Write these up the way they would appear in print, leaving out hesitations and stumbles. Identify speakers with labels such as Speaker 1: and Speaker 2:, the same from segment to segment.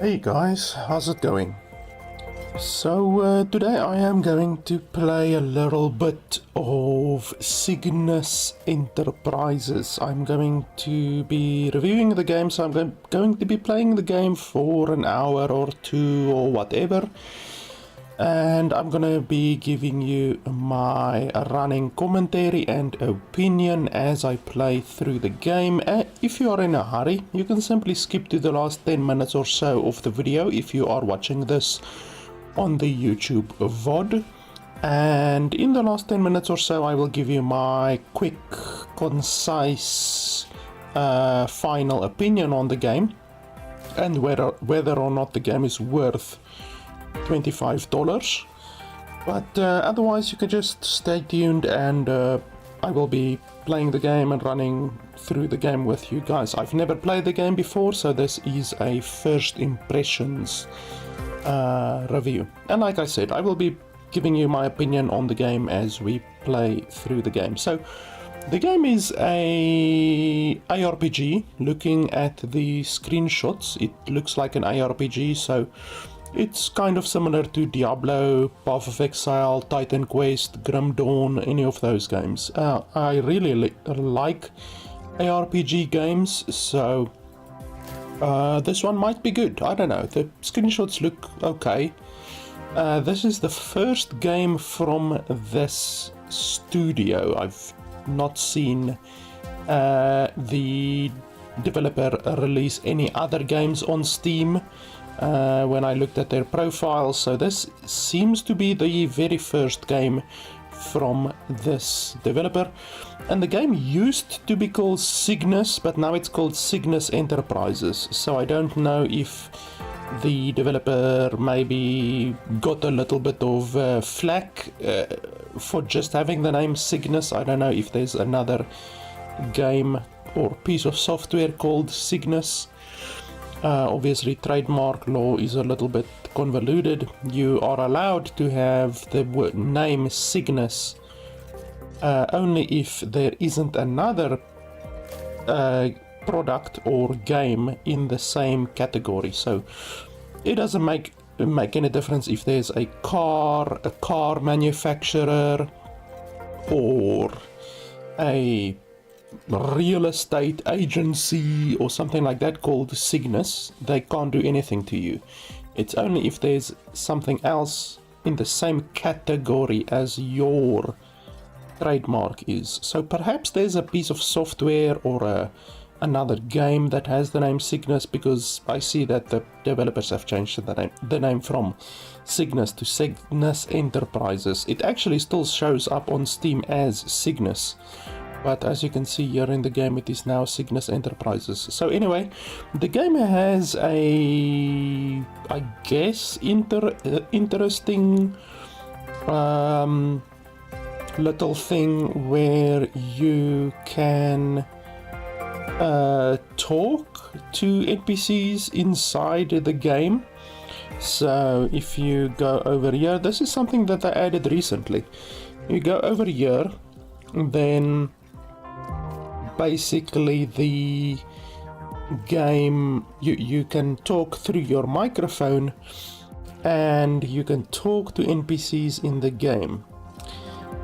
Speaker 1: Hey guys, how's it going? So today I am going to play a little bit of Cygnus Enterprises. I'm going to be reviewing the game, so I'm going to be playing the game for an hour or two or whatever. And I'm gonna be giving you my running commentary and opinion as I play through the game. If you are in a hurry, you can simply skip to the last 10 minutes or so of the video if you are watching this on the YouTube VOD. And in the last 10 minutes or so I will give you my quick, concise final opinion on the game and whether or not the game is worth $25, but otherwise you can just stay tuned and I will be playing the game and running through the game with you guys. I've never played the game before, so this is a first impressions review, and like I said, I will be giving you my opinion on the game as we play through the game. So the game is a ARPG. Looking at the screenshots, it looks like an ARPG, so it's kind of similar to Diablo, Path of Exile, Titan Quest, Grim Dawn, any of those games. I really like ARPG games, so this one might be good. I don't know, the screenshots look okay. This is the first game from this studio. I've not seen the developer release any other games on Steam when I looked at their profiles, so this seems to be the very first game from this developer. And the game used to be called Cygnus, but now it's called Cygnus Enterprises, so I don't know if the developer maybe got a little bit of flack for just having the name Cygnus. I don't know if there's another game or piece of software called Cygnus. Obviously trademark law is a little bit convoluted. You are allowed to have the name Cygnus only if there isn't another product or game in the same category. So it doesn't make any difference if there's a car manufacturer or a real estate agency or something like that called Cygnus. They can't do anything to you. It's only if there's something else in the same category as your trademark is. So perhaps there's a piece of software or another game that has the name Cygnus, because I see that the developers have changed the name from Cygnus to Cygnus Enterprises. It actually still shows up on Steam as Cygnus, but as you can see here in the game, it is now Cygnus Enterprises. So anyway, the game has a, I guess, interesting little thing where you can talk to NPCs inside the game. So if you go over here, this is something that I added recently. You go over here, then basically the game, you can talk through your microphone and you can talk to NPCs in the game,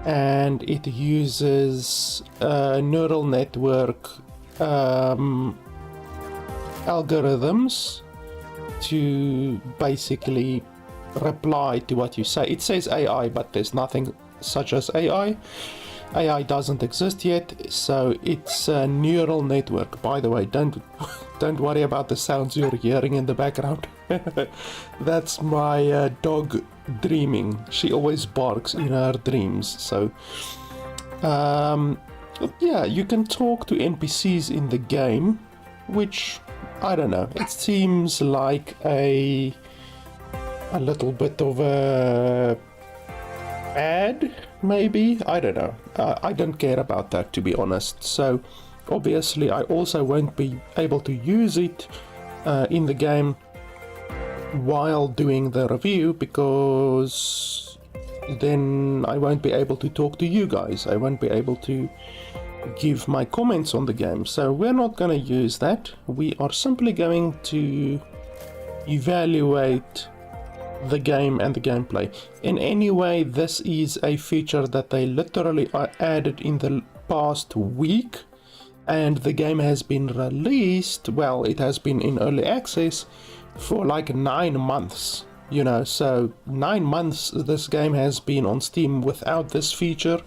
Speaker 1: and it uses neural network algorithms to basically reply to what you say. It says AI, but there's nothing such as AI. AI doesn't exist yet, so it's a neural network. By the way, don't worry about the sounds you're hearing in the background. That's my dog dreaming. She always barks in her dreams. So yeah, you can talk to NPCs in the game, which, I don't know, it seems like a little bit of a ad, maybe. I don't know. I don't care about that, to be honest. So obviously I also won't be able to use it in the game while doing the review, because then I won't be able to talk to you guys. I won't be able to give my comments on the game. So we're not going to use that. We are simply going to evaluate the game and the gameplay. In any way, this is a feature that they literally added in the past week, and the game has been released, well, it has been in early access for like 9 months, you know, so 9 months this game has been on Steam without this feature.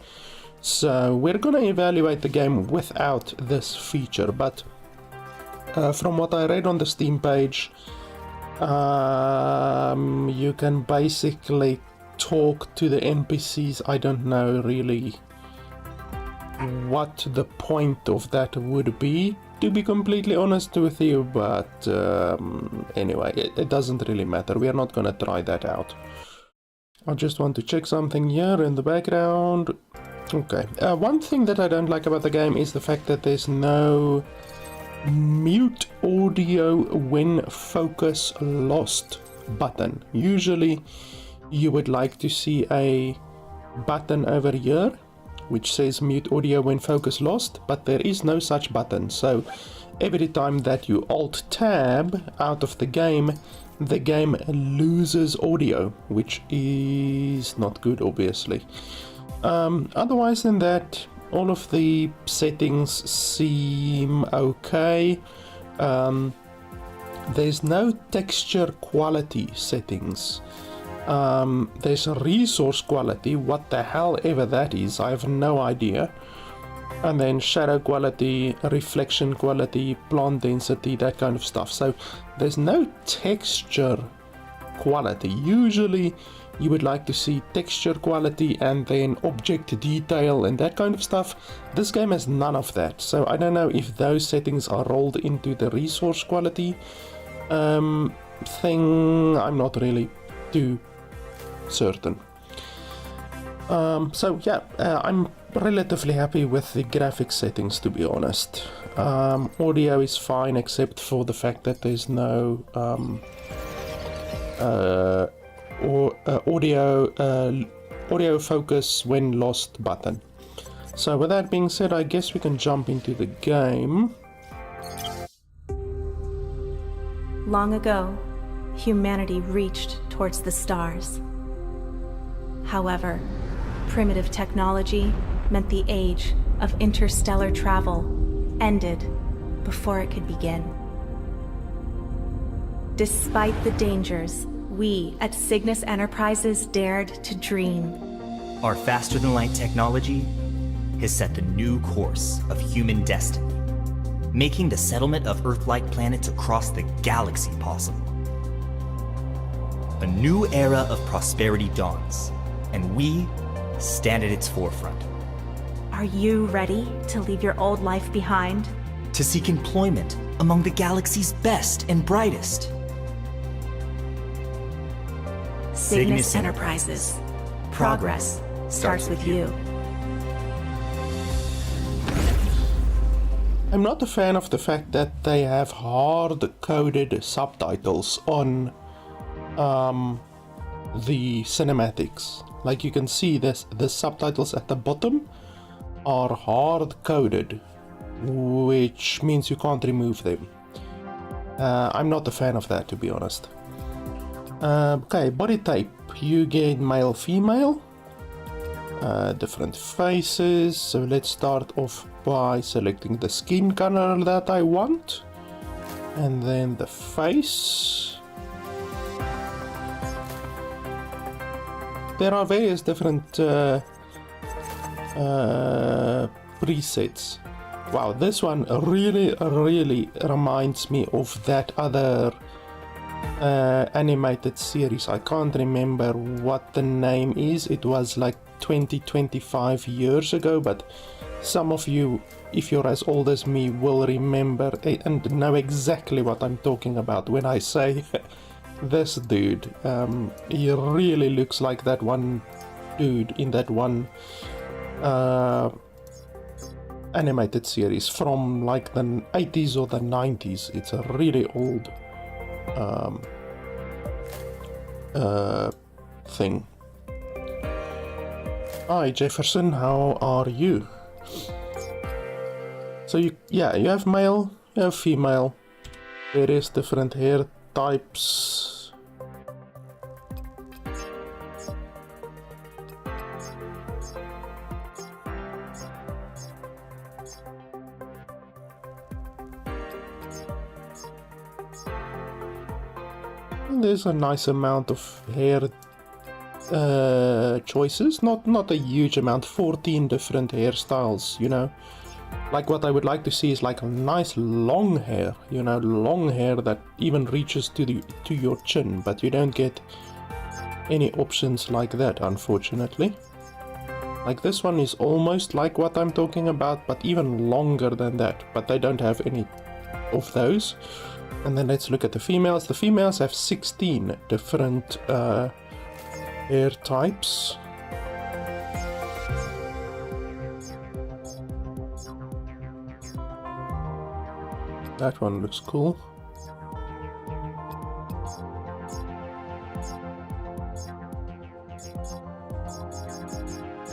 Speaker 1: So we're gonna evaluate the game without this feature, but from what I read on the Steam page, you can basically talk to the NPCs. I don't know really what the point of that would be, to be completely honest with you, but anyway, it doesn't really matter. We are not gonna try that out. I just want to check something here in the background. Okay, one thing that I don't like about the game is the fact that there's no mute audio when focus lost button. Usually you would like to see a button over here which says mute audio when focus lost, but there is no such button. So every time that you alt tab out of the game loses audio, which is not good, obviously. Otherwise than that, all of the settings seem okay. There's no texture quality settings. There's a resource quality, what the hell ever that is, I have no idea. And then shadow quality, reflection quality, plant density, that kind of stuff. So there's no texture quality. Usually you would like to see texture quality and then object detail and that kind of stuff. This game has none of that, so I don't know if those settings are rolled into the resource quality thing. I'm not really too certain. So yeah, I'm relatively happy with the graphics settings, to be honest. Audio is fine except for the fact that there's no audio focus when lost button. So with that being said, I guess we can jump into the game.
Speaker 2: Long ago, humanity reached towards the stars. However, primitive technology meant the age of interstellar travel ended before it could begin. Despite the dangers, we at Cygnus Enterprises dared to dream.
Speaker 3: Our faster-than-light technology has set the new course of human destiny, making the settlement of Earth-like planets across the galaxy possible. A new era of prosperity dawns, and we stand at its forefront.
Speaker 2: Are you ready to leave your old life behind?
Speaker 3: To seek employment among the galaxy's best and brightest.
Speaker 2: Cygnus Enterprises. Progress starts with you.
Speaker 1: I'm not a fan of the fact that they have hard-coded subtitles on the cinematics. Like you can see this, the subtitles at the bottom are hard-coded, which means you can't remove them. I'm not a fan of that, to be honest. Okay, body type. You get male, female. Different faces. So let's start off by selecting the skin color that I want. And then the face. There are various different presets. Wow, this one really reminds me of that other animated series. I can't remember what the name is. It was like 20-25 years ago, but some of you, if you're as old as me, will remember and know exactly what I'm talking about when I say this dude. He really looks like that one dude in that one animated series from like the 80s or the 90s. It's a really old thing. Hi Jefferson, how are you? So you have male, you have female, various different hair types. There's a nice amount of hair choices, not a huge amount, 14 different hairstyles, you know. Like what I would like to see is like a nice long hair, you know, long hair that even reaches to your chin, but you don't get any options like that, unfortunately. Like this one is almost like what I'm talking about, but even longer than that, but they don't have any of those. And then let's look at the females. The females have 16 different hair types. That one looks cool.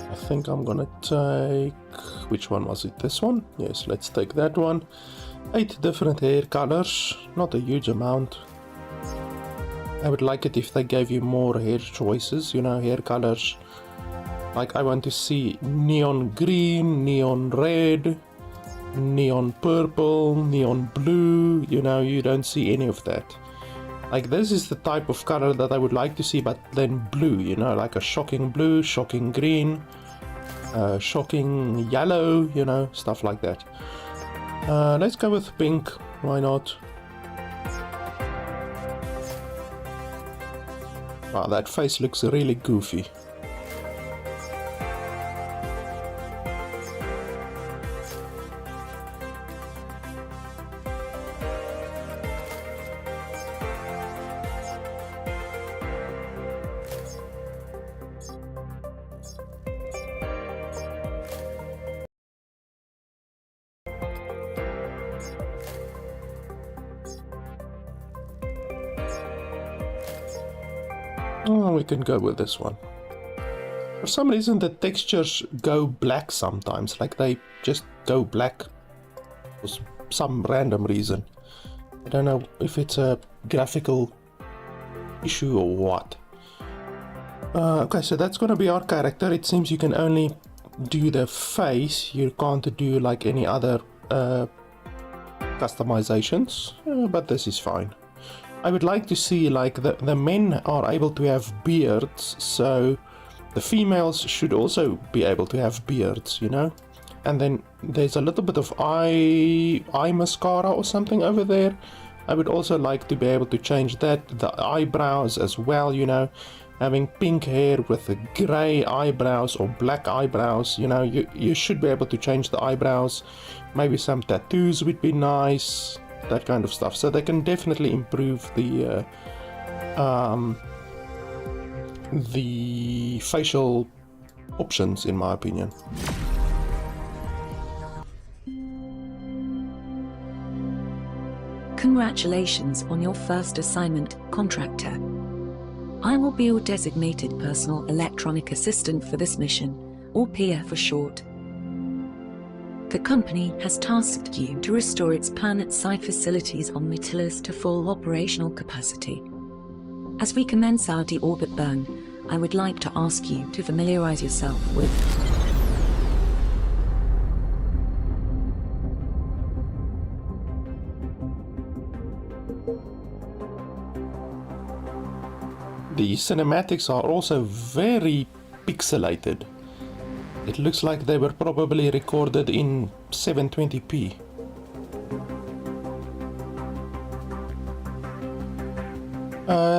Speaker 1: I think I'm gonna take... which one was it? This one? Yes, let's take that one. 8 different hair colors, not a huge amount. I would like it if they gave you more hair choices, you know, hair colors. Like I want to see neon green, neon red, neon purple, neon blue, you know, you don't see any of that. Like this is the type of color that I would like to see, but then blue, you know, like a shocking blue, shocking green, shocking yellow, you know, stuff like that. Let's go with pink, why not? Wow, that face looks really goofy. Oh, we can go with this one. For some reason the textures go black sometimes, like they just go black for some random reason. I don't know if it's a graphical issue or what. Okay, so that's gonna be our character. It seems you can only do the face, you can't do like any other customizations, but this is fine. I would like to see like the men are able to have beards, so the females should also be able to have beards, you know. And then there's a little bit of eye mascara or something over there. I would also like to be able to change that, the eyebrows as well, you know. Having pink hair with the grey eyebrows or black eyebrows, you know, you should be able to change the eyebrows. Maybe some tattoos would be nice, that kind of stuff. So they can definitely improve the facial options, in my opinion.
Speaker 4: Congratulations on your first assignment, contractor. I will be your designated personal electronic assistant for this mission, or PIA for short. The company has tasked you to restore its planet-side facilities on Mytilus to full operational capacity. As we commence our deorbit burn, I would like to ask you to familiarize yourself with
Speaker 1: the cinematics are also very pixelated. It looks like they were probably recorded in 720p.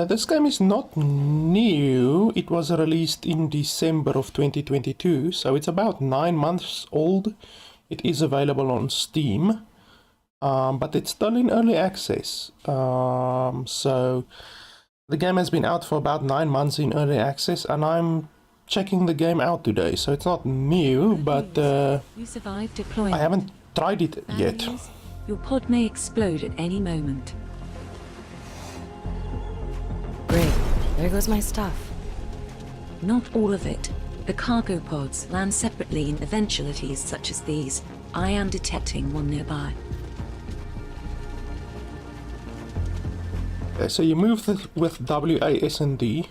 Speaker 1: This game is not new. It was released in December of 2022, so it's about 9 months old. It is available on Steam, but it's still in early access. So the game has been out for about 9 months in early access, and I'm checking the game out today, so it's not new, but
Speaker 4: you survived deployment.
Speaker 1: I haven't tried it yet.
Speaker 4: Your pod may explode at any moment.
Speaker 5: Great, there goes my stuff.
Speaker 4: Not all of it. The cargo pods land separately in eventualities such as these. I am detecting one nearby.
Speaker 1: Okay, so you move with W, A, S, and D.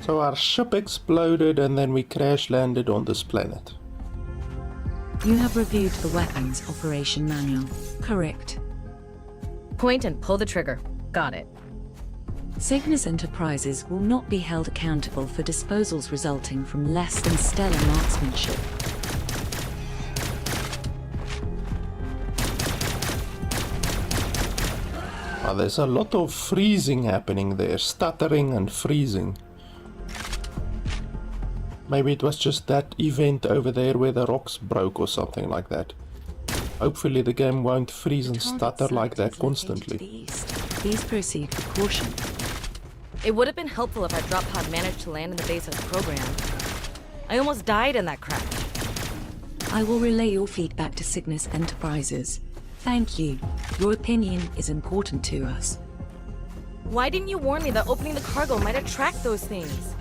Speaker 1: So our ship exploded and then we crash landed on this planet.
Speaker 4: You have reviewed the weapons operation manual, correct?
Speaker 5: Point and pull the trigger. Got it.
Speaker 4: Cygnus Enterprises will not be held accountable for disposals resulting from less than stellar marksmanship.
Speaker 1: There's a lot of freezing happening there, stuttering and freezing. Maybe it was just that event over there where the rocks broke or something like that. Hopefully the game won't freeze and stutter like that constantly.
Speaker 4: Please proceed with caution.
Speaker 5: It would have been helpful if our drop pod managed to land in the base as programmed. I almost died in that crash.
Speaker 4: I will relay your feedback to Cygnus Enterprises. Thank you. Your opinion is important to us.
Speaker 5: Why didn't you warn me that opening the cargo might attract those things?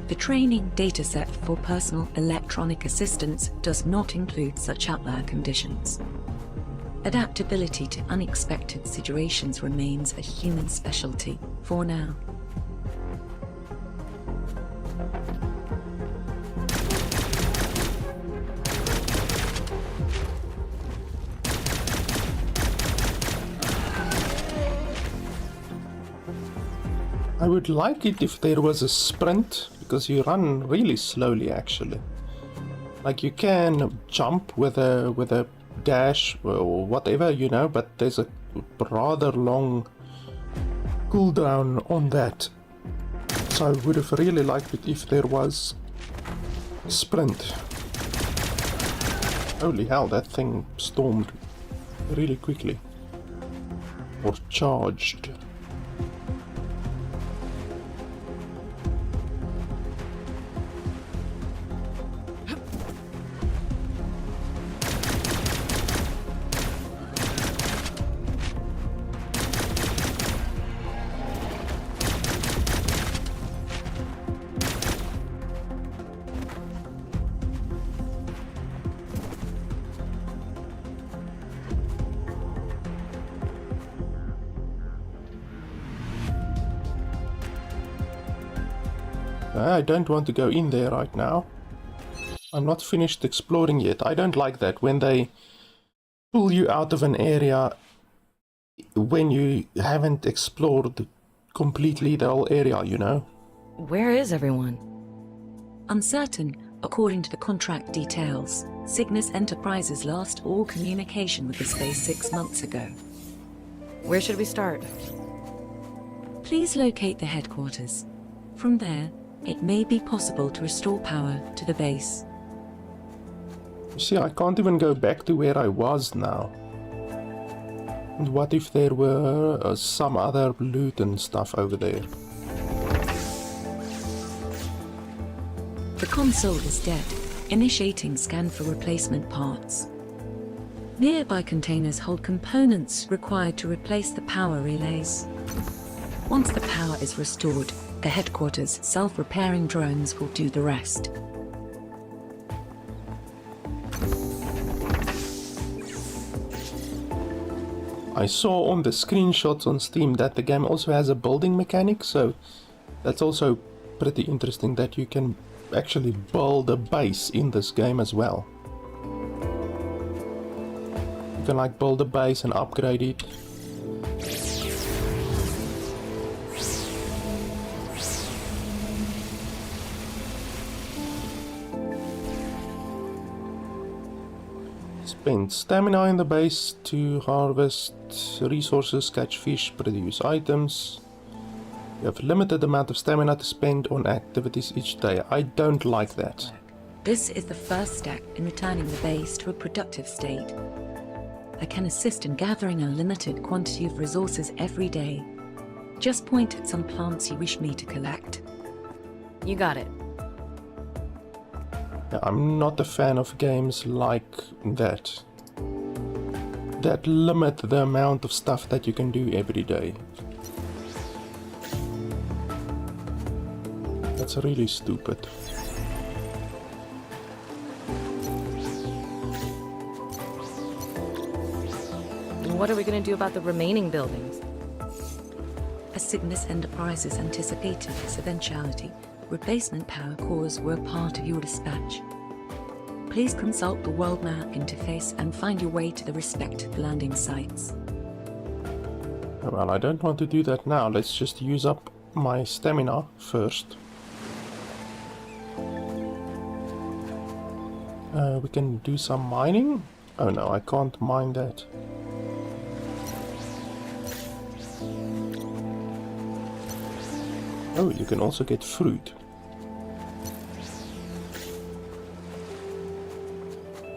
Speaker 4: The training dataset for personal electronic assistance does not include such outlier conditions. Adaptability to unexpected situations remains a human specialty for now.
Speaker 1: I would like it if there was a sprint, because you run really slowly actually. Like you can jump with a dash or whatever, you know, but there's a rather long cooldown on that. So I would have really liked it if there was a sprint. Holy hell, that thing stormed really quickly. Or charged. I don't want to go in there right now. I'm not finished exploring yet. I don't like that when they pull you out of an area when you haven't explored completely the whole area, you know?
Speaker 5: Where is everyone?
Speaker 4: Uncertain, according to the contract details, Cygnus Enterprises lost all communication with the space 6 months ago.
Speaker 5: Where should we start?
Speaker 4: Please locate the headquarters. From there, it may be possible to restore power to the base.
Speaker 1: You see, I can't even go back to where I was now. And what if there were some other loot and stuff over there?
Speaker 4: The console is dead. Initiating scan for replacement parts. Nearby containers hold components required to replace the power relays. Once the power is restored, the headquarters' self-repairing drones will do the rest.
Speaker 1: I saw on the screenshots on Steam that the game also has a building mechanic, so that's also pretty interesting that you can actually build a base in this game as well. You can like build a base and upgrade it. Spend stamina in the base to harvest resources, catch fish, produce items. You have a limited amount of stamina to spend on activities each day. I don't like that.
Speaker 4: This is the first step in returning the base to a productive state. I can assist in gathering a limited quantity of resources every day. Just point at some plants you wish me to collect.
Speaker 5: You got it.
Speaker 1: I'm not a fan of games like that. That limit the amount of stuff that you can do every day. That's really stupid.
Speaker 5: what are we going to do about the remaining buildings?
Speaker 4: As Cygnus Enterprises anticipated this eventuality, replacement power cores were part of your dispatch. Please consult the world map interface and find your way to the respective landing sites.
Speaker 1: Well, I don't want to do that now. Let's just use up my stamina first. We can do some mining. Oh no, I can't mine that. Oh, you can also get fruit.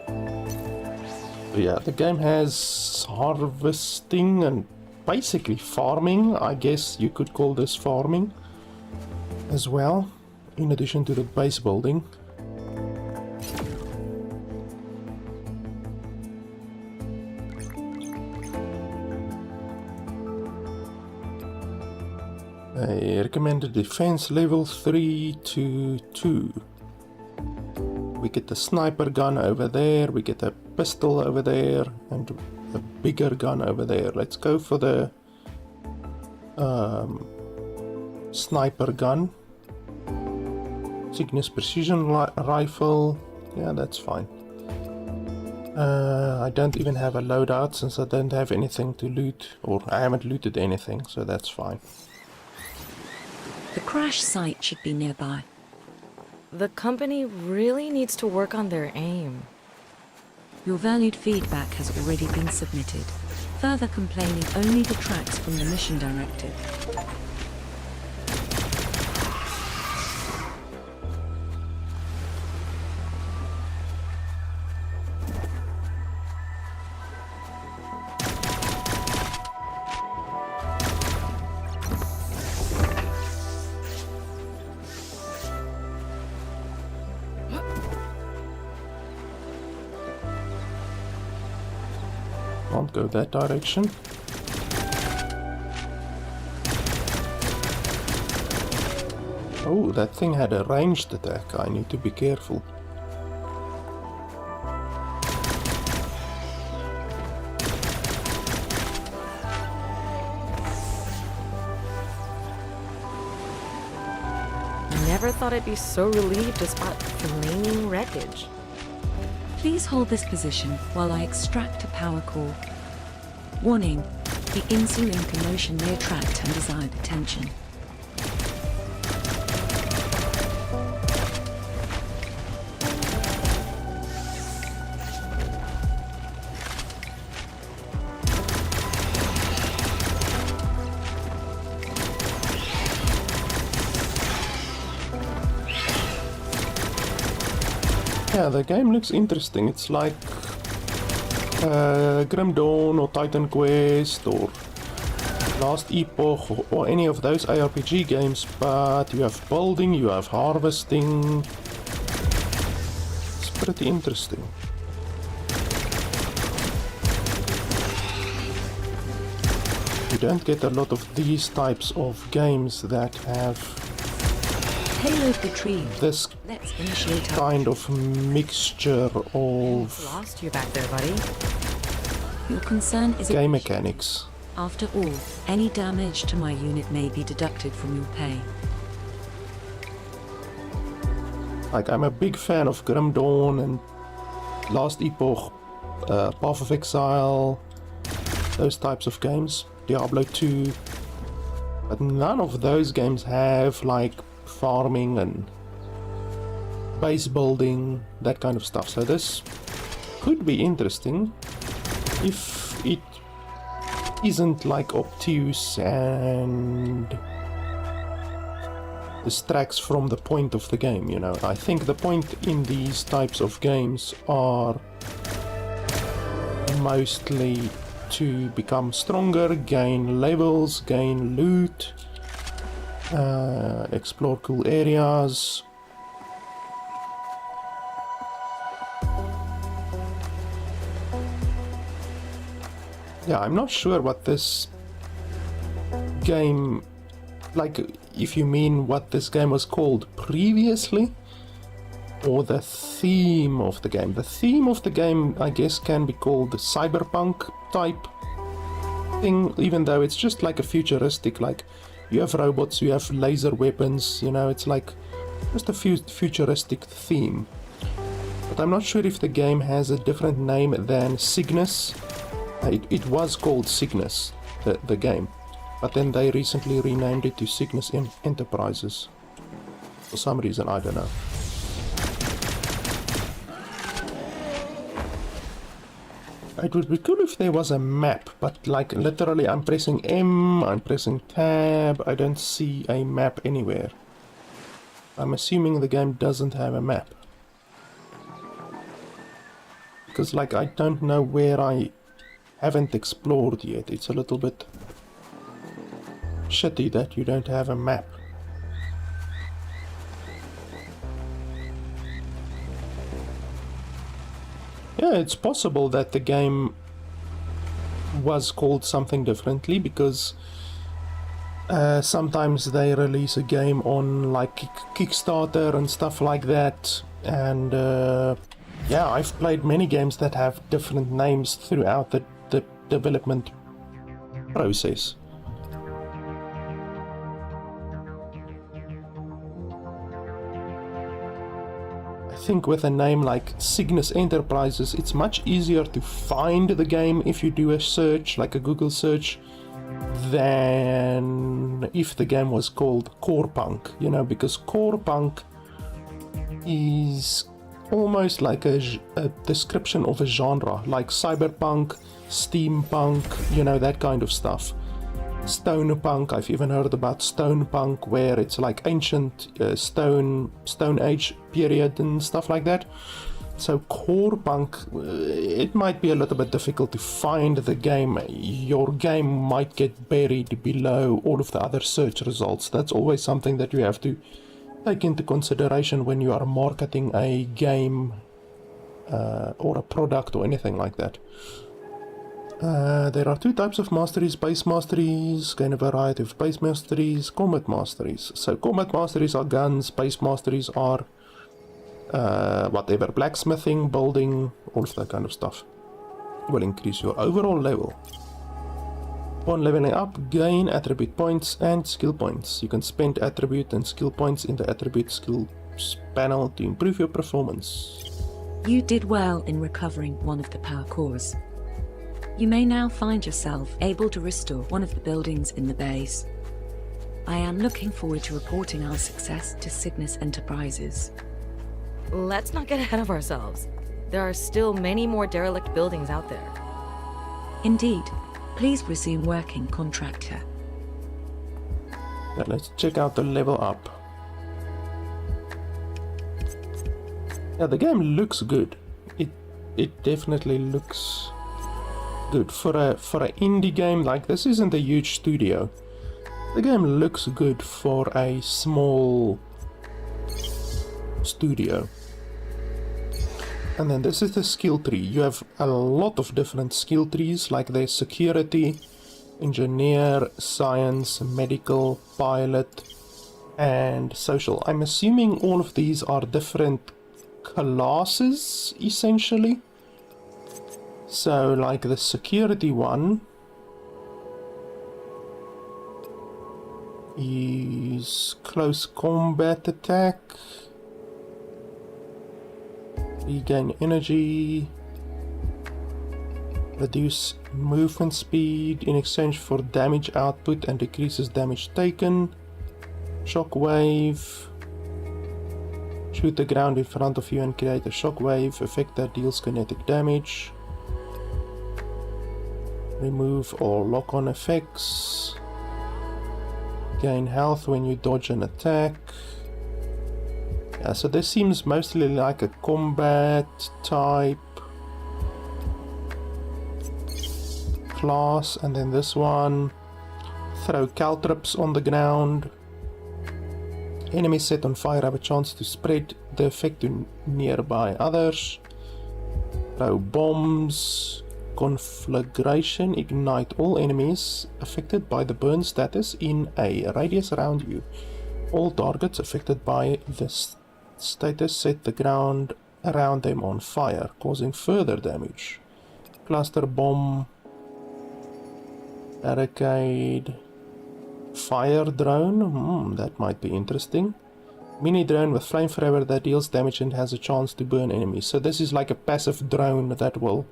Speaker 1: So yeah, the game has harvesting and basically farming. I guess you could call this farming as well, in addition to the base building. I recommended defense level 3 to 2. We get the sniper gun over there, we get a pistol over there, and a bigger gun over there. Let's go for the sniper gun. Cygnus precision rifle. Yeah, that's fine. I don't even have a loadout since I don't have anything to loot, or I haven't looted anything, so that's fine.
Speaker 4: The crash site should be nearby.
Speaker 5: The company really needs to work on their aim.
Speaker 4: Your valued feedback has already been submitted. Further complaining only detracts from the mission directive.
Speaker 1: Can't go that direction. Oh, that thing had a ranged attack. I need to be careful.
Speaker 5: Never thought I'd be so relieved to spot flaming wreckage.
Speaker 4: Please hold this position while I extract a power core. Warning, the ensuing commotion may attract undesired attention.
Speaker 1: Yeah, the game looks interesting. It's like Grim Dawn or Titan Quest or Last Epoch or any of those ARPG games, but you have building, you have harvesting. It's pretty interesting. You don't get a lot of these types of games that have
Speaker 4: Payload retrieved.
Speaker 1: this
Speaker 4: Let's initiate our
Speaker 1: kind of mixture of
Speaker 5: Lost you back there, buddy.
Speaker 4: Your concern is
Speaker 1: game mechanics.
Speaker 4: After all, any damage to my unit may be deducted from your pay.
Speaker 1: Like, I'm a big fan of Grim Dawn and Last Epoch, Path of Exile, those types of games, Diablo 2, but none of those games have like farming and base building, that kind of stuff. So this could be interesting if it isn't like obtuse and distracts from the point of the game, you know. I think the point in these types of games are mostly to become stronger, gain levels, gain loot, explore cool areas. Yeah, I'm not sure what this game, like, if you mean what this game was called previously, or the theme of the game. The theme of the game, I guess, can be called the cyberpunk type thing, even though it's just like a futuristic, like you have robots, you have laser weapons, you know, it's like just a futuristic theme. But I'm not sure if the game has a different name than Cygnus. It was called Cygnus, the game, but then they recently renamed it to Cygnus Enterprises. For some reason, I don't know. It would be cool if there was a map, but like literally I'm pressing M, I'm pressing tab, I don't see a map anywhere. I'm assuming the game doesn't have a map. Because like I don't know where I haven't explored yet. It's a little bit shitty that you don't have a map. Yeah, it's possible that the game was called something differently, because sometimes they release a game on like Kickstarter and stuff like that, and yeah, I've played many games that have different names throughout the development process. I think with a name like Cygnus Enterprises, it's much easier to find the game if you do a search, like a Google search, than if the game was called Core Punk, you know, because Core Punk is almost like a description of a genre, like cyberpunk, steampunk, you know, that kind of stuff. Stone punk, I've even heard about stone punk, where it's like ancient stone age period and stuff like that. So core punk, it might be a little bit difficult to find the game. Your game might get buried below all of the other search results. That's always something that you have to take into consideration when you are marketing a game or a product or anything like that. There are two types of masteries: base masteries, gain a variety of base masteries, combat masteries. So combat masteries are guns, base masteries are whatever, blacksmithing, building, all of that kind of stuff. Will increase your overall level. Upon leveling up, gain attribute points and skill points. You can spend attribute and skill points in the attribute skills panel to improve your performance.
Speaker 4: You did well in recovering one of the power cores. You may now find yourself able to restore one of the buildings in the base. I am looking forward to reporting our success to Cygnus Enterprises.
Speaker 5: Let's not get ahead of ourselves. There are still many more derelict buildings out there.
Speaker 4: Indeed. Please resume working, contractor.
Speaker 1: Now let's check out the level up. Yeah, the game looks good. It definitely looks good for a indie game. Like, this isn't a huge studio. The game looks good for a small studio. And then this is the skill tree. You have a lot of different skill trees, like there's security, engineer, science, medical, pilot, and social. I'm assuming all of these are different classes, essentially. So, like the security one is close combat attack. Regain energy, reduce movement speed in exchange for damage output and decreases damage taken. Shockwave, shoot the ground in front of you and create a shockwave, effect that deals kinetic damage. Remove all lock-on effects. Gain health when you dodge an attack. Yeah, so this seems mostly like a combat type class, and then this one, throw caltrops on the ground. Enemies set on fire have a chance to spread the effect to nearby others. Throw bombs. Conflagration, ignite all enemies affected by the burn status in a radius around you. All targets affected by this status set the ground around them on fire, causing further damage. Cluster bomb. Barricade. Fire drone. That might be interesting. Mini drone with flamethrower that deals damage and has a chance to burn enemies. So this is like a passive drone that will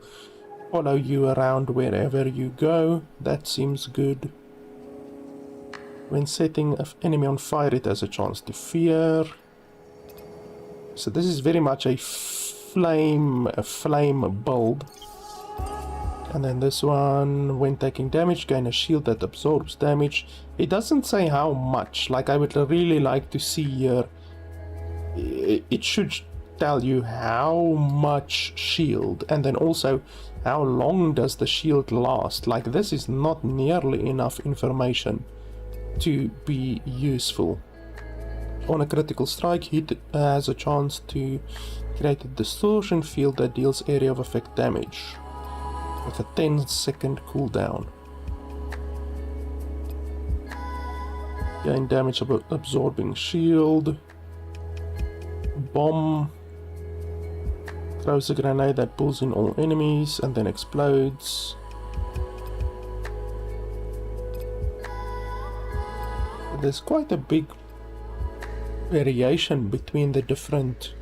Speaker 1: follow you around wherever you go. That seems good. When setting an enemy on fire, it has a chance to fear. So this is very much a flame build. And then this one, when taking damage, gain a shield that absorbs damage. It doesn't say how much. Like, I would really like to see here. It should tell you how much shield, and then also how long does the shield last. Like, this is not nearly enough information to be useful. On a critical strike, hit has a chance to create a distortion field that deals area of effect damage with a 10-second cooldown. Gain damage absorbing shield. Bomb. Throws a grenade that pulls in all enemies and then explodes. There's quite a big variation between the different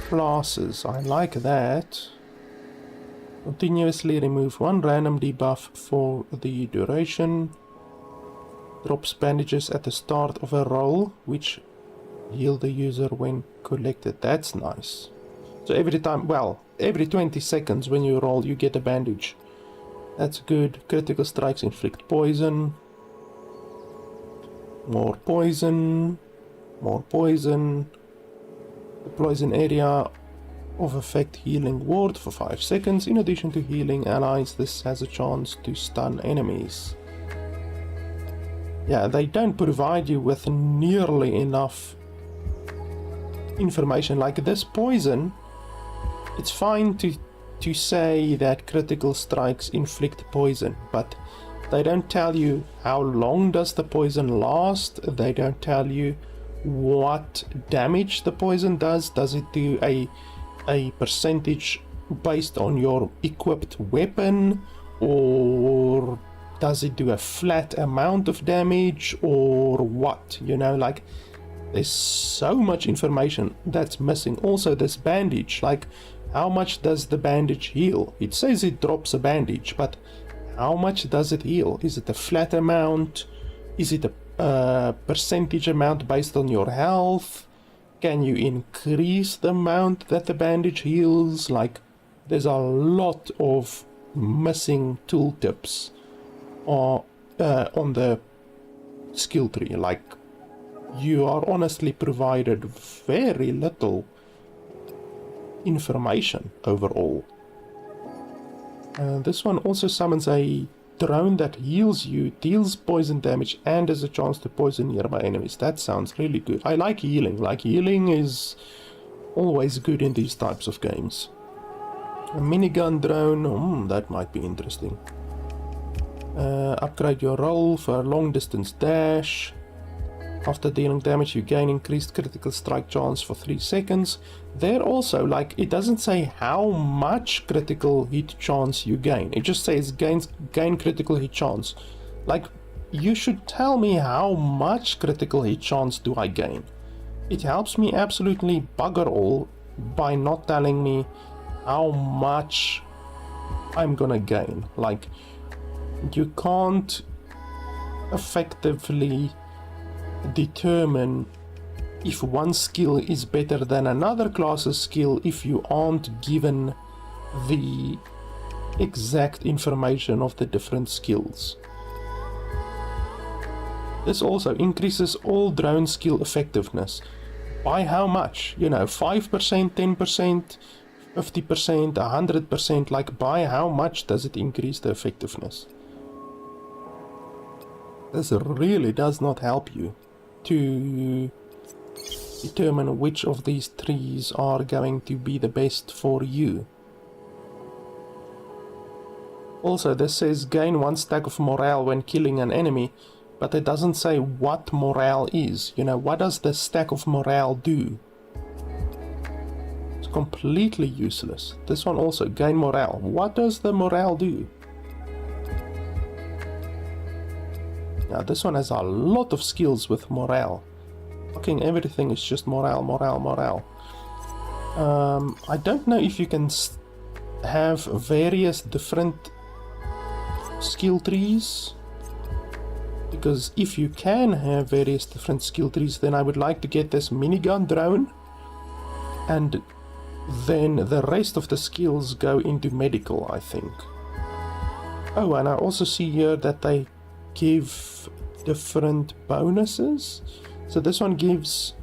Speaker 1: classes. I like that. Continuously remove one random debuff for the duration. Drops bandages at the start of a roll, which heal the user when collected. That's nice. So every time, well, every 20 seconds when you roll, you get a bandage. That's good. Critical strikes inflict poison. More poison. More poison. Deploys an area of effect healing ward for 5 seconds. In addition to healing allies, this has a chance to stun enemies. Yeah, they don't provide you with nearly enough information. Like this poison, it's fine to say that critical strikes inflict poison, but they don't tell you how long does the poison last. They don't tell you what damage the poison does. Does it do a percentage based on your equipped weapon, or does it do a flat amount of damage, or what? You know, like, there's so much information that's missing. Also, this bandage, like, how much does the bandage heal? It says it drops a bandage, but how much does it heal? Is it a flat amount? Is it a percentage amount based on your health? Can you increase the amount that the bandage heals? Like, there's a lot of missing tooltips on the skill tree. Like, you are honestly provided very little information overall. This one also summons a drone that heals you, deals poison damage, and has a chance to poison nearby enemies. That sounds really good. I like healing. Like, healing is always good in these types of games. A minigun drone, that might be interesting. Upgrade your roll for a long distance dash. After dealing damage, you gain increased critical strike chance for 3 seconds. There also, like, it doesn't say how much critical hit chance you gain. It just says gain critical hit chance. Like, you should tell me how much critical hit chance do I gain. It helps me absolutely bugger all by not telling me how much I'm gonna gain. Like, you can't effectively determine if one skill is better than another class's skill if you aren't given the exact information of the different skills. This also increases all drone skill effectiveness. By how much? You know, 5%, 10%, 50%, 100%, like, by how much does it increase the effectiveness? This really does not help you to determine which of these trees are going to be the best for you. Also, this says gain 1 stack of morale when killing an enemy, but it doesn't say what morale is. You know, what does the stack of morale do? It's completely useless. This one also, gain morale. What does the morale do? Now this one has a lot of skills with morale. Fucking everything is just morale, morale, morale. I don't know if you can have various different skill trees, because if you can have various different skill trees, then I would like to get this minigun drone, and then the rest of the skills go into medical, I think. Oh, and I also see here that they give different bonuses. So this one gives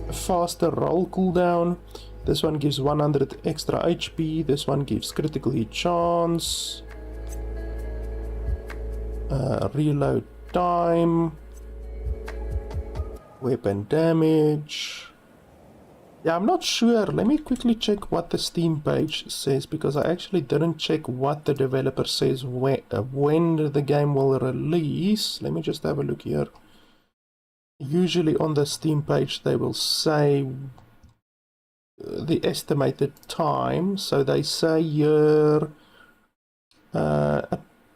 Speaker 1: a faster roll cooldown, this one gives 100 extra HP, this one gives critical hit chance, reload time, weapon damage. Yeah, I'm not sure. Let me quickly check what the Steam page says, because I actually didn't check what the developer says when the game will release. Let me just have a look here. Usually on the Steam page they will say the estimated time. So they say here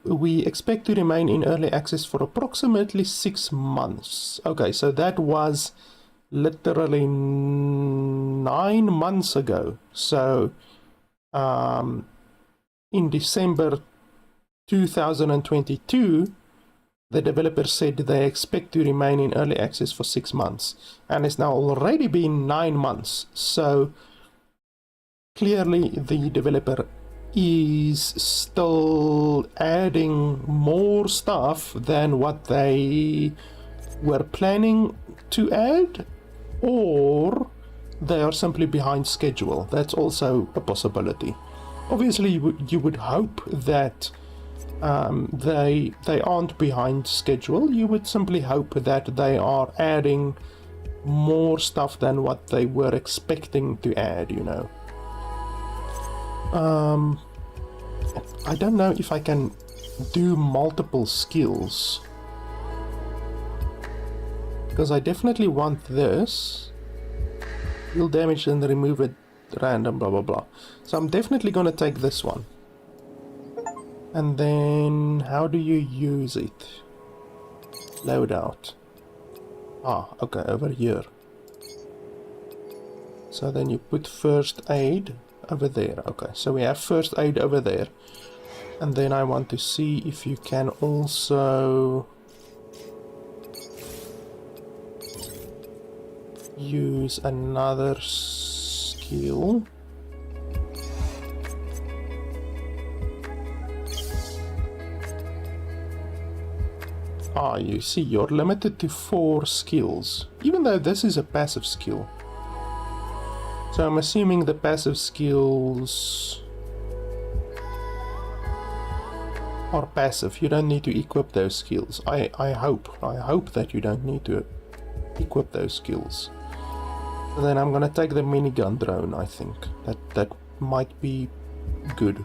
Speaker 1: we expect to remain in early access for approximately 6 months. Okay, so that was literally 9 months ago. So in December 2022 the developer said they expect to remain in early access for 6 months, and it's now already been 9 months. So clearly the developer is still adding more stuff than what they were planning to add, or they are simply behind schedule. That's also a possibility. Obviously you would hope that they aren't behind schedule. You would simply hope that they are adding more stuff than what they were expecting to add, you know. I don't know if I can do multiple skills, because I definitely want this. Deal damage and remove it random, blah blah blah. So I'm definitely gonna take this one. And then how do you use it? Loadout. Ah, okay, over here. So then you put first aid over there. Okay, so we have first aid over there. And then I want to see if you can also use another skill. Ah, you see, you're limited to 4 skills, even though this is a passive skill. So I'm assuming the passive skills are passive. You don't need to equip those skills. I hope that you don't need to equip those skills. So then I'm gonna take the minigun drone. I think that might be good.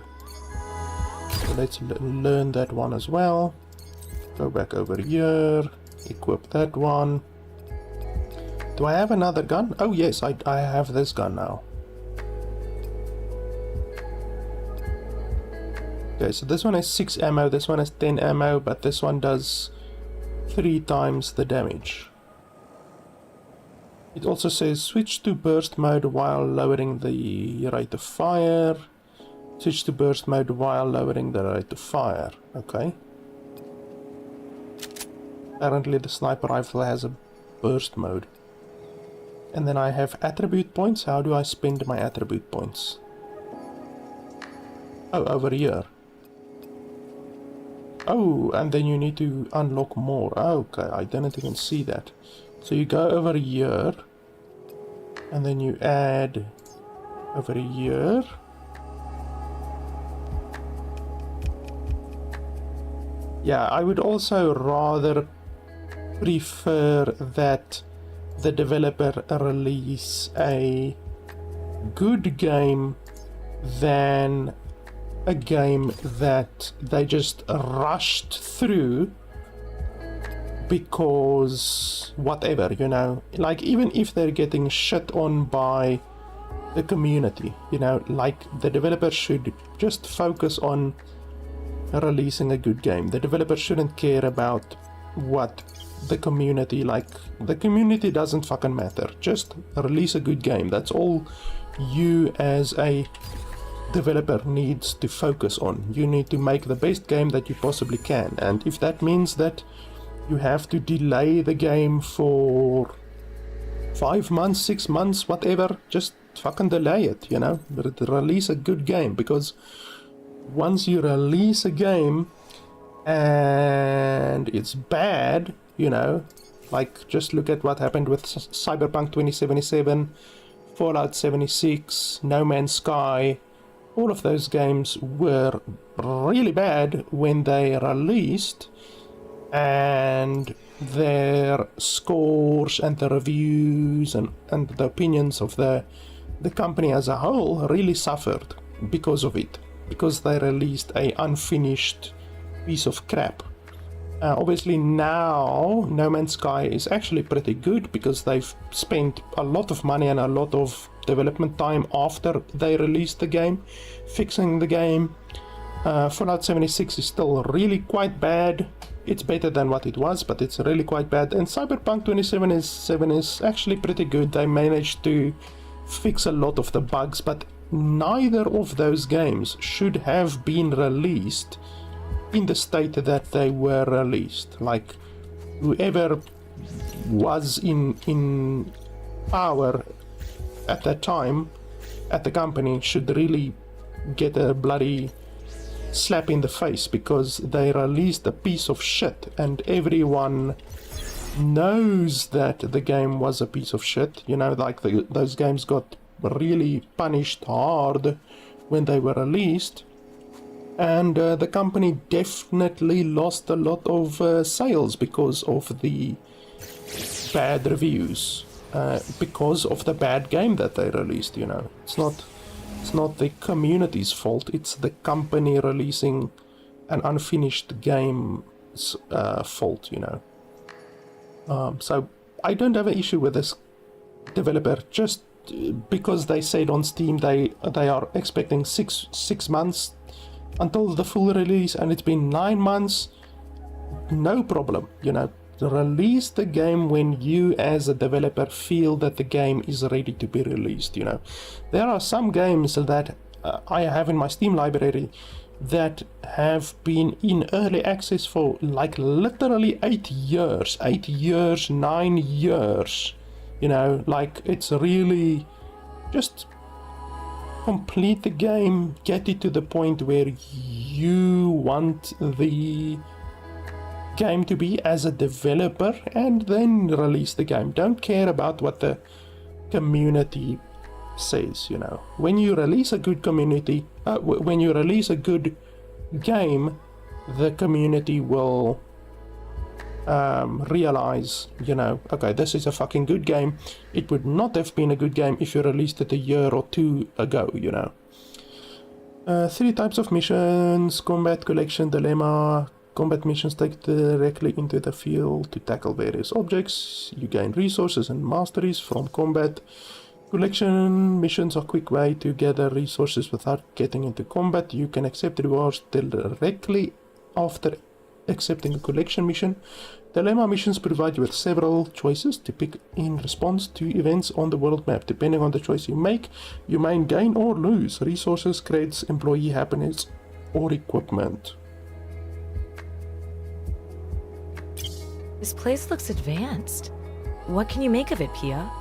Speaker 1: So let's learn that one as well. Go back over here, equip that one. Do I have another gun? Oh yes, I have this gun now. Okay, so this one has 6 ammo, this one has 10 ammo, but this one does 3 times the damage. It also says switch to burst mode while lowering the rate of fire. Switch to burst mode while lowering the rate of fire. Okay. Apparently the sniper rifle has a burst mode. And then I have attribute points. How do I spend my attribute points? Oh, over here. Oh, and then you need to unlock more. Okay, I didn't even see that. So you go over here, and then you add over here. Yeah, I would also rather prefer that the developer release a good game than a game that they just rushed through because whatever, you know, like even if they're getting shit on by the community, you know, like the developer should just focus on releasing a good game. The developer shouldn't care about what the community, like, the community doesn't fucking matter. Just release a good game. That's all you as a developer needs to focus on. You need to make the best game that you possibly can, and if that means that you have to delay the game for 5 months, 6 months, whatever, just fucking delay it, you know. Release a good game, because once you release a game and it's bad, you know, like just look at what happened with Cyberpunk 2077, Fallout 76, No Man's Sky. All of those games were really bad when they released, and their scores and the reviews and the opinions of the company as a whole really suffered because of it, because they released a unfinished piece of crap. Obviously now No Man's Sky is actually pretty good, because they've spent a lot of money and a lot of development time after they released the game fixing the game. Fallout 76 is still really quite bad. It's better than what it was, but it's really quite bad. And Cyberpunk 2077 is actually pretty good. They managed to fix a lot of the bugs, but neither of those games should have been released in the state that they were released. Like, whoever was in power at that time at the company should really get a bloody slap in the face, because they released a piece of shit, and everyone knows that the game was a piece of shit. You know, like those games got really punished hard when they were released, and the company definitely lost a lot of sales because of the bad reviews, because of the bad game that they released. You know, it's not the community's fault, it's the company releasing an unfinished game's fault, you know. So I don't have an issue with this developer, just because they said on Steam they are expecting six months until the full release, and it's been 9 months. No problem, you know. Release the game when you as a developer feel that the game is ready to be released, you know. There are some games that I have in my Steam library that have been in early access for like literally 8 years, 9 years, you know. Like, it's really just complete the game, get it to the point where you want the game to be as a developer, and then release the game. Don't care about what the community says, you know. When you release a good community, when you release a good game, the community will realize, you know, okay, this is a fucking good game. It would not have been a good game if you released it a year or 2 ago, you know. 3 types of missions: combat, collection, dilemma. Combat missions take directly into the field to tackle various objects. You gain resources and masteries from combat. Collection missions are a quick way to gather resources without getting into combat. You can accept rewards directly after accepting a collection mission. Dilemma missions provide you with several choices to pick in response to events on the world map. Depending on the choice you make, you may gain or lose resources, credits, employee happiness, or equipment.
Speaker 5: This place looks advanced. What can you make of it, Pia?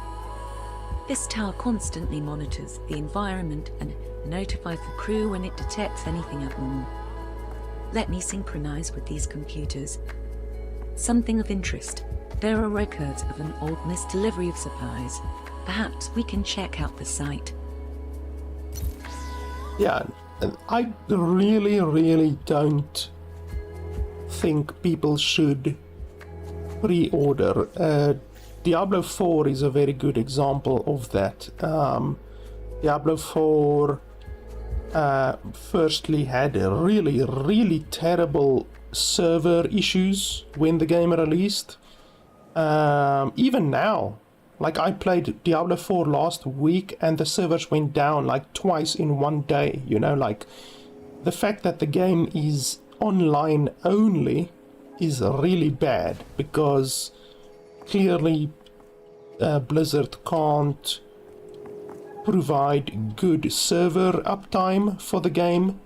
Speaker 4: This tower constantly monitors the environment and notifies the crew when it detects anything abnormal. Let me synchronize with these computers. Something of interest. There are records of an old missed delivery of supplies. Perhaps we can check out the site.
Speaker 1: Yeah, I really don't think people should pre-order. Diablo 4 is a very good example of that. Diablo 4 firstly had really terrible server issues when the game released. Even now, like, I played Diablo 4 last week and the servers went down like twice in one day, you know. Like, the fact that the game is online only is really bad, because clearly Blizzard can't provide good server uptime for the game,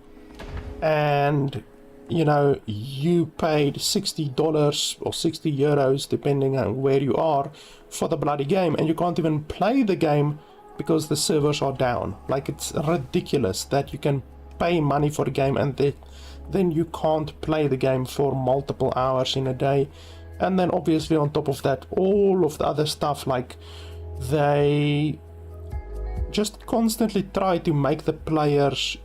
Speaker 1: and you know, you paid $60 or 60 euros depending on where you are for the bloody game, and you can't even play the game because the servers are down. Like, it's ridiculous that you can pay money for the game and then you can't play the game for multiple hours in a day. And then obviously on top of that, all of the other stuff, like they just constantly try to make the players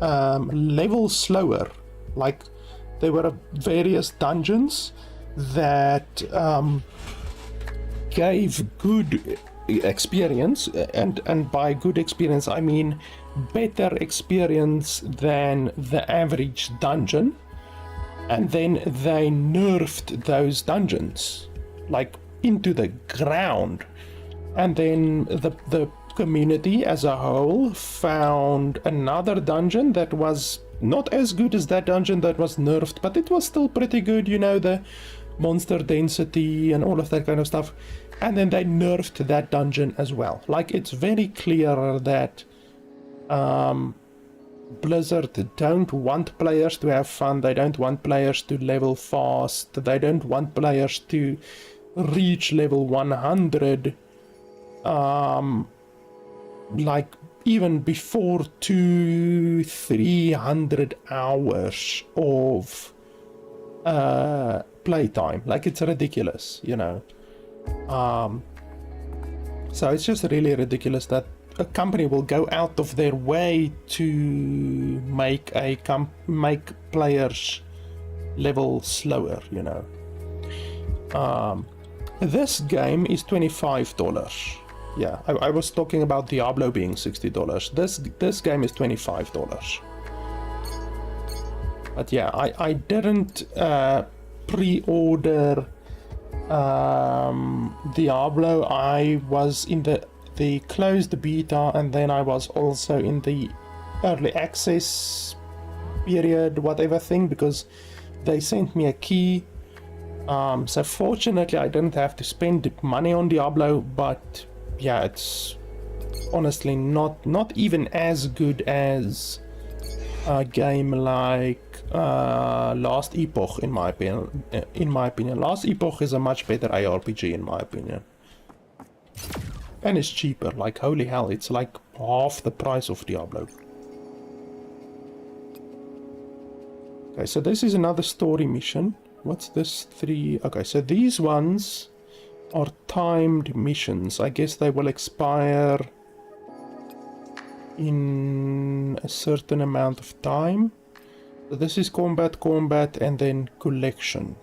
Speaker 1: level slower. Like, there were various dungeons that gave good experience, and by good experience I mean better experience than the average dungeon, and then they nerfed those dungeons like into the ground, and then the community as a whole found another dungeon that was not as good as that dungeon that was nerfed, but it was still pretty good, you know, the monster density and all of that kind of stuff, and then they nerfed that dungeon as well. Like, it's very clear that Blizzard don't want players to have fun, they don't want players to level fast, they don't want players to reach level 100 like even before 200-300 hours of playtime. Like, it's ridiculous, you know. So it's just really ridiculous that a company will go out of their way to make make players level slower, you know. This game is $25. Yeah, I was talking about Diablo being $60. This game is $25. But yeah, I didn't pre-order Diablo. I was in the closed beta, and then I was also in the early access period, whatever thing, because they sent me a key. So fortunately I didn't have to spend money on Diablo, but yeah, it's honestly not even as good as a game like Last Epoch, in my opinion. Last Epoch is a much better ARPG in my opinion, and it's cheaper. Like, holy hell, it's like half the price of Diablo. Okay, so this is another story mission. What's this? 3. Okay, so these ones are timed missions. I guess they will expire in a certain amount of time. So this is combat, and then collection.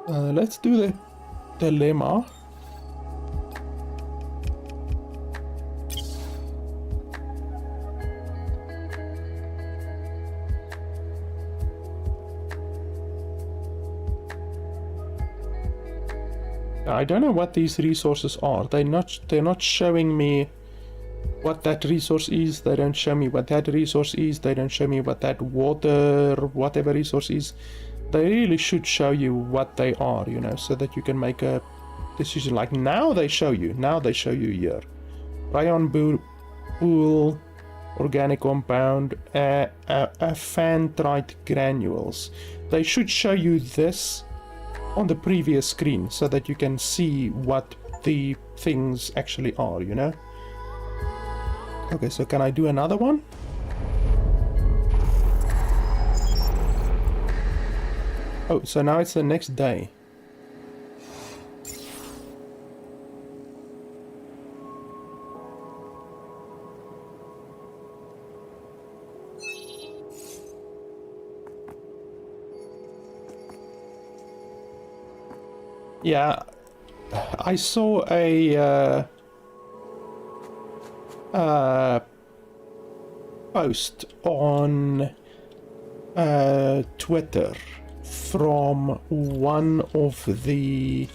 Speaker 1: Let's do the dilemma. I don't know what these resources are. They're not showing me what that resource is. They don't show me what that resource is. They don't show me what that water, whatever resource is. They really should show you what they are, you know, so that you can make a decision. Like, now they show you here. Rayon pool, organic compound, phantrite granules. They should show you this on the previous screen so that you can see what the things actually are, you know. Okay, so can I do another one? Oh, so now it's the next day. Yeah, I saw a post on Twitter from one of the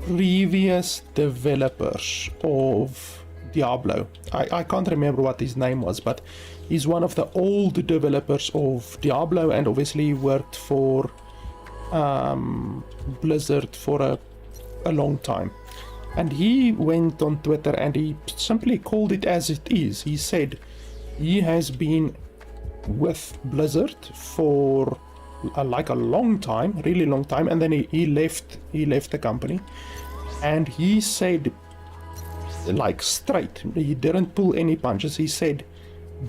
Speaker 1: previous developers of Diablo. I can't remember what his name was, but he's one of the old developers of Diablo, and obviously he worked for Blizzard for a long time. And he went on Twitter and he simply called it as it is. He said he has been with Blizzard for like a long time, really long time, and then he left the company. And he said, like straight, he didn't pull any punches. He said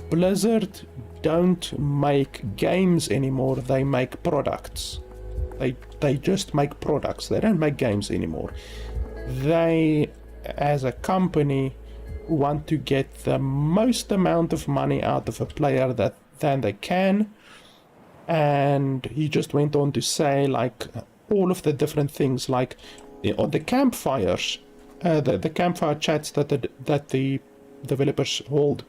Speaker 1: Blizzard don't make games anymore, they make products. They just make products, they don't make games anymore. They, as a company, want to get the most amount of money out of a player than they can. And he just went on to say, like, all of the different things, like the campfires, the campfire chats that the developers hold.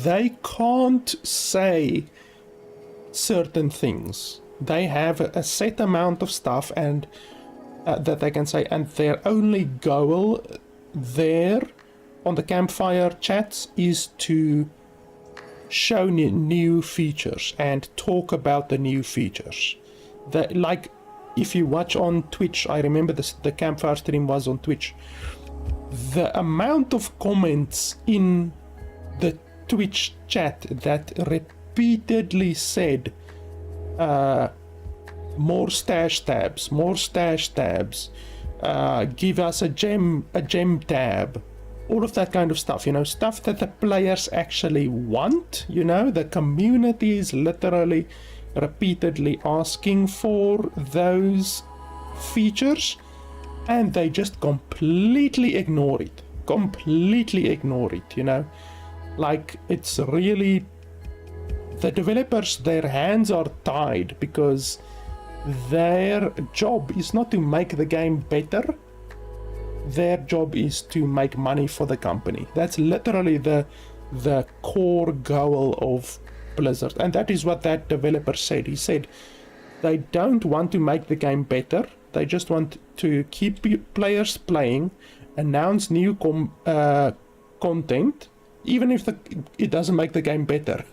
Speaker 1: They can't say certain things. They have a set amount of stuff and that they can say, and their only goal there on the campfire chats is to show new features and talk about the new features. Like, if you watch on Twitch, I remember the campfire stream was on Twitch, the amount of comments in the Twitch chat that repeatedly said more stash tabs, give us a gem tab, all of that kind of stuff, you know, stuff that the players actually want, you know, the community is literally repeatedly asking for those features, and they just completely ignore it, you know, like, it's really, the developers, their hands are tied because their job is not to make the game better. Their job is to make money for the company. That's literally the core goal of Blizzard. And that is what that developer said. He said they don't want to make the game better. They just want to keep players playing, announce new content, even if it doesn't make the game better.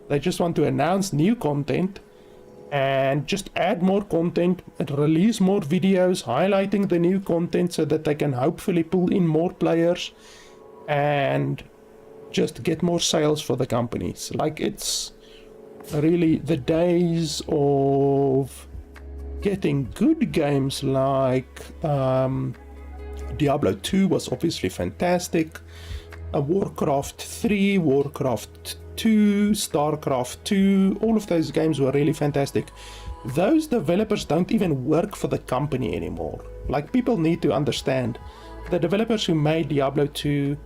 Speaker 1: They just want to announce new content and just add more content and release more videos highlighting the new content so that they can hopefully pull in more players and just get more sales for the companies. Like, it's really the days of getting good games like Diablo 2 was obviously fantastic, Warcraft 3, Warcraft 2, StarCraft 2, all of those games were really fantastic. Those developers don't even work for the company anymore. Like, people need to understand, the developers who made Diablo 2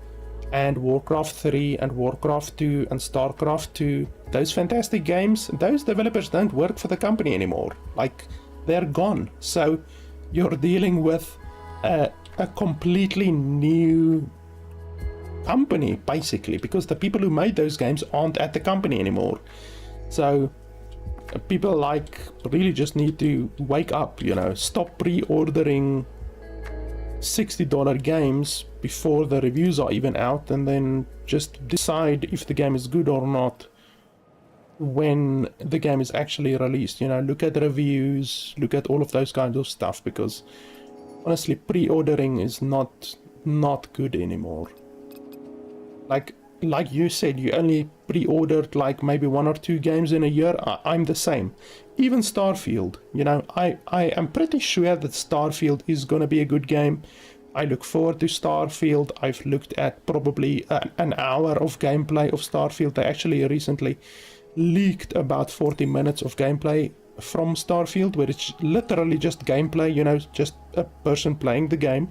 Speaker 1: and Warcraft 3 and Warcraft 2 and StarCraft 2, those fantastic games, those developers don't work for the company anymore. Like, they're gone. So you're dealing with a completely new company, basically, because the people who made those games aren't at the company anymore. So people like really just need to wake up, you know, stop pre-ordering $60 games before the reviews are even out, and then just decide if the game is good or not when the game is actually released. You know, look at reviews, look at all of those kinds of stuff, because honestly, pre-ordering is not good anymore. Like you said, you only pre-ordered like maybe 1 or 2 games in a year. I'm the same. Even Starfield, you know, I am pretty sure that Starfield is going to be a good game. I look forward to Starfield. I've looked at probably an hour of gameplay of Starfield. They actually recently leaked about 40 minutes of gameplay from Starfield, where it's literally just gameplay, you know, just a person playing the game.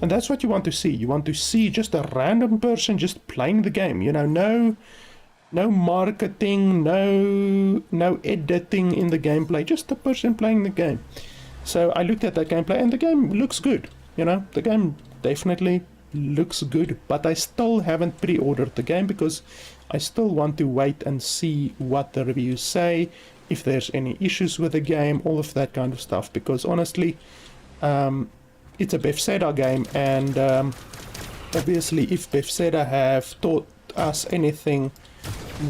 Speaker 1: And that's what you want to see. You want to see just a random person just playing the game, you know, no marketing, no editing in the gameplay, just a person playing the game. So I looked at that gameplay and the game looks good, you know, the game definitely looks good, but I still haven't pre-ordered the game because I still want to wait and see what the reviews say, if there's any issues with the game, all of that kind of stuff, because honestly, it's a Bethesda game, and obviously, if Bethesda have taught us anything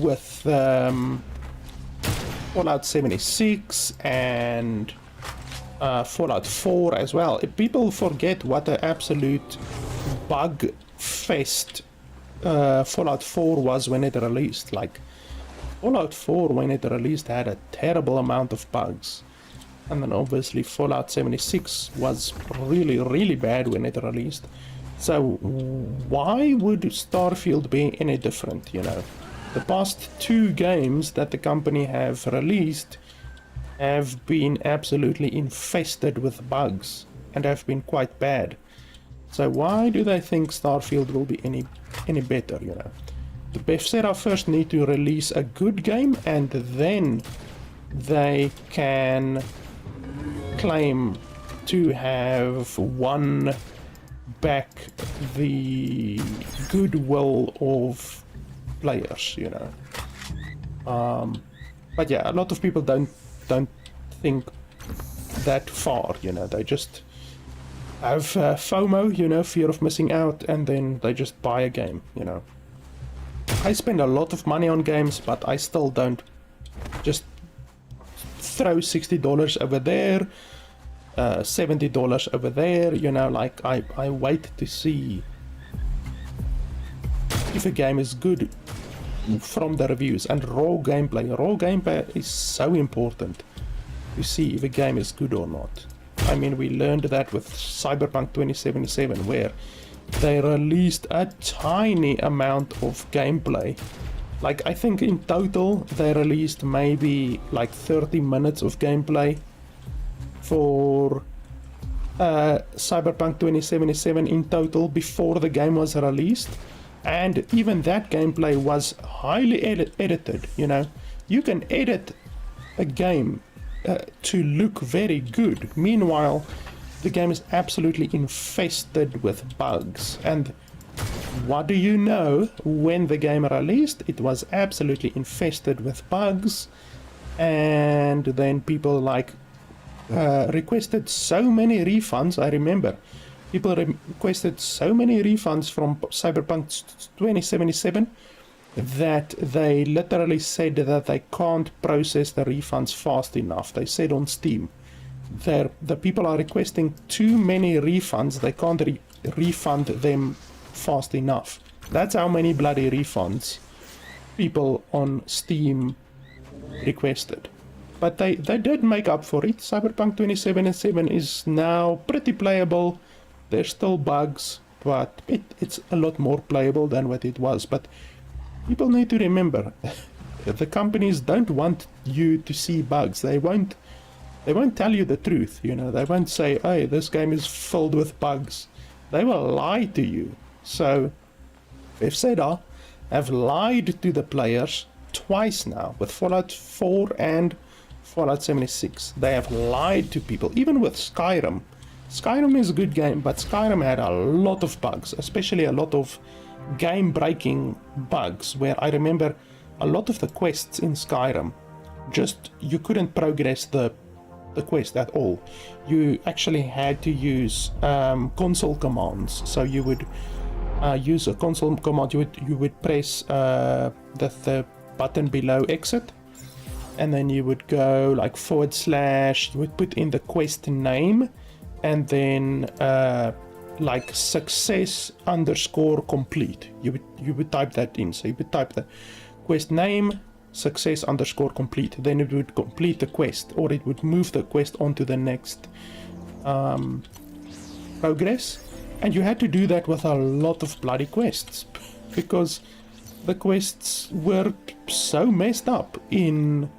Speaker 1: with Fallout 76 and Fallout 4 as well, people forget what an absolute bug fest Fallout 4 was when it released. Like, Fallout 4 when it released had a terrible amount of bugs, and then obviously Fallout 76 was really, really bad when it released. So why would Starfield be any different, you know? The past 2 games that the company have released have been absolutely infested with bugs and have been quite bad. So why do they think Starfield will be any better, you know? The Bethesda first need to release a good game, and then they can claim to have won back the goodwill of players, you know. But yeah, a lot of people don't think that far, you know. They just have FOMO, you know, fear of missing out, and then they just buy a game, you know. I spend a lot of money on games, but I still don't just throw $60 over there, $70 over there, you know. Like, I wait to see if a game is good from the reviews. And raw gameplay is so important to see if a game is good or not. I mean, we learned that with Cyberpunk 2077, where they released a tiny amount of gameplay. Like, I think in total they released maybe like 30 minutes of gameplay for Cyberpunk 2077 in total before the game was released. And even that gameplay was highly edited, you know. You can edit a game to look very good. Meanwhile, the game is absolutely infested with bugs. And what do you know? When the game released, it was absolutely infested with bugs. And then people like requested so many refunds. I remember people requested so many refunds from Cyberpunk 2077 that they literally said that they can't process the refunds fast enough. They said on Steam, the people are requesting too many refunds. They can't refund them fast enough. That's how many bloody refunds people on Steam requested. But they did make up for it. Cyberpunk 2077 is now pretty playable. There's still bugs, but it's a lot more playable than what it was. But people need to remember, the companies don't want you to see bugs. They won't tell you the truth, you know. They won't say, hey, this game is filled with bugs. They will lie to you. So Bethesda have lied to the players twice now with Fallout 4 and Fallout 76. They have lied to people, even with Skyrim. Skyrim is a good game, but Skyrim had a lot of bugs, especially a lot of game-breaking bugs, where I remember a lot of the quests in Skyrim, just you couldn't progress the quest at all. You actually had to use console commands. So you would use a console command. You would press the button below exit, and then you would go like / you would put in the quest name, and then like success _ complete. You would type that in. So you would type the quest name, success _ complete. Then it would complete the quest, or it would move the quest onto the next progress. And you had to do that with a lot of bloody quests, because the quests were so messed up in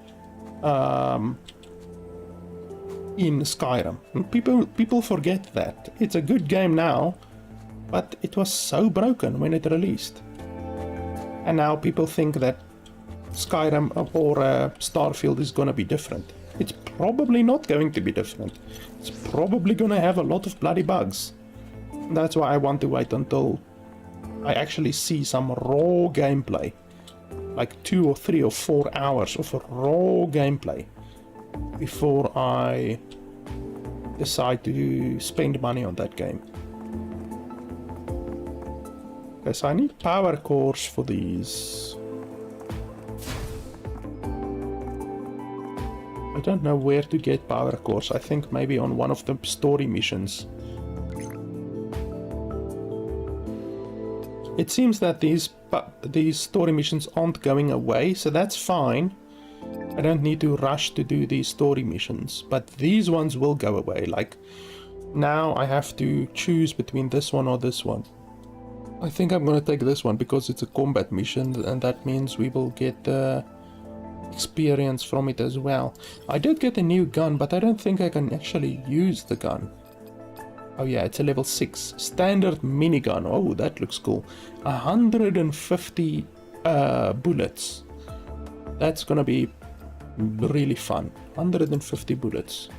Speaker 1: Skyrim. And people forget that. It's a good game now, but it was so broken when it released. And now people think that Skyrim or Starfield is going to be different. It's probably not going to be different. It's probably going to have a lot of bloody bugs. That's why I want to wait until I actually see some raw gameplay, like 2 or 3 or 4 hours of raw gameplay, before I decide to spend money on that game. Okay, so I need power cores for these. I don't know where to get power cores. I think maybe on one of the story missions. It seems that these story missions aren't going away, so that's fine. I don't need to rush to do these story missions, but these ones will go away. Like, now I have to choose between this one or this one. I think I'm gonna take this one because it's a combat mission, and that means we will get experience from it as well. I did get a new gun, but I don't think I can actually use the gun. Oh yeah, it's a level 6 standard minigun. Oh, that looks cool. 150 bullets. That's gonna be really fun. 150 bullets.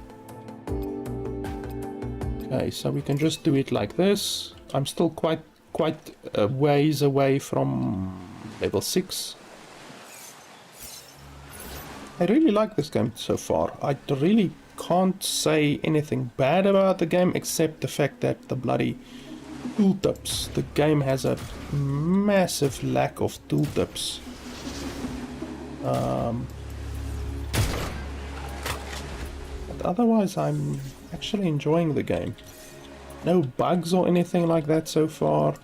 Speaker 1: Okay, so we can just do it like this. I'm still quite a ways away from level 6. I really like this game so far. I really can't say anything bad about the game except the fact that the bloody tooltips. The game has a massive lack of tooltips. But otherwise I'm actually enjoying the game. No bugs or anything like that so far.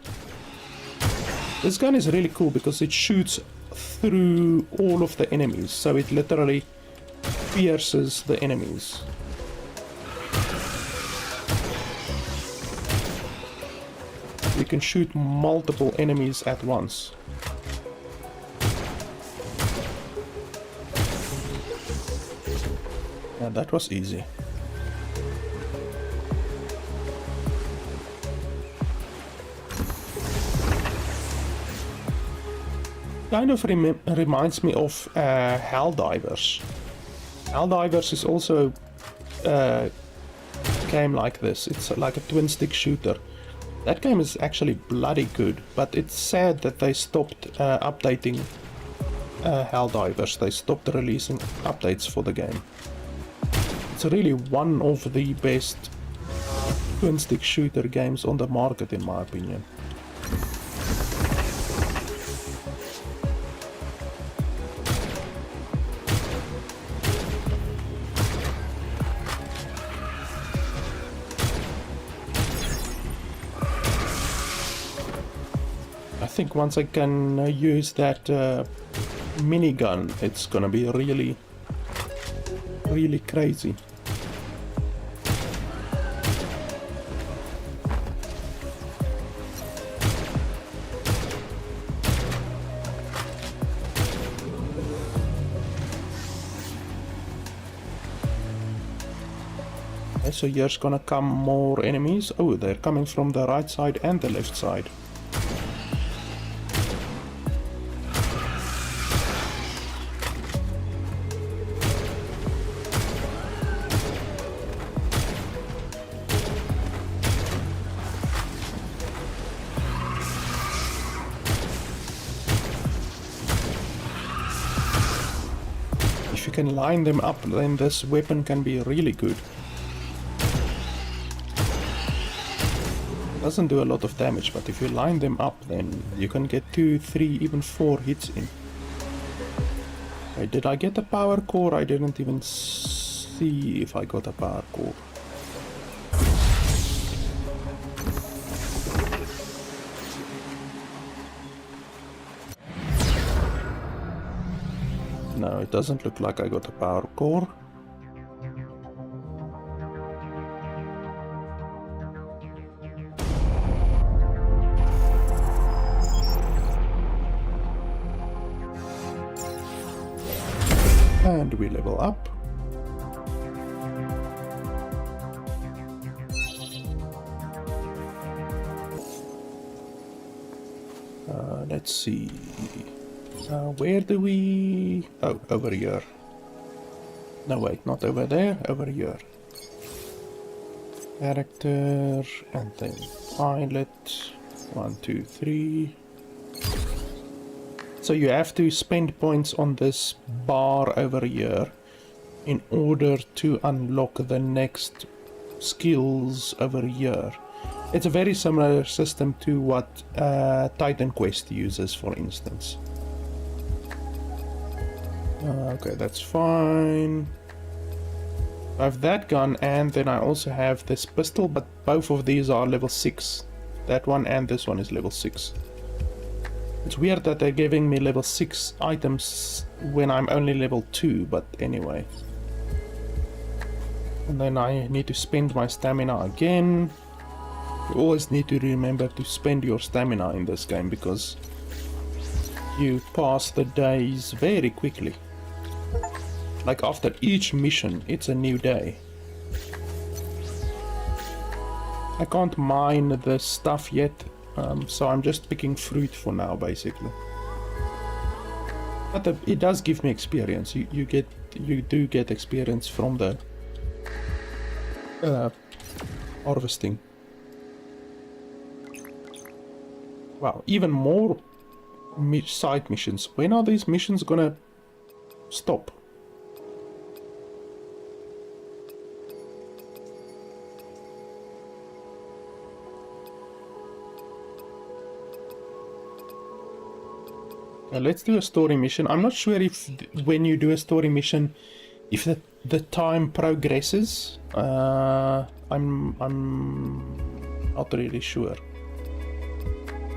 Speaker 1: This gun is really cool because it shoots through all of the enemies, so it literally pierces the enemies. You can shoot multiple enemies at once. Yeah, that was easy. Kind of reminds me of Helldivers. Helldivers is also a game like this. It's like a twin stick shooter. That game is actually bloody good, but it's sad that they stopped updating Helldivers. They stopped releasing updates for the game. It's really one of the best twin stick shooter games on the market, in my opinion. I think once I can use that minigun, it's gonna be really crazy. Okay, so here's gonna come more enemies. Oh, they're coming from the right side and the left side. If you can line them up, then this weapon can be really good. Doesn't do a lot of damage, but if you line them up, then you can get 2, 3, even 4 hits in. Okay, did I get a power core? I didn't even see if I got a power core. No, it doesn't look like I got a power core. And we level up. Let's see. Where do we... Oh, over here. No, wait, not over there, over here. Character, and then pilot. 1, 2, 3. So you have to spend points on this bar over here in order to unlock the next skills over here. It's a very similar system to what Titan Quest uses, for instance. Okay, that's fine. I have that gun, and then I also have this pistol, but both of these are level 6. That one and this one is level 6. It's weird that they're giving me level 6 items when I'm only level 2, but anyway. And then I need to spend my stamina again. You always need to remember to spend your stamina in this game, because you pass the days very quickly. Like after each mission, it's a new day. I can't mine the stuff yet, so I'm just picking fruit for now, basically. But it does give me experience. You do get experience from the harvesting. Wow, even more side missions. When are these missions gonna stop? Let's do a story mission. I'm not sure if when you do a story mission, if the time progresses. I'm not really sure.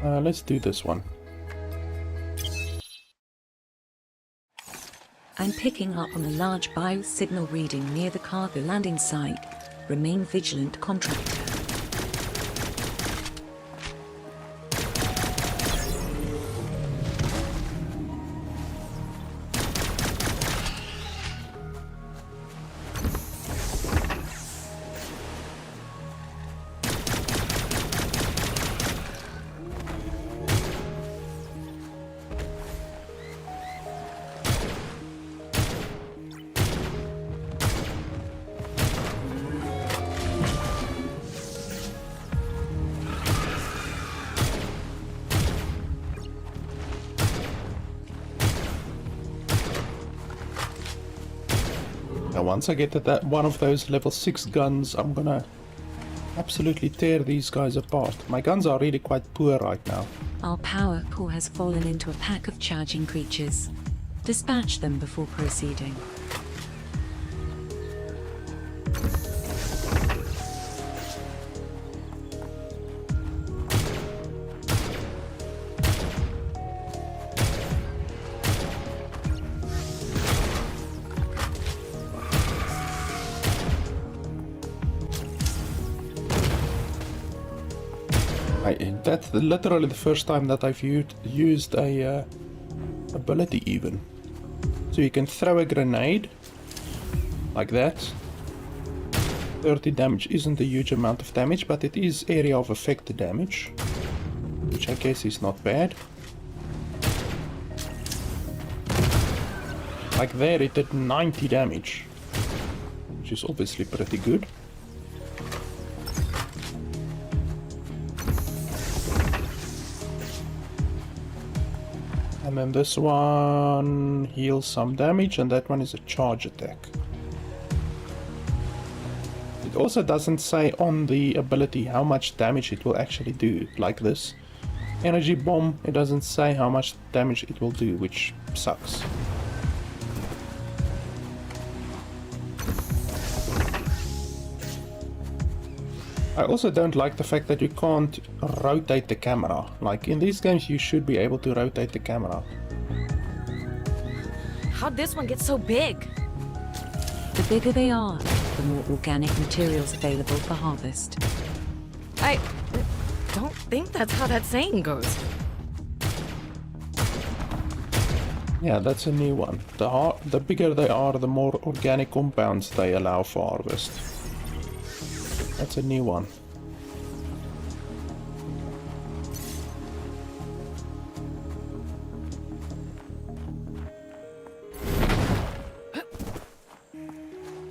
Speaker 1: Let's do this one.
Speaker 4: I'm picking up on a large biosignal reading near the cargo landing site. Remain vigilant, contractor.
Speaker 1: Now once I get to that one of those level 6 guns, I'm gonna absolutely tear these guys apart. My guns are really quite poor right now.
Speaker 4: Our power core has fallen into a pack of charging creatures. Dispatch them before proceeding.
Speaker 1: That's literally the first time that I've used a ability even. So you can throw a grenade like that. 30 damage isn't a huge amount of damage, but it is area of effect damage, which I guess is not bad. Like there it did 90 damage, which is obviously pretty good. And then this one heals some damage, and that one is a charge attack. It also doesn't say on the ability how much damage it will actually do, like this. Energy bomb, it doesn't say how much damage it will do, which sucks. I also don't like the fact that you can't rotate the camera. Like in these games you should be able to rotate the camera.
Speaker 5: How'd this one get so big?
Speaker 4: The bigger they are, the more organic materials available for harvest.
Speaker 5: I don't think that's how that saying goes.
Speaker 1: Yeah, that's a new one. The bigger they are, the more organic compounds they allow for harvest. That's a new one.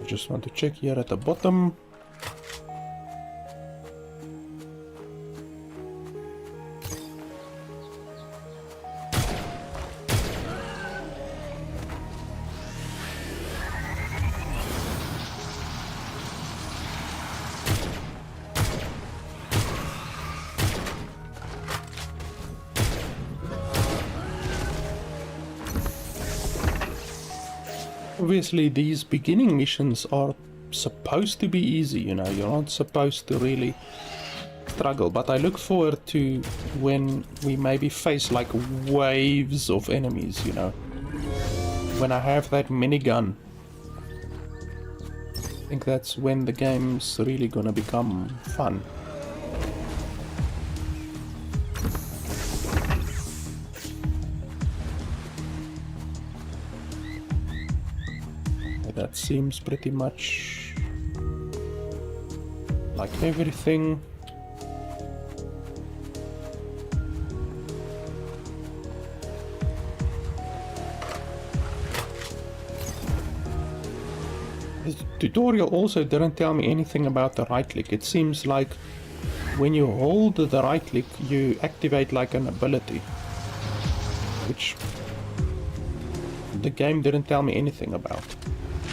Speaker 1: I just want to check here at the bottom. Obviously, these beginning missions are supposed to be easy, you know, you're not supposed to really struggle, but I look forward to when we maybe face like waves of enemies, you know, when I have that minigun. I think that's when the game's really gonna become fun. That seems pretty much like everything. The tutorial also didn't tell me anything about the right click. It seems like when you hold the right click, you activate like an ability, which the game didn't tell me anything about.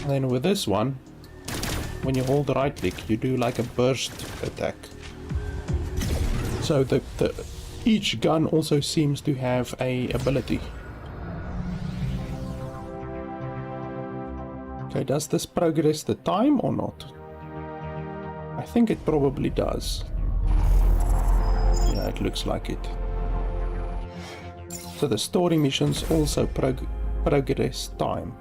Speaker 1: And then with this one, when you hold the right click, you do like a burst attack. So each gun also seems to have a ability. Okay, does this progress the time or not? I think it probably does. Yeah, it looks like it. So the story missions also progress time.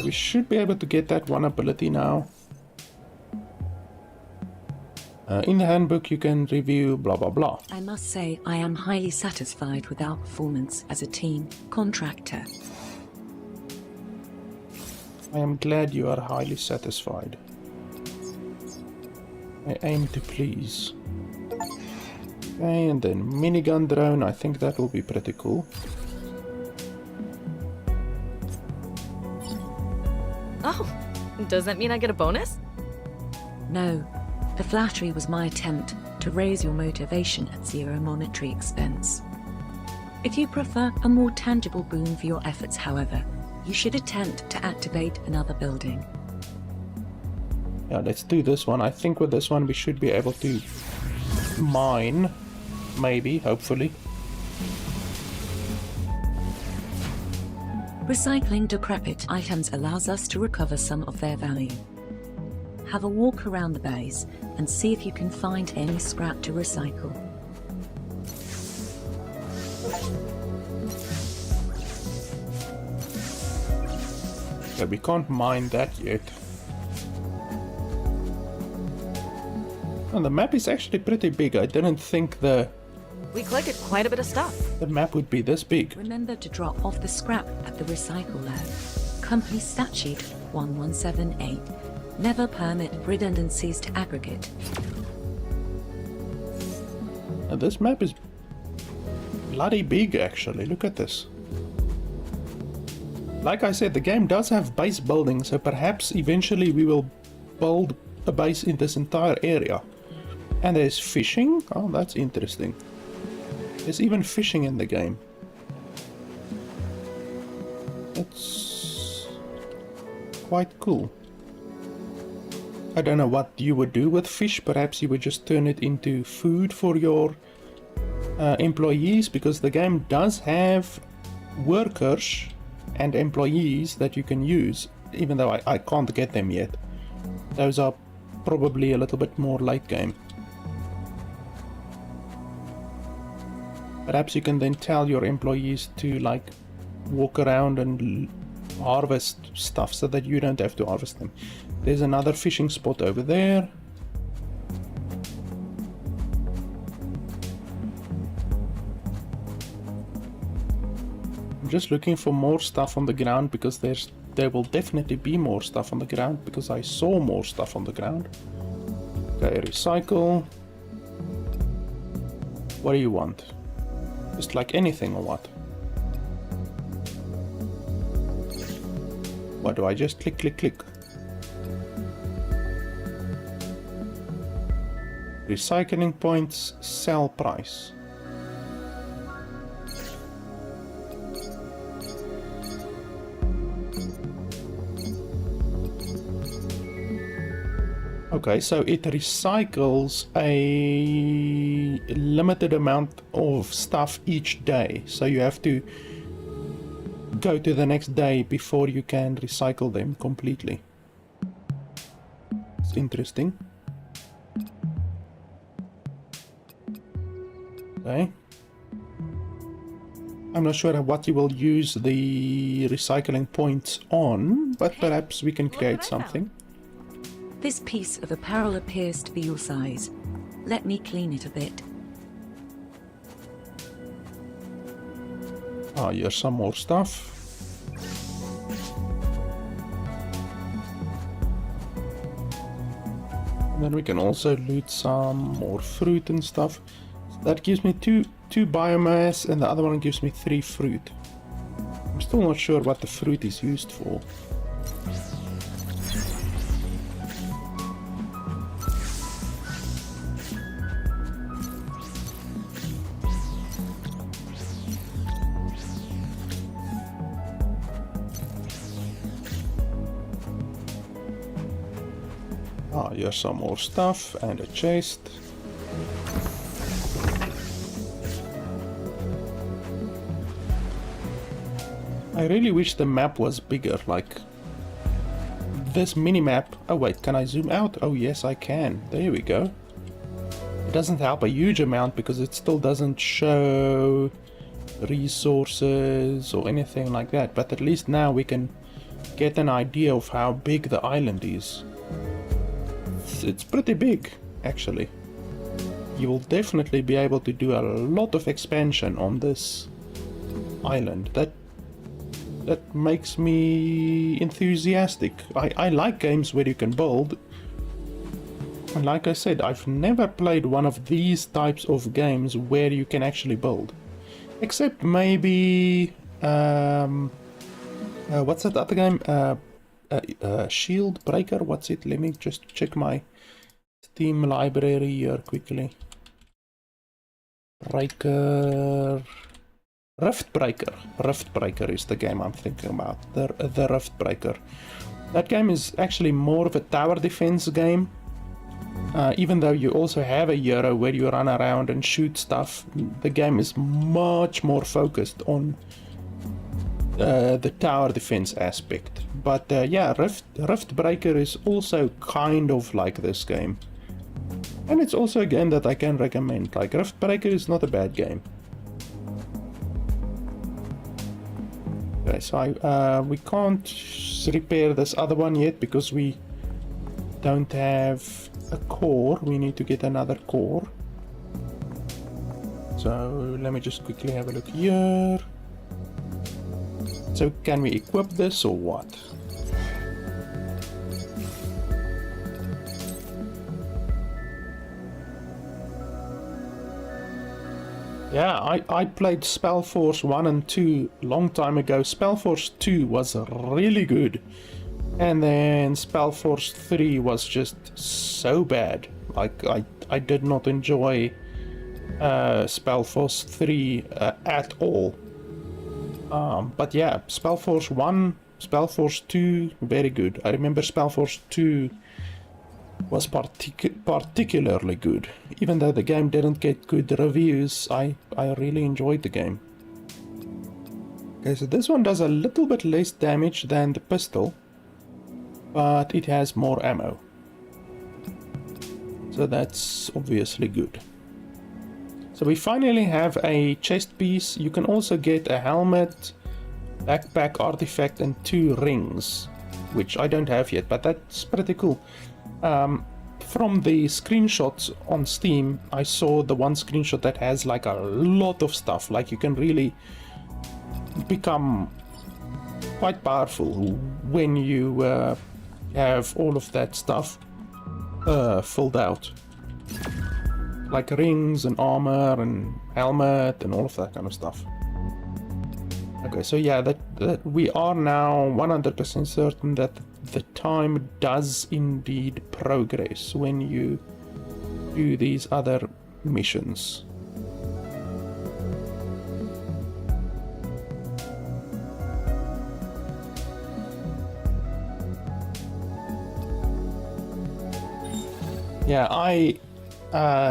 Speaker 1: We should be able to get that one ability now. In the handbook you can review blah blah blah.
Speaker 4: I must say I am highly satisfied with our performance as a team contractor.
Speaker 1: I am glad you are highly satisfied. I aim to please. Okay, and then minigun drone, I think that will be pretty cool.
Speaker 5: Oh, does that mean I get a bonus?
Speaker 4: No, the flattery was my attempt to raise your motivation at zero monetary expense. If you prefer a more tangible boon for your efforts, however, you should attempt to activate another building.
Speaker 1: Yeah, let's do this one. I think with this one we should be able to mine, maybe, hopefully.
Speaker 4: Recycling decrepit items allows us to recover some of their value. Have a walk around the base and see if you can find any scrap to recycle.
Speaker 1: Yeah, we can't mine that yet. And the map is actually pretty big. I didn't think
Speaker 5: We collected quite a bit of stuff.
Speaker 1: the map would be this big.
Speaker 4: Remember to drop off the scrap at the recycle lab. Company Statute 1178. Never permit redundancies to aggregate.
Speaker 1: And this map is bloody big actually. Look at this. Like I said, the game does have base building, so perhaps eventually we will build a base in this entire area. And there's fishing. Oh, that's interesting. There's even fishing in the game. That's quite cool. I don't know what you would do with fish. Perhaps you would just turn it into food for your employees, because the game does have workers and employees that you can use, even though I can't get them yet. Those are probably a little bit more late game. Perhaps you can then tell your employees to like walk around and harvest stuff so that you don't have to harvest them. There's another fishing spot over there. I'm just looking for more stuff on the ground, because there will definitely be more stuff on the ground, because I saw more stuff on the ground. Okay, recycle. What do you want? Just like anything or what? What do I just click, click, click? Recycling points, sell price. Okay, so it recycles a limited amount of stuff each day. So you have to go to the next day before you can recycle them completely. It's interesting. Okay. I'm not sure what you will use the recycling points on, but perhaps we can create something.
Speaker 4: This piece of apparel appears to be your size. Let me clean it a bit.
Speaker 1: Ah, here's some more stuff. And then we can also loot some more fruit and stuff. So that gives me two biomass, and the other one gives me 3 fruit. I'm still not sure what the fruit is used for. Ah, here's some more stuff and a chest. I really wish the map was bigger, like this mini-map. Oh wait, can I zoom out? Oh yes, I can. There we go. It doesn't help a huge amount because it still doesn't show resources or anything like that, but at least now we can get an idea of how big the island is. It's pretty big, actually. You will definitely be able to do a lot of expansion on this island. That makes me enthusiastic. I like games where you can build. And like I said, I've never played one of these types of games where you can actually build. Except maybe... what's that other game? Shield Breaker? What's it? Let me just check my Steam library here quickly. Rift Breaker is the game I'm thinking about. The Rift Breaker. That game is actually more of a tower defense game. Even though you also have a hero where you run around and shoot stuff, the game is much more focused on the tower defense aspect. But yeah, Rift Breaker is also kind of like this game. And it's also a game that I can recommend. Like, Rift Breaker is not a bad game. Okay, so we can't repair this other one yet because we don't have a core. We need to get another core. So let me just quickly have a look here. So can we equip this or what? Yeah, I played Spellforce 1 and 2 long time ago. Spellforce 2 was really good. And then Spellforce 3 was just so bad. Like, I did not enjoy Spellforce 3 at all. But yeah, Spellforce 1, Spellforce 2, very good. I remember Spellforce 2 was particularly good. Even though the game didn't get good reviews, I really enjoyed the game. Okay, so this one does a little bit less damage than the pistol, but it has more ammo. So that's obviously good. So we finally have a chest piece. You can also get a helmet, backpack, artifact, and 2 rings, which I don't have yet, but that's pretty cool. From the screenshots on Steam, I saw the one screenshot that has like a lot of stuff. Like, you can really become quite powerful when you have all of that stuff filled out. Like rings and armor and helmet and all of that kind of stuff. Okay, so yeah, that we are now 100% certain that the time does indeed progress when you do these other missions. Yeah, I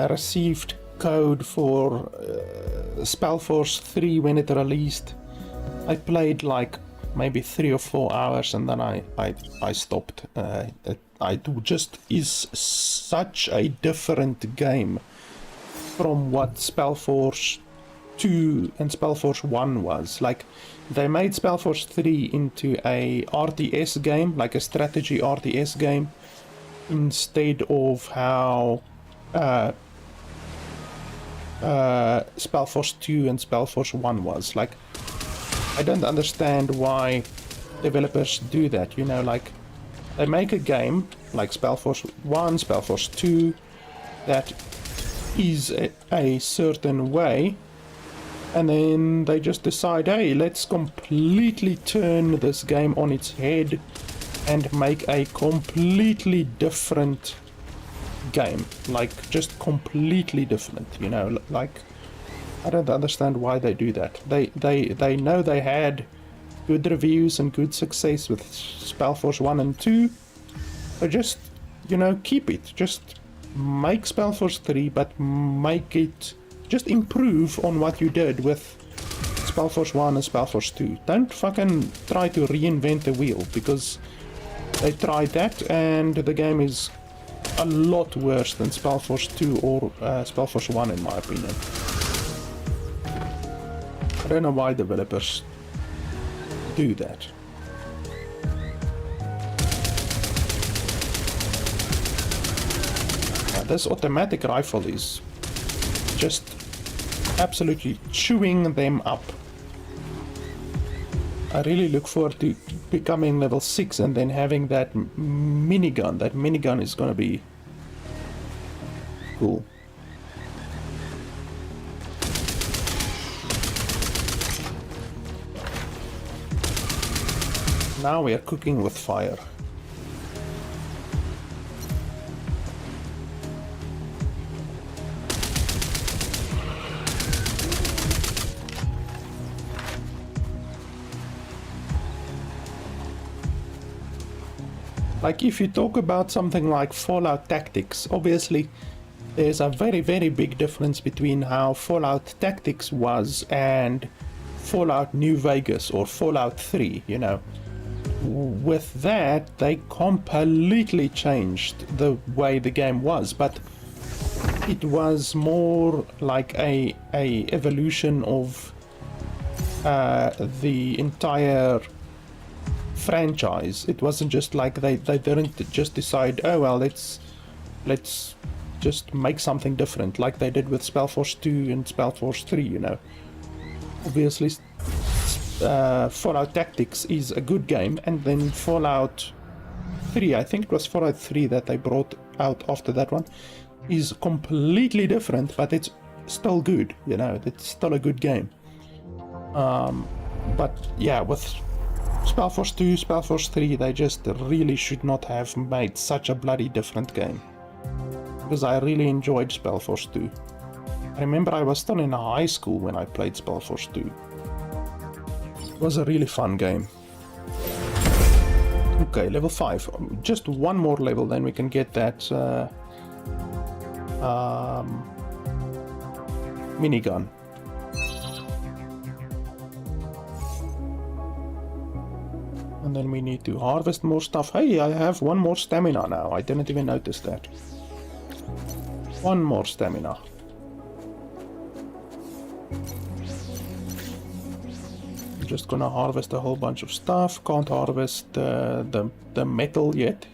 Speaker 1: received code for Spellforce 3 when it released I played like maybe 3 or 4 hours and then I stopped. It just is such a different game from what Spellforce 2 and Spellforce 1 was. Like, they made Spellforce 3 into a RTS game, like a strategy RTS game, instead of how Spellforce 2 and Spellforce 1 was. Like, I don't understand why developers do that, you know, like, they make a game like Spellforce 1, Spellforce 2, that is a certain way, and then they just decide, hey, let's completely turn this game on its head and make a completely different game. Like, just completely different, you know, like, I don't understand why they do that. They know they had good reviews and good success with Spellforce 1 and 2, so just, you know, keep it. Just make Spellforce 3, but make it, just improve on what you did with Spellforce 1 and Spellforce 2. Don't fucking try to reinvent the wheel, because they tried that and the game is a lot worse than Spellforce 2 or Spellforce 1 in my opinion. I don't know why developers do that. This automatic rifle is just absolutely chewing them up. I really look forward to becoming level 6 and then having that minigun. That minigun is gonna be cool. Now we are cooking with fire. Like, if you talk about something like Fallout Tactics, obviously there's a very, very big difference between how Fallout Tactics was and Fallout New Vegas or Fallout 3, you know. With that, they completely changed the way the game was, but it was more like a evolution of the entire franchise. It wasn't just like they didn't just decide, oh well, let's just make something different like they did with Spellforce 2 and Spellforce 3, you know. Obviously Fallout Tactics is a good game, and then Fallout 3, I think it was Fallout 3 that they brought out after that one, is completely different, but it's still good, you know, it's still a good game. But yeah, with Spellforce 2, Spellforce 3, they just really should not have made such a bloody different game. Because I really enjoyed Spellforce 2. I remember I was still in high school when I played Spellforce 2. It was a really fun game. Okay, level 5. Just one more level, then we can get that minigun. And then we need to harvest more stuff. Hey, I have one more stamina now. I didn't even notice that. One more stamina. I'm just gonna harvest a whole bunch of stuff. Can't harvest the metal yet.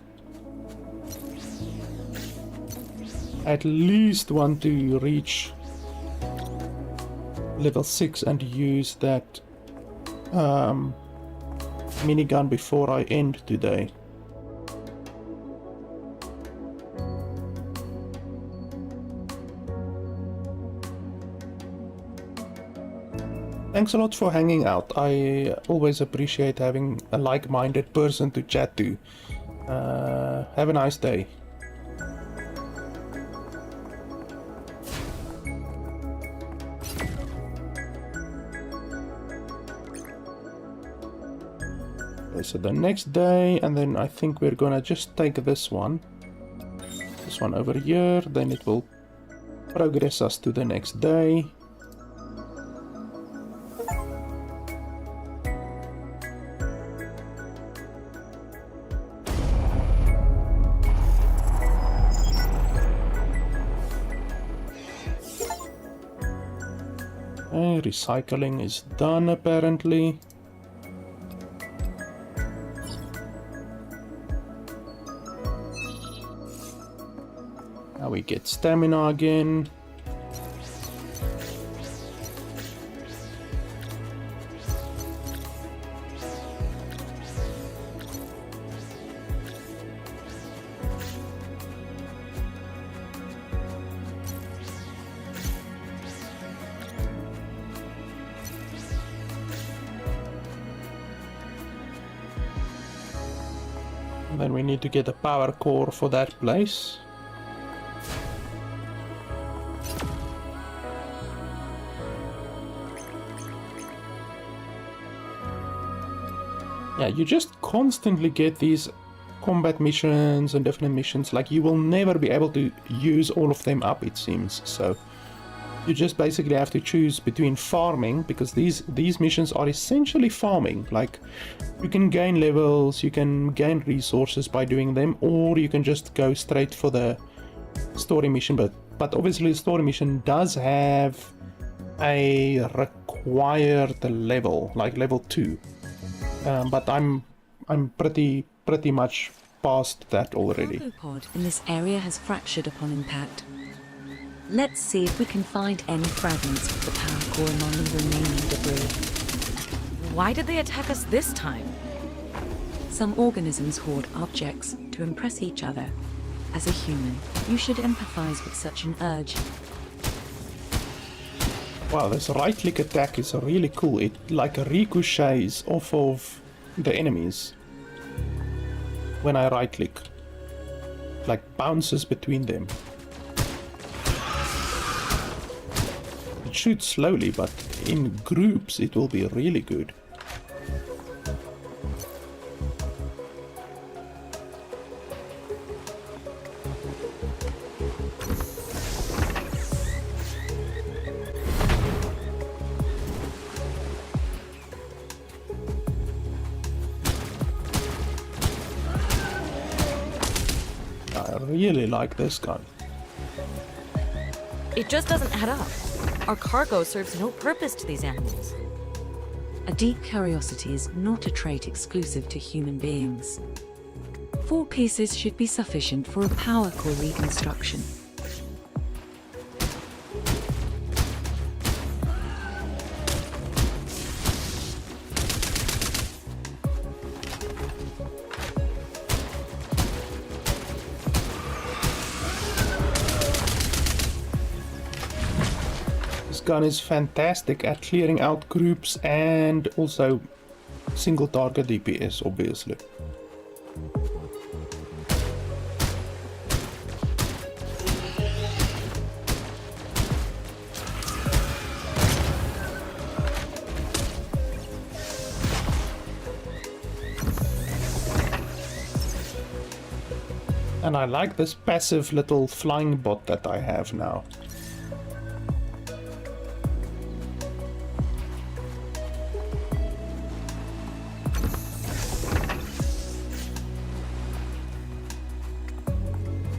Speaker 1: At least want to reach level 6 and use that minigun before I end today. Thanks a lot for hanging out. I always appreciate having a like-minded person to chat to. Have a nice day. Okay, so the next day, and then I think we're gonna just take this one over here, then it will progress us to the next day. Okay, recycling is done apparently. Now we get stamina again. Then we need to get a power core for that place. Yeah, you just constantly get these combat missions and different missions. Like, you will never be able to use all of them up, it seems. So you just basically have to choose between farming, because these missions are essentially farming. Like, you can gain levels, you can gain resources by doing them, or you can just go straight for the story mission. But obviously the story mission does have a required level, like level 2. But I'm pretty much past that already.
Speaker 4: The pod in this area has fractured upon impact. Let's see if we can find any fragments of the power core among the remaining debris.
Speaker 5: Why did they attack us this time?
Speaker 4: Some organisms hoard objects to impress each other. As a human, you should empathize with such an urge.
Speaker 1: Wow, this right-click attack is really cool. It like ricochets off of the enemies when I right-click. Like bounces between them. It shoots slowly, but in groups it will be really good. I really like this gun.
Speaker 5: It just doesn't add up. Our cargo serves no purpose to these animals.
Speaker 4: A deep curiosity is not a trait exclusive to human beings. 4 pieces should be sufficient for a power core reconstruction.
Speaker 1: This gun is fantastic at clearing out groups and also single target DPS, obviously. And I like this passive little flying bot that I have now.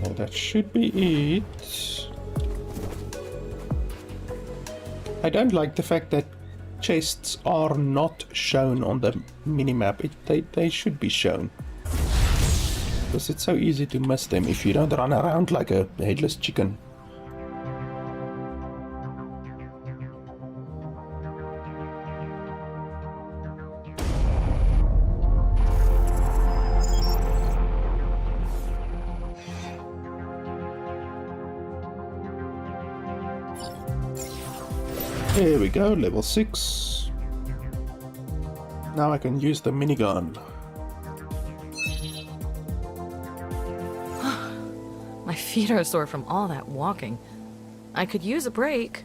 Speaker 1: Well, that should be it. I don't like the fact that chests are not shown on the minimap. They should be shown. Because it's so easy to miss them if you don't run around like a headless chicken. Here we go, level 6. Now I can use the minigun.
Speaker 5: My feet are sore from all that walking. I could use a break.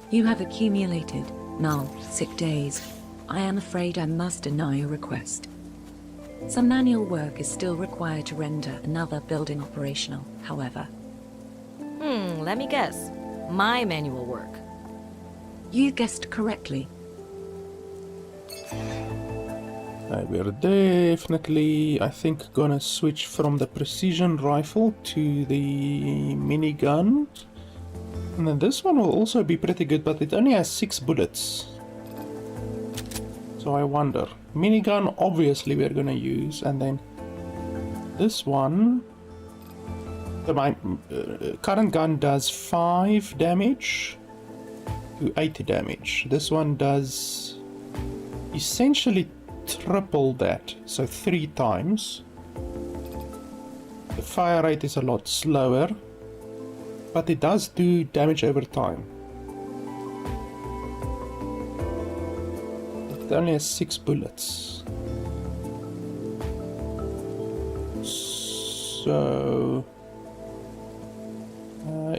Speaker 4: You have accumulated null sick days. I am afraid I must deny your request. Some manual work is still required to render another building operational, however.
Speaker 5: Let me guess. My manual work.
Speaker 4: You guessed correctly.
Speaker 1: We're definitely, I think, gonna switch from the precision rifle to the minigun. And then this one will also be pretty good, but it only has 6 bullets. So I wonder. Minigun, obviously we're gonna use, and then this one. So my current gun does 5 damage to 8 damage. This one does essentially triple that, so 3 times. The fire rate is a lot slower, but it does do damage over time. It only has 6 bullets. So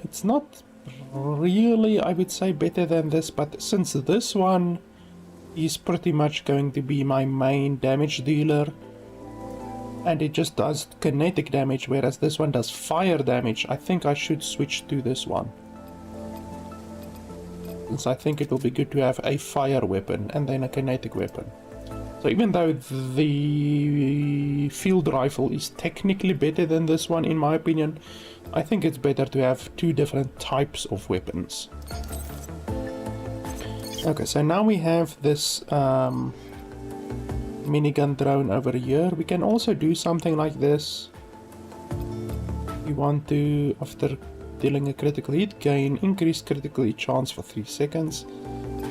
Speaker 1: it's not really, I would say, better than this, but since this one is pretty much going to be my main damage dealer, and it just does kinetic damage, whereas this one does fire damage, I think I should switch to this one. Since I think it will be good to have a fire weapon and then a kinetic weapon. So even though the field rifle is technically better than this one, in my opinion, I think it's better to have 2 different types of weapons. Okay, so now we have this minigun drone over here. We can also do something like this. We want to, after dealing a critical hit, gain increased critical hit chance for 3 seconds.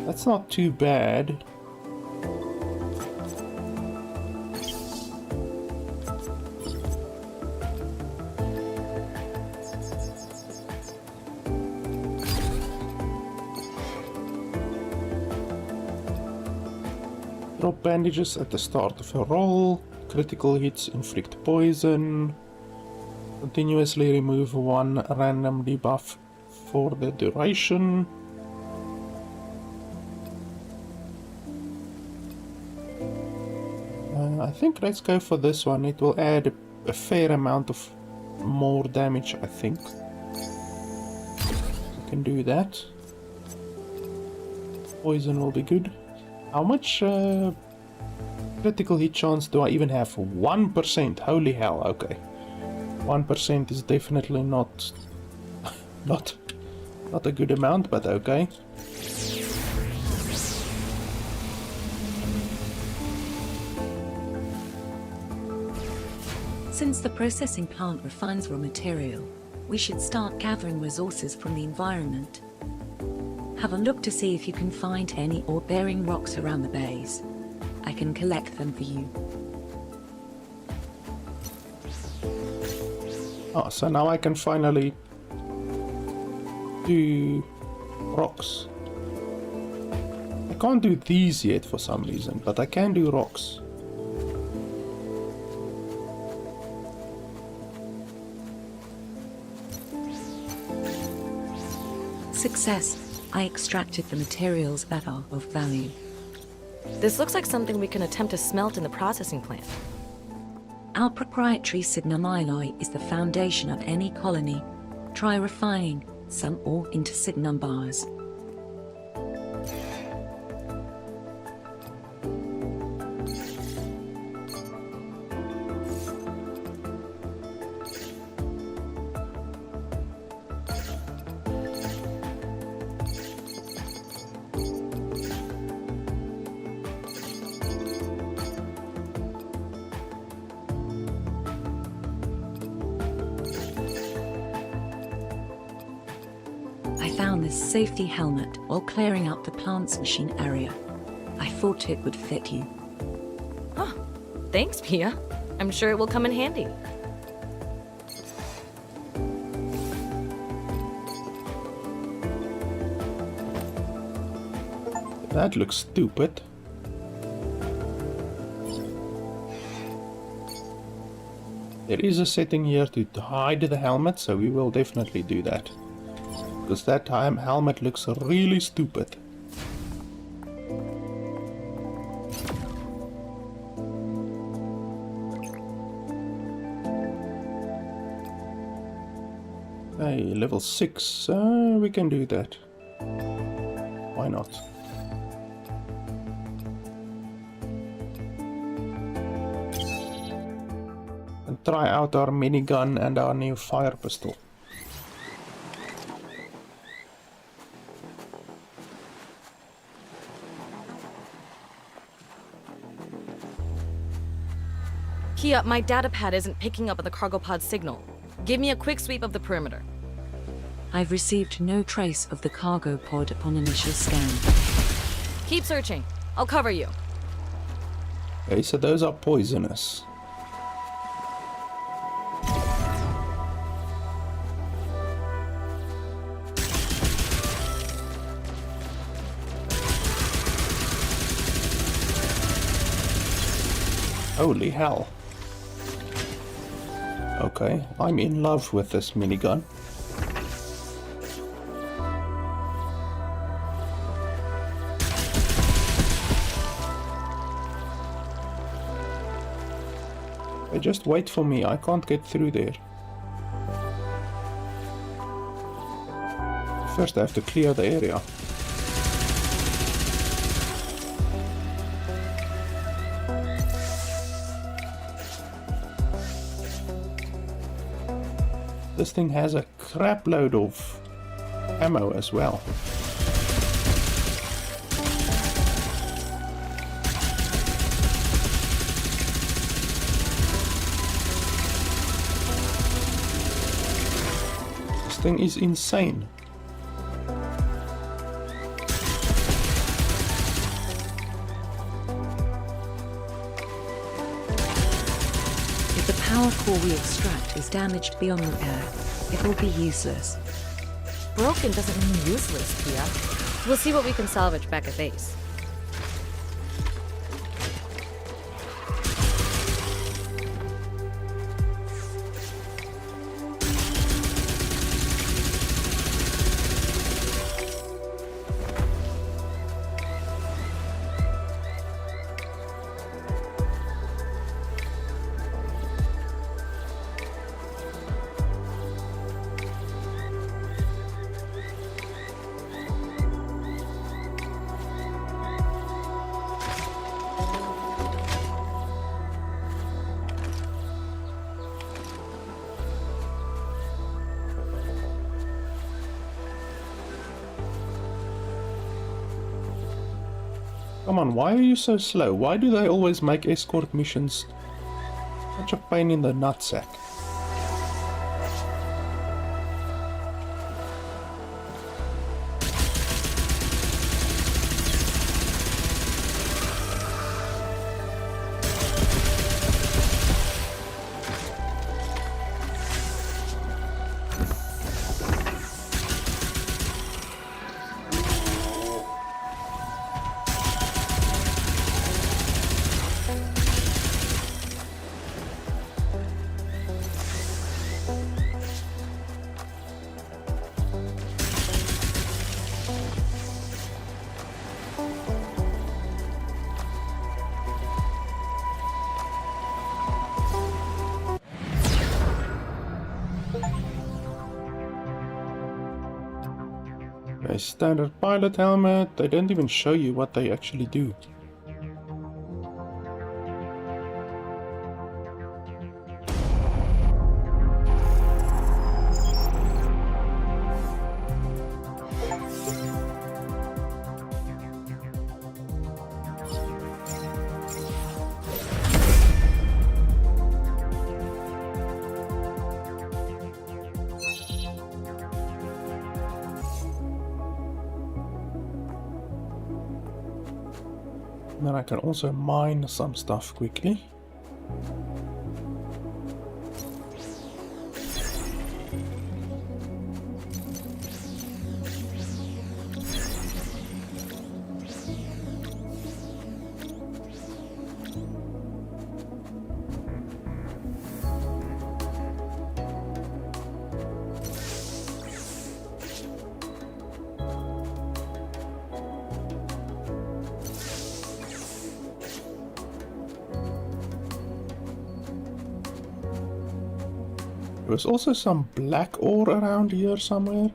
Speaker 1: That's not too bad. Drop bandages at the start of a roll. Critical hits inflict poison. Continuously remove 1 random debuff for the duration. I think let's go for this one. It will add a fair amount of more damage, I think. We can do that. Poison will be good. How much critical hit chance do I even have? 1%. Holy hell, okay. 1% is definitely not a good amount, but okay.
Speaker 4: Since the processing plant refines raw material, we should start gathering resources from the environment. Have a look to see if you can find any ore-bearing rocks around the base. I can collect them for you.
Speaker 1: Oh, so now I can finally do rocks. I can't do these yet for some reason, but I can do rocks.
Speaker 4: Success. I extracted the materials that are of value.
Speaker 5: This looks like something we can attempt to smelt in the processing plant.
Speaker 4: Our proprietary Cygnus alloy is the foundation of any colony. Try refining some ore into Cygnus bars. Found this safety helmet while clearing out the plant's machine area. I thought it would fit you.
Speaker 5: Huh. Thanks, Pia. I'm sure it will come in handy.
Speaker 1: That looks stupid. There is a setting here to hide the helmet, so we will definitely do that. Because that time helmet looks really stupid. Hey, level 6, we can do that. Why not? And try out our minigun and our new fire pistol.
Speaker 5: Kia, my datapad isn't picking up the cargo pod signal. Give me a quick sweep of the perimeter.
Speaker 4: I've received no trace of the cargo pod upon initial scan.
Speaker 5: Keep searching. I'll cover you.
Speaker 1: Okay, so those are poisonous. Holy hell. Okay, I'm in love with this minigun. Just wait for me, I can't get through there. First I have to clear the area. This thing has a crap load of ammo as well. This thing is insane.
Speaker 4: If the power core we extract is damaged beyond repair, it will be useless.
Speaker 5: Broken doesn't mean useless, Kia. We'll see what we can salvage back at base.
Speaker 1: Come on, why are you so slow? Why do they always make escort missions such a pain in the nutsack? A standard pilot helmet, they don't even show you what they actually do. Then I can also mine some stuff quickly. There was also some black ore around here somewhere,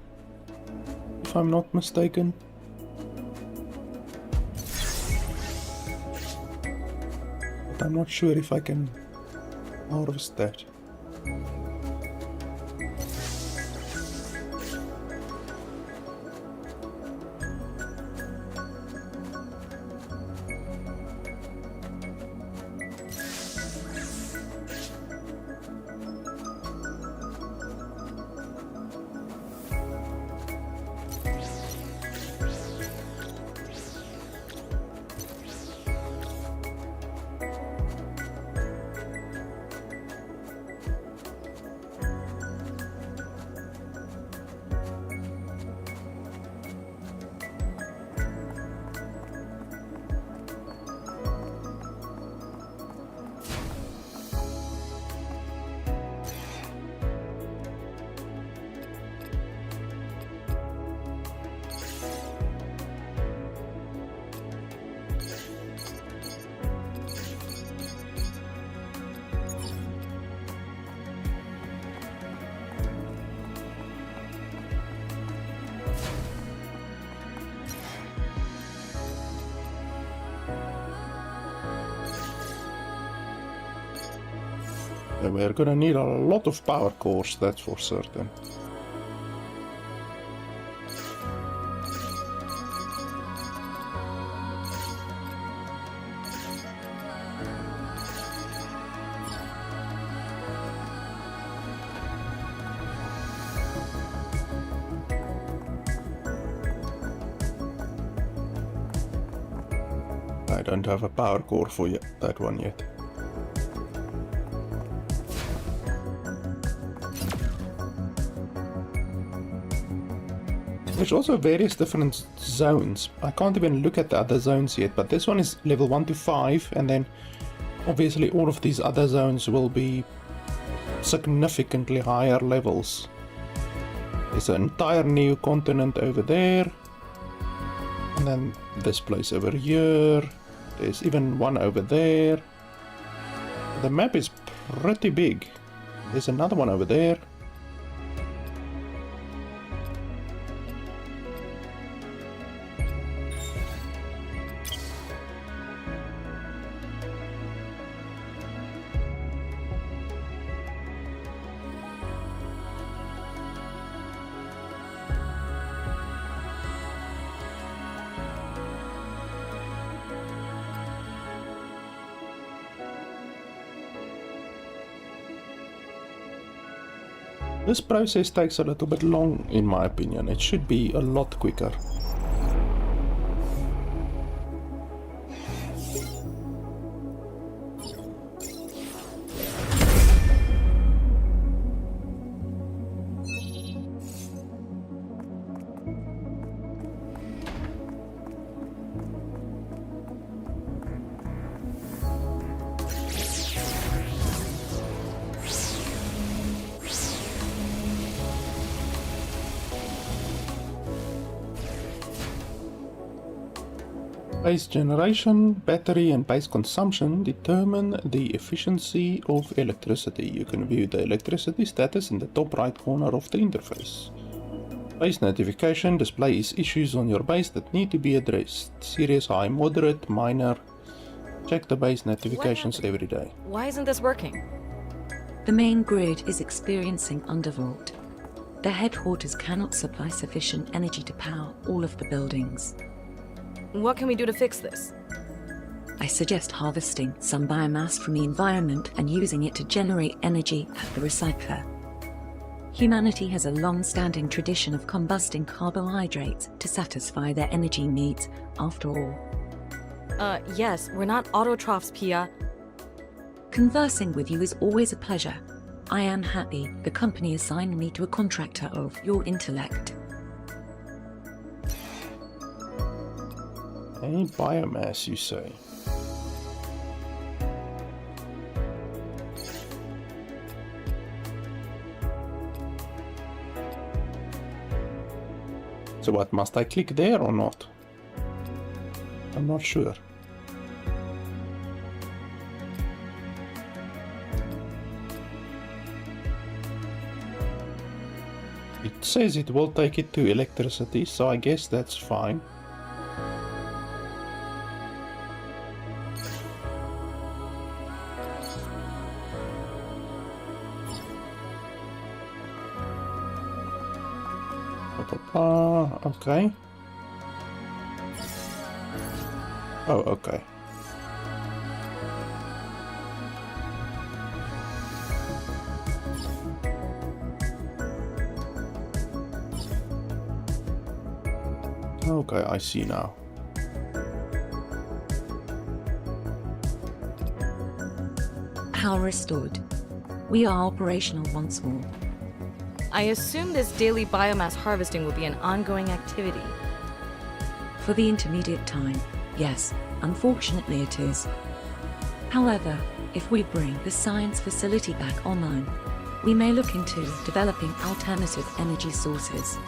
Speaker 1: if I'm not mistaken. But I'm not sure if I can harvest that. So we're gonna need a lot of power cores, that's for certain. I don't have a power core for that one yet. There's also various different zones. I can't even look at the other zones yet, but this one is level 1 to 5, and then obviously all of these other zones will be significantly higher levels. There's an entire new continent over there, and then this place over here. There's even one over there. The map is pretty big. There's another one over there. This process takes a little bit long, in my opinion. It should be a lot quicker. Base generation, battery and base consumption determine the efficiency of electricity. You can view the electricity status in the top right corner of the interface. Base notification displays issues on your base that need to be addressed. Serious, high, moderate, minor. Check the base notifications every day.
Speaker 5: Why isn't this working?
Speaker 4: The main grid is experiencing undervolt. The headquarters cannot supply sufficient energy to power all of the buildings.
Speaker 5: What can we do to fix this?
Speaker 4: I suggest harvesting some biomass from the environment and using it to generate energy at the recycler. Humanity has a long-standing tradition of combusting carbohydrates to satisfy their energy needs, after all.
Speaker 5: Yes, we're not autotrophs, Pia.
Speaker 4: Conversing with you is always a pleasure. I am happy the company assigned me to a contractor of your intellect.
Speaker 1: Any biomass, you say? So what, must I click there or not? I'm not sure. It says it will take it to electricity, so I guess that's fine. Okay. Oh, okay. Okay, I see now.
Speaker 4: Power restored. We are operational once more.
Speaker 5: I assume this daily biomass harvesting will be an ongoing activity.
Speaker 4: For the intermediate time, yes, unfortunately it is. However, if we bring the science facility back online, we may look into developing alternative energy sources.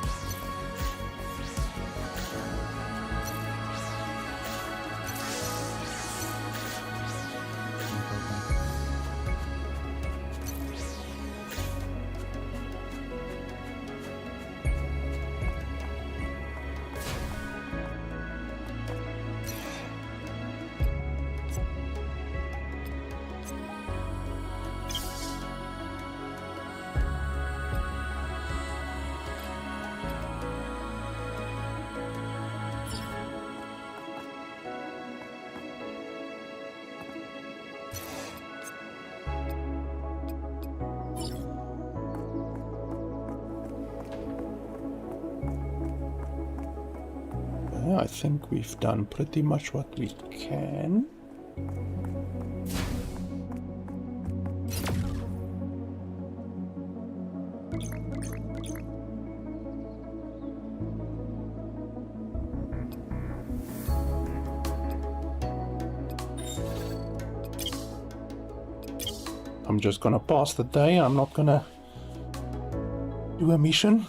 Speaker 1: I think we've done pretty much what we can. I'm just gonna pass the day, I'm not gonna do a mission.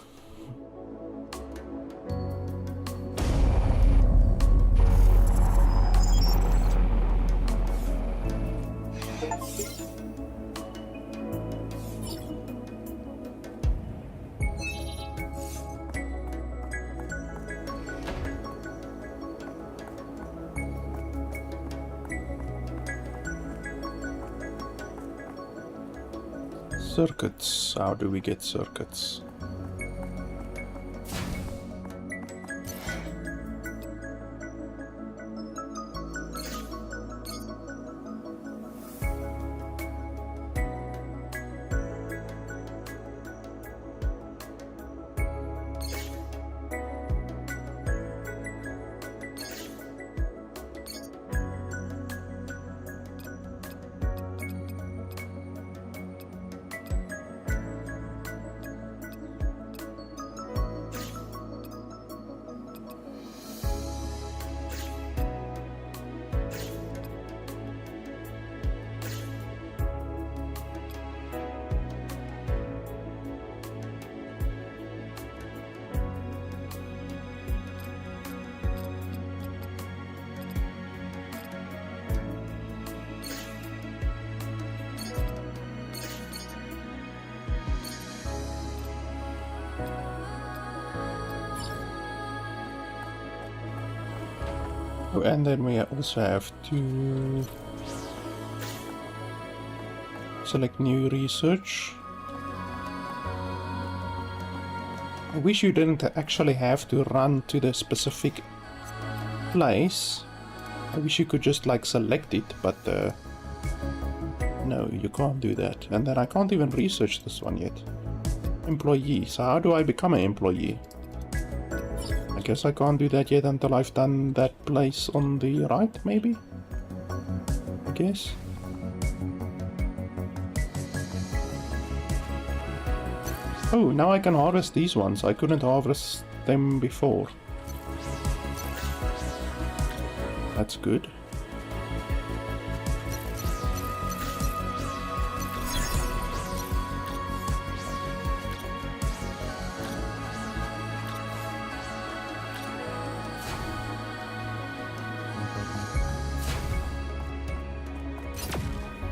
Speaker 1: Circuits. How do we get circuits? Oh, and then we also have to select new research. I wish you didn't actually have to run to the specific place. I wish you could just like select it, but no, you can't do that. And then I can't even research this one yet. Employee. So how do I become an employee? I guess I can't do that yet until I've done that place on the right, maybe? I guess. Oh, now I can harvest these ones. I couldn't harvest them before. That's good.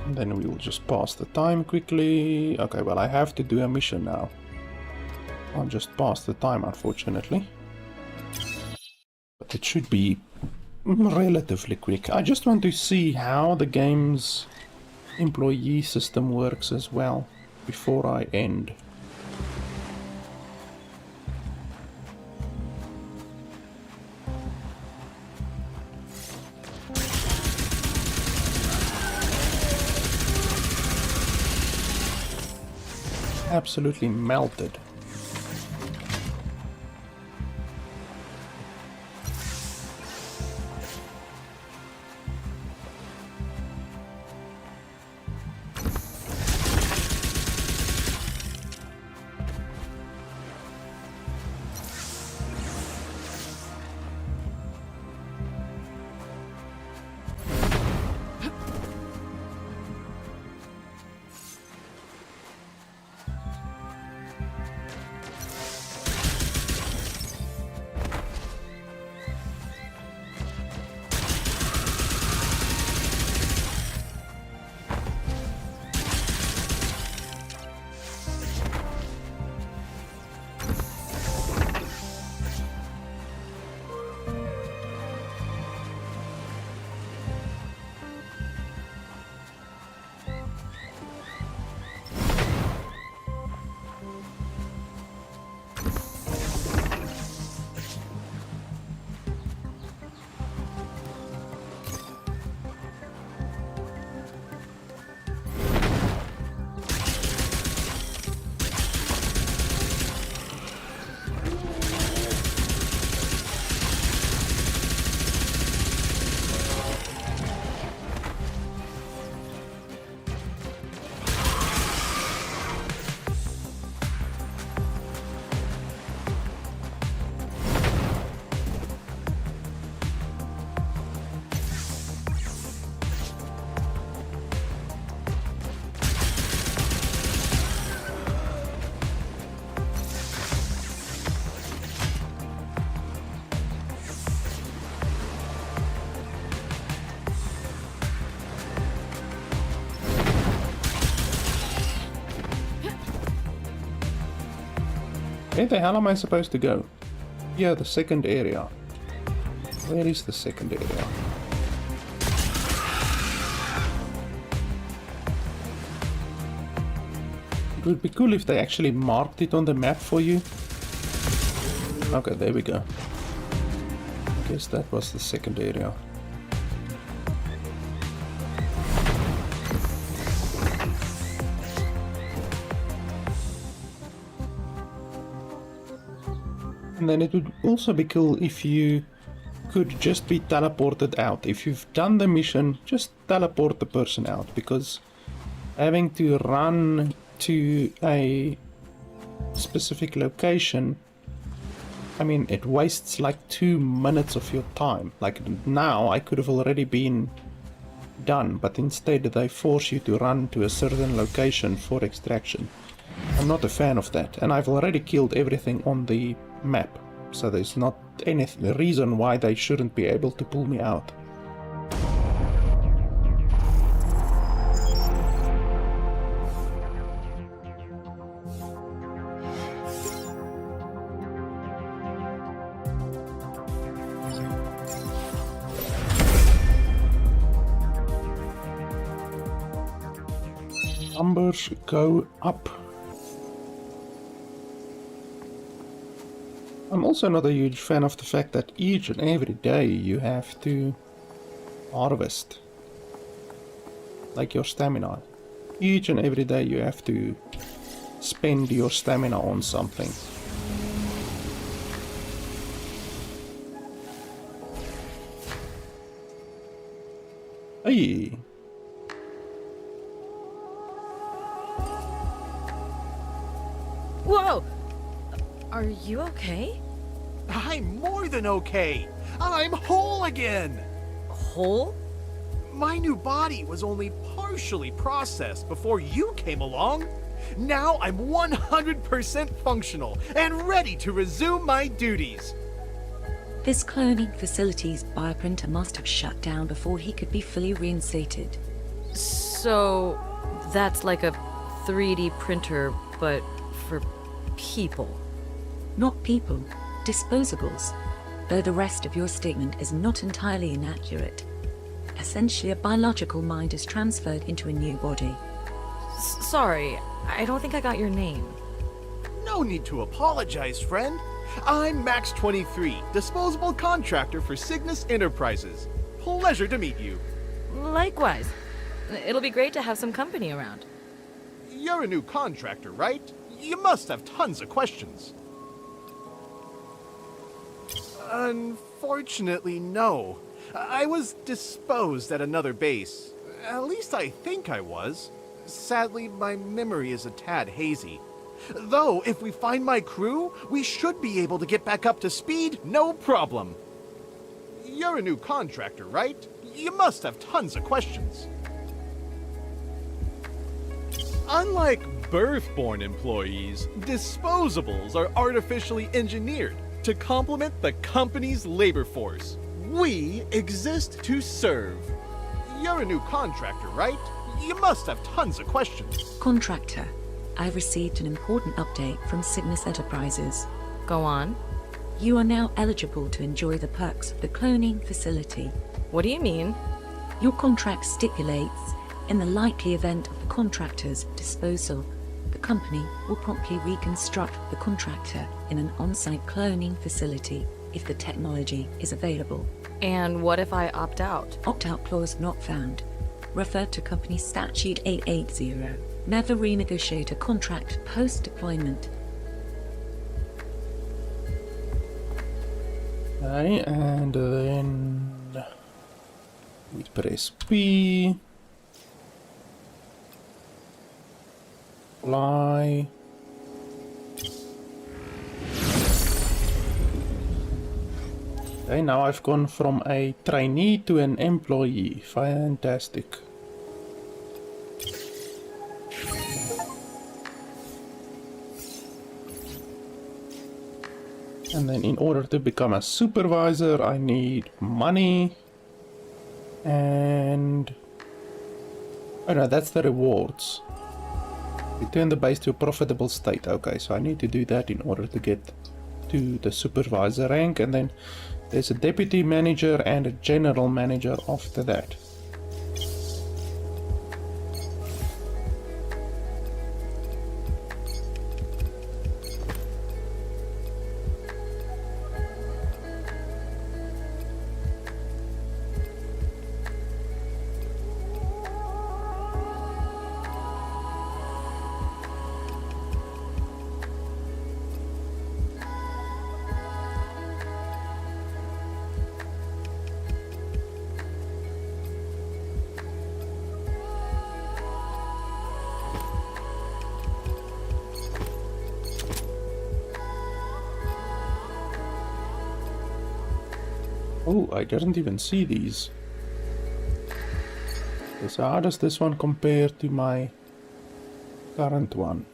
Speaker 1: Then we will just pass the time quickly. Okay, well, I have to do a mission now. I'll just pass the time, unfortunately. But it should be relatively quick. I just want to see how the game's employee system works as well before I end. Absolutely melted. Where the hell am I supposed to go? Yeah, the second area. Where is the second area? It would be cool if they actually marked it on the map for you. Okay, there we go. Guess that was the second area. And then it would also be cool if you could just be teleported out. If you've done the mission, just teleport the person out, because having to run to a specific location, I mean, it wastes like 2 minutes of your time. Like now I could have already been done, but instead they force you to run to a certain location for extraction. I'm not a fan of that, and I've already killed everything on the map, so there's not any reason why they shouldn't be able to pull me out. Numbers go up. I'm also not a huge fan of the fact that each and every day you have to harvest, like your stamina. Each and every day you have to spend your stamina on something. Hey!
Speaker 5: Whoa! Are you okay?
Speaker 6: I'm more than okay. I'm whole again.
Speaker 5: Whole?
Speaker 6: My new body was only partially processed before you came along. Now I'm 100% functional and ready to resume my duties.
Speaker 4: This cloning facility's bioprinter must have shut down before he could be fully reinstated.
Speaker 5: So, that's like a 3D printer, but for people.
Speaker 4: Not people, disposables. Though the rest of your statement is not entirely inaccurate. Essentially, a biological mind is transferred into a new body.
Speaker 5: Sorry, I don't think I got your name.
Speaker 6: No need to apologize, friend. I'm Max23, disposable contractor for Cygnus Enterprises. Pleasure to meet you.
Speaker 5: Likewise. It'll be great to have some company around.
Speaker 6: You're a new contractor, right? You must have tons of questions. Unfortunately, no. I was disposed at another base. At least I think I was. Sadly, my memory is a tad hazy. Though, if we find my crew, we should be able to get back up to speed, no problem. You're a new contractor, right? You must have tons of questions. Unlike birth-born employees, disposables are artificially engineered to complement the company's labor force. We exist to serve. You're a new contractor, right? You must have tons of questions.
Speaker 4: Contractor, I've received an important update from Cygnus Enterprises.
Speaker 5: Go on.
Speaker 4: You are now eligible to enjoy the perks of the cloning facility.
Speaker 5: What do you mean?
Speaker 4: Your contract stipulates, in the likely event of the contractor's disposal, the company will promptly reconstruct the contractor in an on-site cloning facility if the technology is available.
Speaker 5: And what if I opt out?
Speaker 4: Opt-out clause not found. Refer to Company Statute 880. Never renegotiate a contract post-deployment.
Speaker 1: Okay, and then we press P. Fly. Okay, now I've gone from a trainee to an employee. Fantastic. And then in order to become a supervisor, I need money. And... oh no, that's the rewards. Return the base to a profitable state. Okay, so I need to do that in order to get to the supervisor rank, and then there's a deputy manager and a general manager after that. Oh, I didn't even see these. Okay, so how does this one compare to my current one?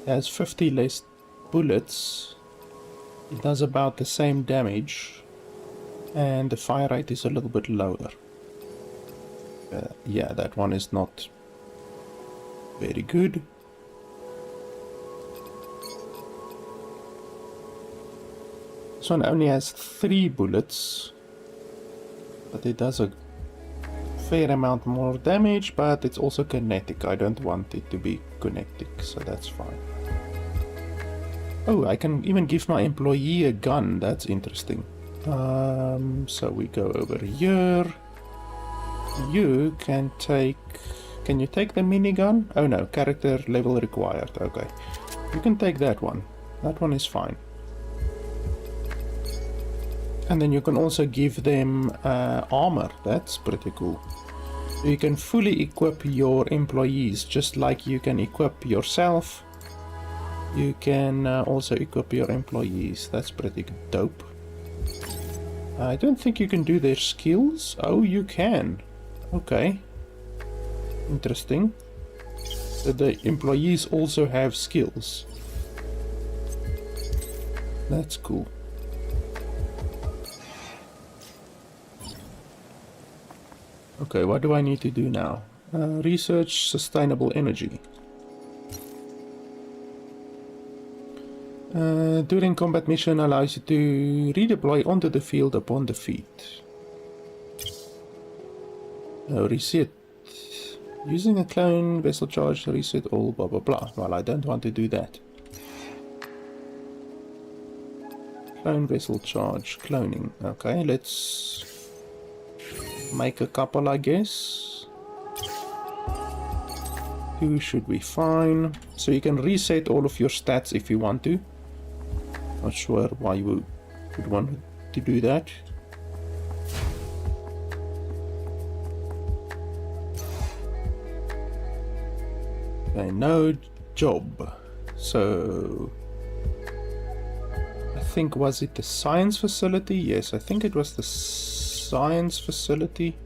Speaker 1: It has 50 less bullets. It does about the same damage. And the fire rate is a little bit lower. Yeah, that one is not very good. This one only has 3 bullets, but it does a fair amount more damage, but it's also kinetic. I don't want it to be kinetic, so that's fine. Oh, I can even give my employee a gun. That's interesting. So we go over here. You can take... Can you take the minigun? Oh no, character level required. Okay. You can take that one. That one is fine. And then you can also give them armor. That's pretty cool. So you can fully equip your employees, just like you can equip yourself. You can also equip your employees. That's pretty dope. I don't think you can do their skills. Oh, you can. Okay. Interesting. So the employees also have skills. That's cool. Okay, what do I need to do now? Research sustainable energy. During combat mission allows you to redeploy onto the field upon defeat. Reset. Using a clone vessel charge, reset all blah blah blah. Well, I don't want to do that. Clone vessel charge, cloning. Okay, let's make a couple, I guess. 2 should be fine. So you can reset all of your stats if you want to. Not sure why you would want to do that. Okay, no job. So I think, was it the science facility? Yes, I think it was the science facility.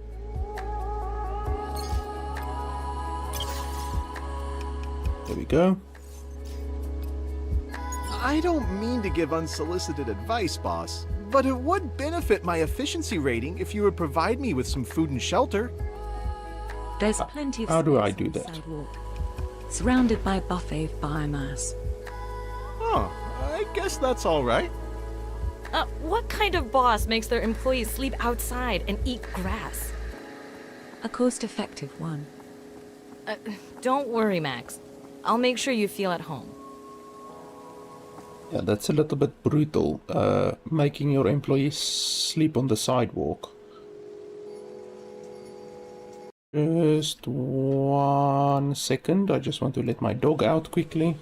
Speaker 1: There we go.
Speaker 6: I don't mean to give unsolicited advice, boss, but it would benefit my efficiency rating if you would provide me with some food and shelter.
Speaker 4: There's plenty of
Speaker 1: How do I
Speaker 4: space
Speaker 1: do
Speaker 4: on the
Speaker 1: that?
Speaker 4: sidewalk, surrounded by a buffet of biomass.
Speaker 6: Oh, I guess that's all right.
Speaker 5: What kind of boss makes their employees sleep outside and eat grass?
Speaker 4: A cost-effective one.
Speaker 5: Don't worry, Max. I'll make sure you feel at home.
Speaker 1: Yeah, that's a little bit brutal, making your employees sleep on the sidewalk. Just 1 second, I just want to let my dog out quickly.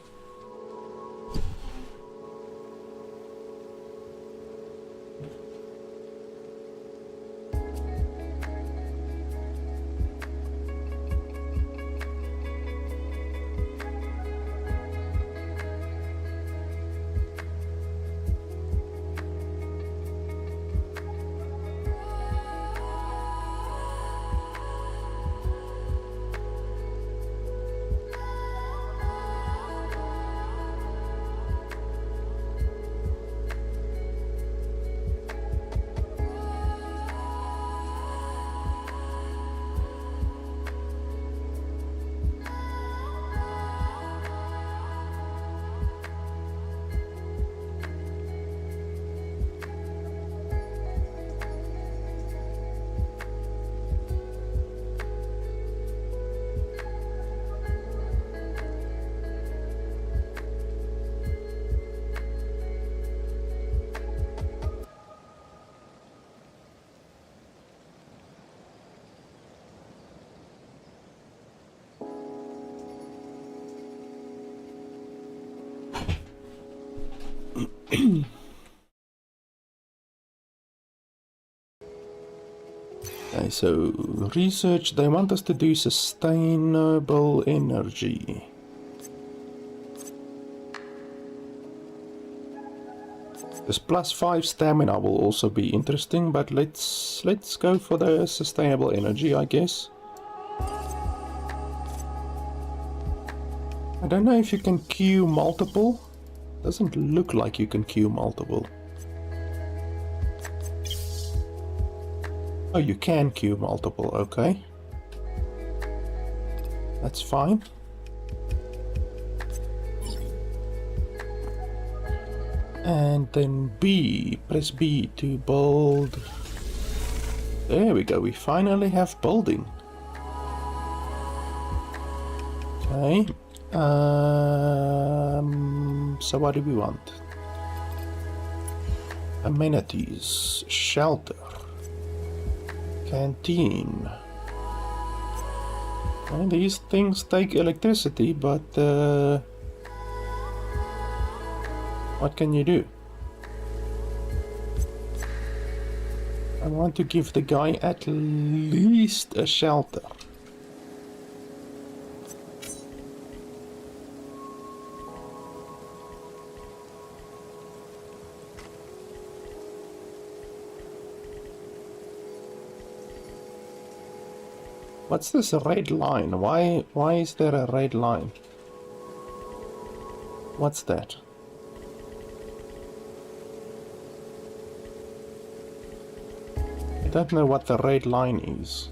Speaker 1: Okay, so research, they want us to do sustainable energy. This +5 stamina will also be interesting, but let's go for the sustainable energy, I guess. I don't know if you can queue multiple. Doesn't look like you can queue multiple. Oh, you can queue multiple, okay. That's fine. And then B, press B to build. There we go, we finally have building. Okay. So what do we want? Amenities, shelter, canteen. And these things take electricity, but what can you do? I want to give the guy at least a shelter. What's this red line? Why is there a red line? What's that? I don't know what the red line is.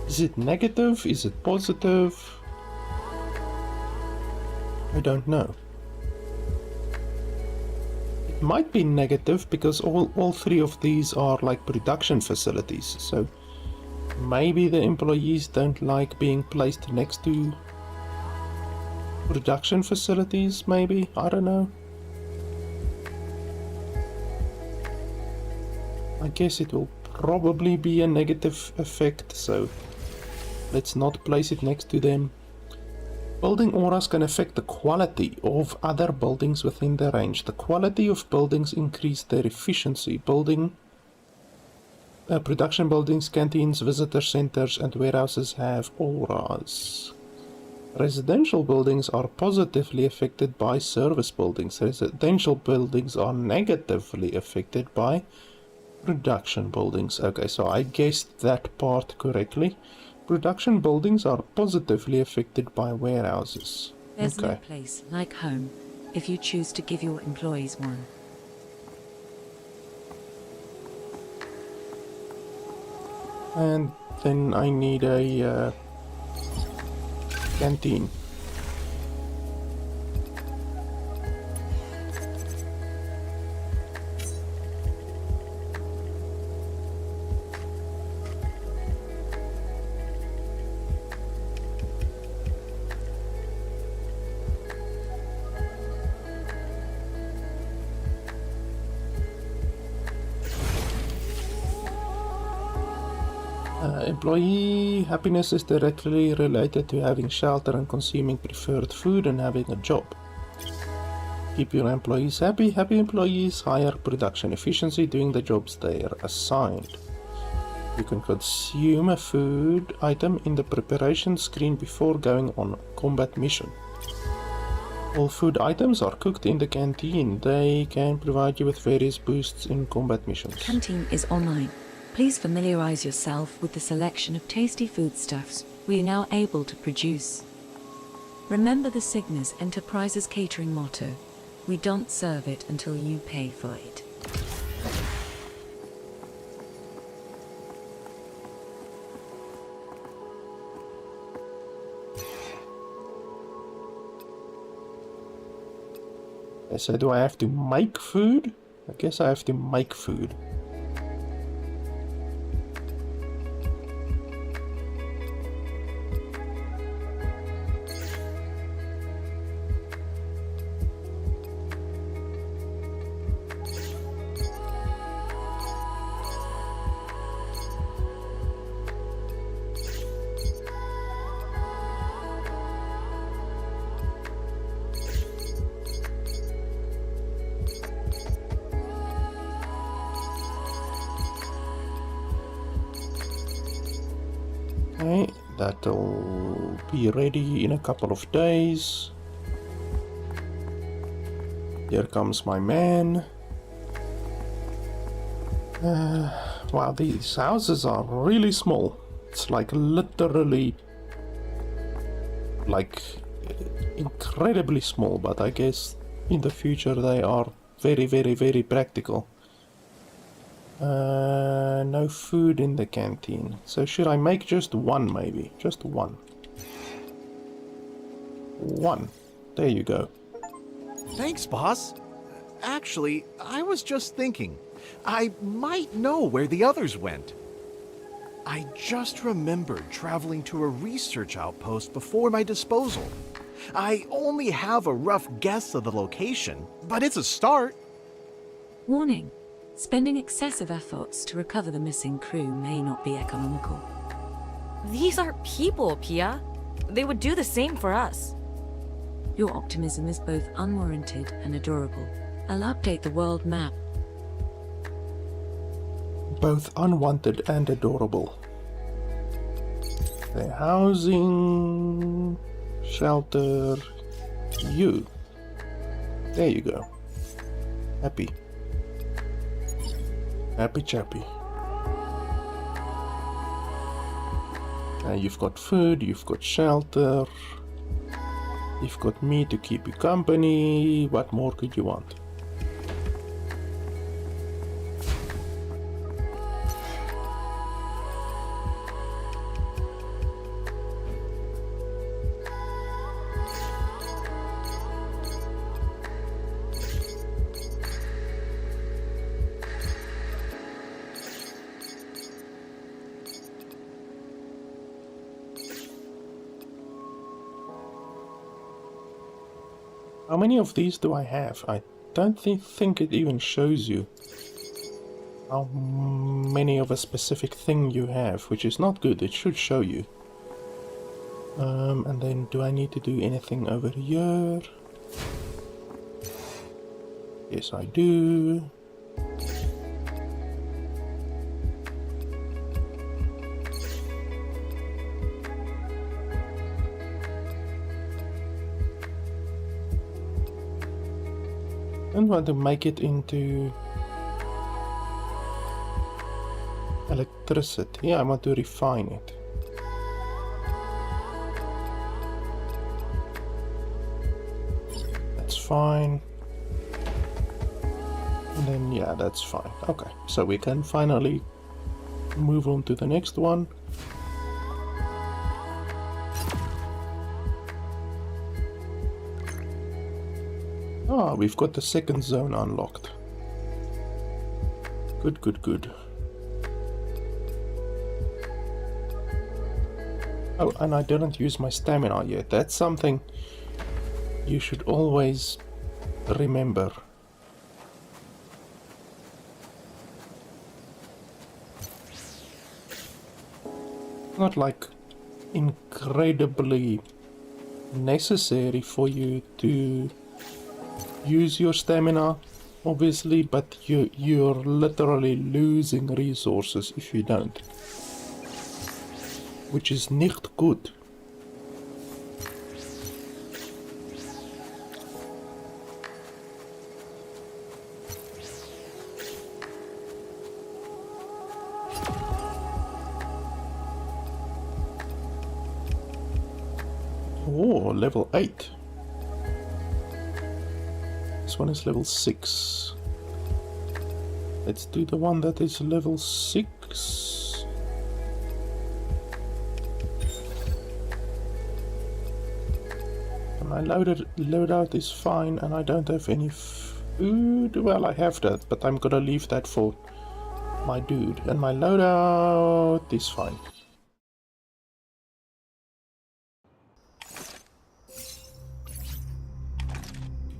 Speaker 1: Is it negative? Is it positive? I don't know. It might be negative because all three of these are like production facilities. So maybe the employees don't like being placed next to production facilities, maybe? I don't know. I guess it will probably be a negative effect, so let's not place it next to them. Building auras can affect the quality of other buildings within their range. The quality of buildings increase their efficiency. Production buildings, canteens, visitor centers, and warehouses have auras. Residential buildings are positively affected by service buildings. Residential buildings are negatively affected by production buildings. Okay, so I guessed that part correctly. Production buildings are positively affected by warehouses.
Speaker 4: There's
Speaker 1: Okay.
Speaker 4: no place like home if you choose to give your employees one.
Speaker 1: And then I need a canteen. Employee happiness is directly related to having shelter and consuming preferred food and having a job. Keep your employees happy. Happy employees higher production efficiency doing the jobs they are assigned. You can consume a food item in the preparation screen before going on combat mission. All food items are cooked in the canteen. They can provide you with various boosts in combat missions.
Speaker 4: Canteen is online. Please familiarize yourself with the selection of tasty foodstuffs we are now able to produce. Remember the Cygnus Enterprises catering motto: we don't serve it until you pay for it.
Speaker 1: So do I have to make food? I guess I have to make food. Okay, that'll be ready in a couple of days. Here comes my man. Wow, these houses are really small. It's like literally like incredibly small, but I guess in the future they are very, very, very practical. No food in the canteen. So should I make just one maybe? Just one. One. There you go.
Speaker 6: Thanks, boss. Actually, I was just thinking, I might know where the others went. I just remembered traveling to a research outpost before my disposal. I only have a rough guess of the location, but it's a start.
Speaker 4: Warning. Spending excessive efforts to recover the missing crew may not be economical.
Speaker 5: These are people, Pia. They would do the same for us.
Speaker 4: Your optimism is both unwarranted and adorable. I'll update the world map.
Speaker 1: Both unwanted and adorable. The housing, shelter, you. There you go. Happy. Happy chappy. You've got food, you've got shelter, you've got me to keep you company. What more could you want? How many of these do I have? I don't think it even shows you how many of a specific thing you have, which is not good. It should show you. And then do I need to do anything over here? Yes, I do. I don't want to make it into electricity. Yeah, I want to refine it. That's fine. And then, yeah, that's fine. Okay, so we can finally move on to the next one. Ah, we've got the second zone unlocked. Good, good, good. Oh, and I didn't use my stamina yet. That's something you should always remember. Not like incredibly necessary for you to use your stamina, obviously, but you're literally losing resources if you don't, which is nicht good. Oh, level 8. This one is level 6. Let's do the one that is level 6. And my loadout is fine, and I don't have any food. Well, I have that, but I'm gonna leave that for my dude. And my loadout is fine.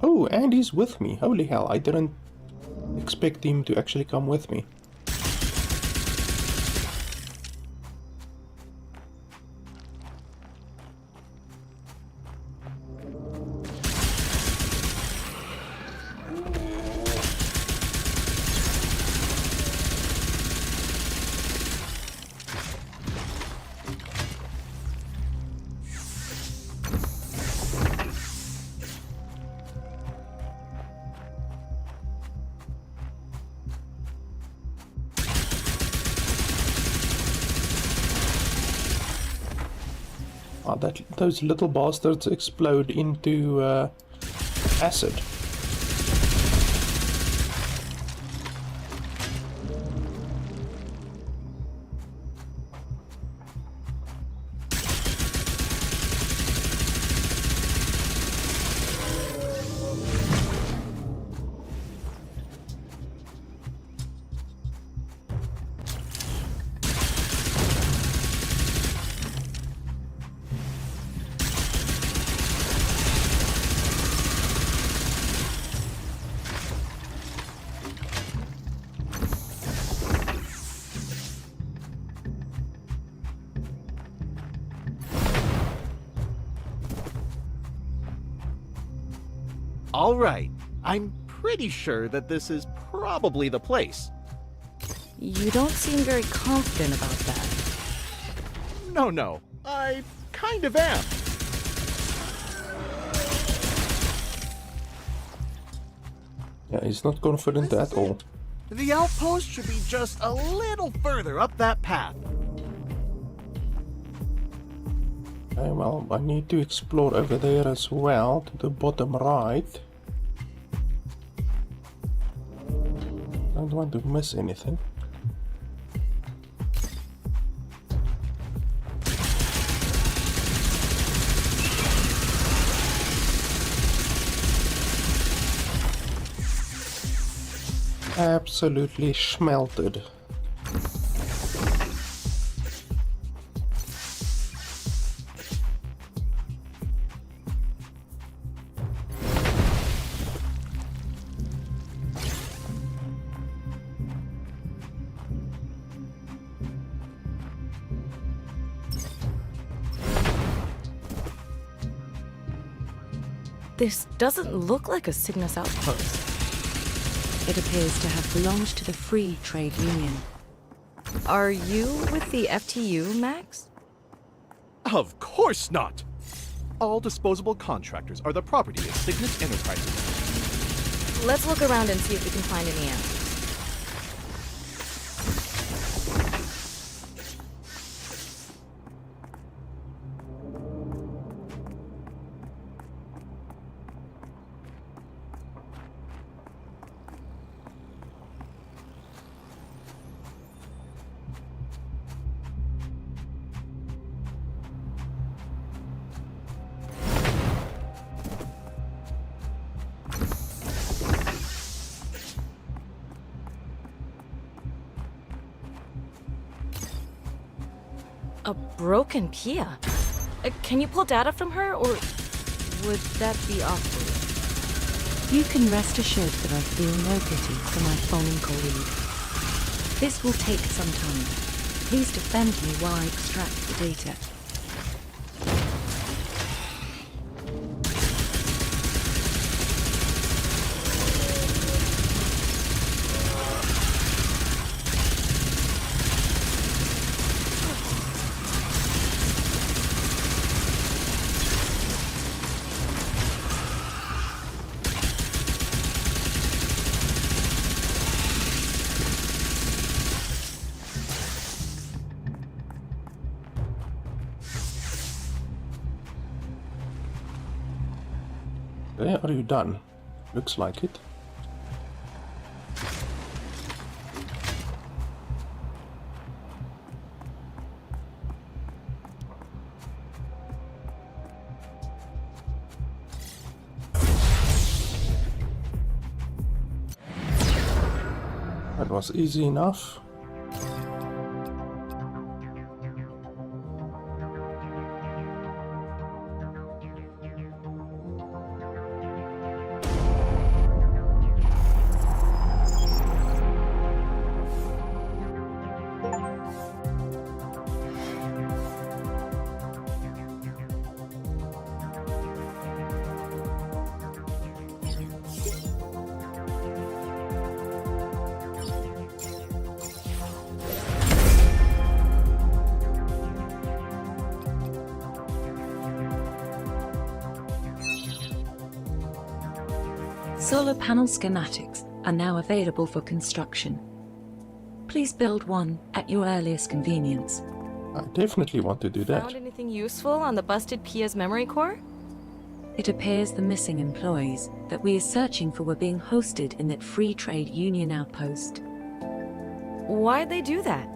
Speaker 1: Oh, and he's with me. Holy hell, I didn't expect him to actually come with me. Oh, those little bastards explode into acid.
Speaker 6: All right, I'm pretty sure that this is probably the place.
Speaker 5: You don't seem very confident about that.
Speaker 6: No, I kind of am.
Speaker 1: Yeah, he's not confident at all.
Speaker 6: The outpost should be just a little further up that path.
Speaker 1: Okay, well, I need to explore over there as well, to the bottom right. Don't want to miss anything. Absolutely smelted.
Speaker 5: This doesn't look like a Cygnus outpost.
Speaker 4: It appears to have belonged to the Free Trade Union.
Speaker 5: Are you with the FTU, Max?
Speaker 6: Of course not! All disposable contractors are the property of Cygnus Enterprises.
Speaker 5: Let's look around and see if we can find any answers. A broken Pia? Can you pull data from her, or would that be awkward?
Speaker 4: You can rest assured that I feel no pity for my fallen colleague. This will take some time. Please defend me while I extract the data.
Speaker 1: Okay, are you done? Looks like it. That was easy enough.
Speaker 4: Solar panel schematics are now available for construction. Please build one at your earliest convenience.
Speaker 1: I definitely want to do that.
Speaker 5: Found anything useful on the busted Pia's memory core?
Speaker 4: It appears the missing employees that we are searching for were being hosted in that free trade union outpost.
Speaker 5: Why'd they do that?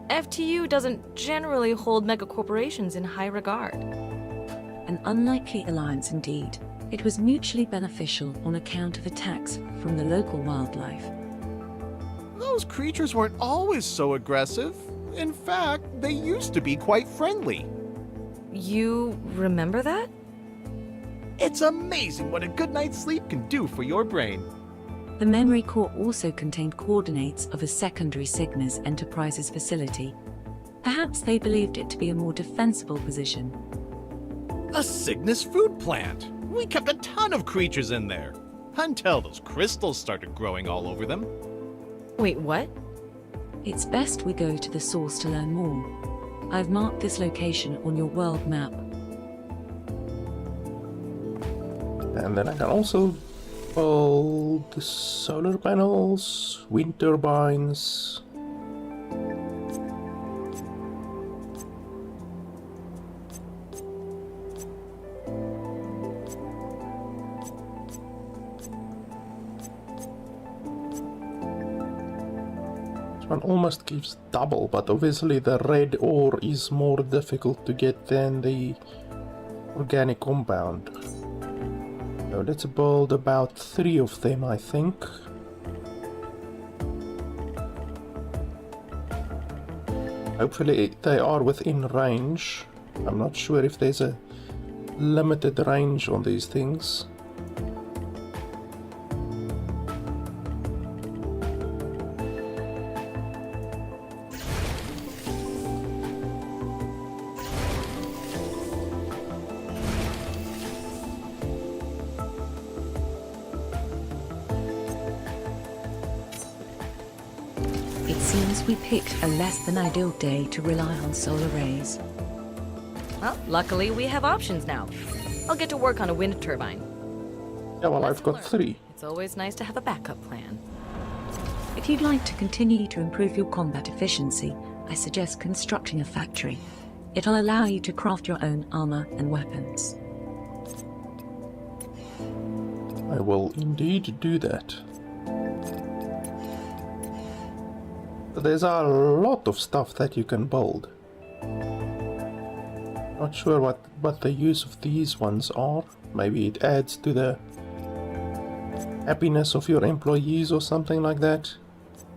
Speaker 5: FTU doesn't generally hold megacorporations in high regard.
Speaker 4: An unlikely alliance indeed. It was mutually beneficial on account of attacks from the local wildlife.
Speaker 6: Those creatures weren't always so aggressive. In fact, they used to be quite friendly.
Speaker 5: You remember that?
Speaker 6: It's amazing what a good night's sleep can do for your brain.
Speaker 4: The memory core also contained coordinates of a secondary Cygnus Enterprises facility. Perhaps they believed it to be a more defensible position.
Speaker 6: A Cygnus food plant. We kept a ton of creatures in there. Until those crystals started growing all over them.
Speaker 5: Wait, what?
Speaker 4: It's best we go to the source to learn more. I've marked this location on your world map.
Speaker 1: And then I can also build the solar panels, wind turbines. This one almost gives double, but obviously the red ore is more difficult to get than the organic compound. So let's build about 3 of them, I think. Hopefully they are within range. I'm not sure if there's a limited range on these things.
Speaker 4: It seems we picked a less than ideal day to rely on solar rays.
Speaker 5: Well, luckily we have options now. I'll get to work on a wind turbine.
Speaker 1: Yeah, well, I've
Speaker 5: Lesson
Speaker 1: got
Speaker 5: learned.
Speaker 1: 3.
Speaker 5: It's always nice to have a backup plan.
Speaker 4: If you'd like to continue to improve your combat efficiency, I suggest constructing a factory. It'll allow you to craft your own armor and weapons.
Speaker 1: I will indeed do that. There's a lot of stuff that you can build. Not sure what the use of these ones are. Maybe it adds to the happiness of your employees or something like that.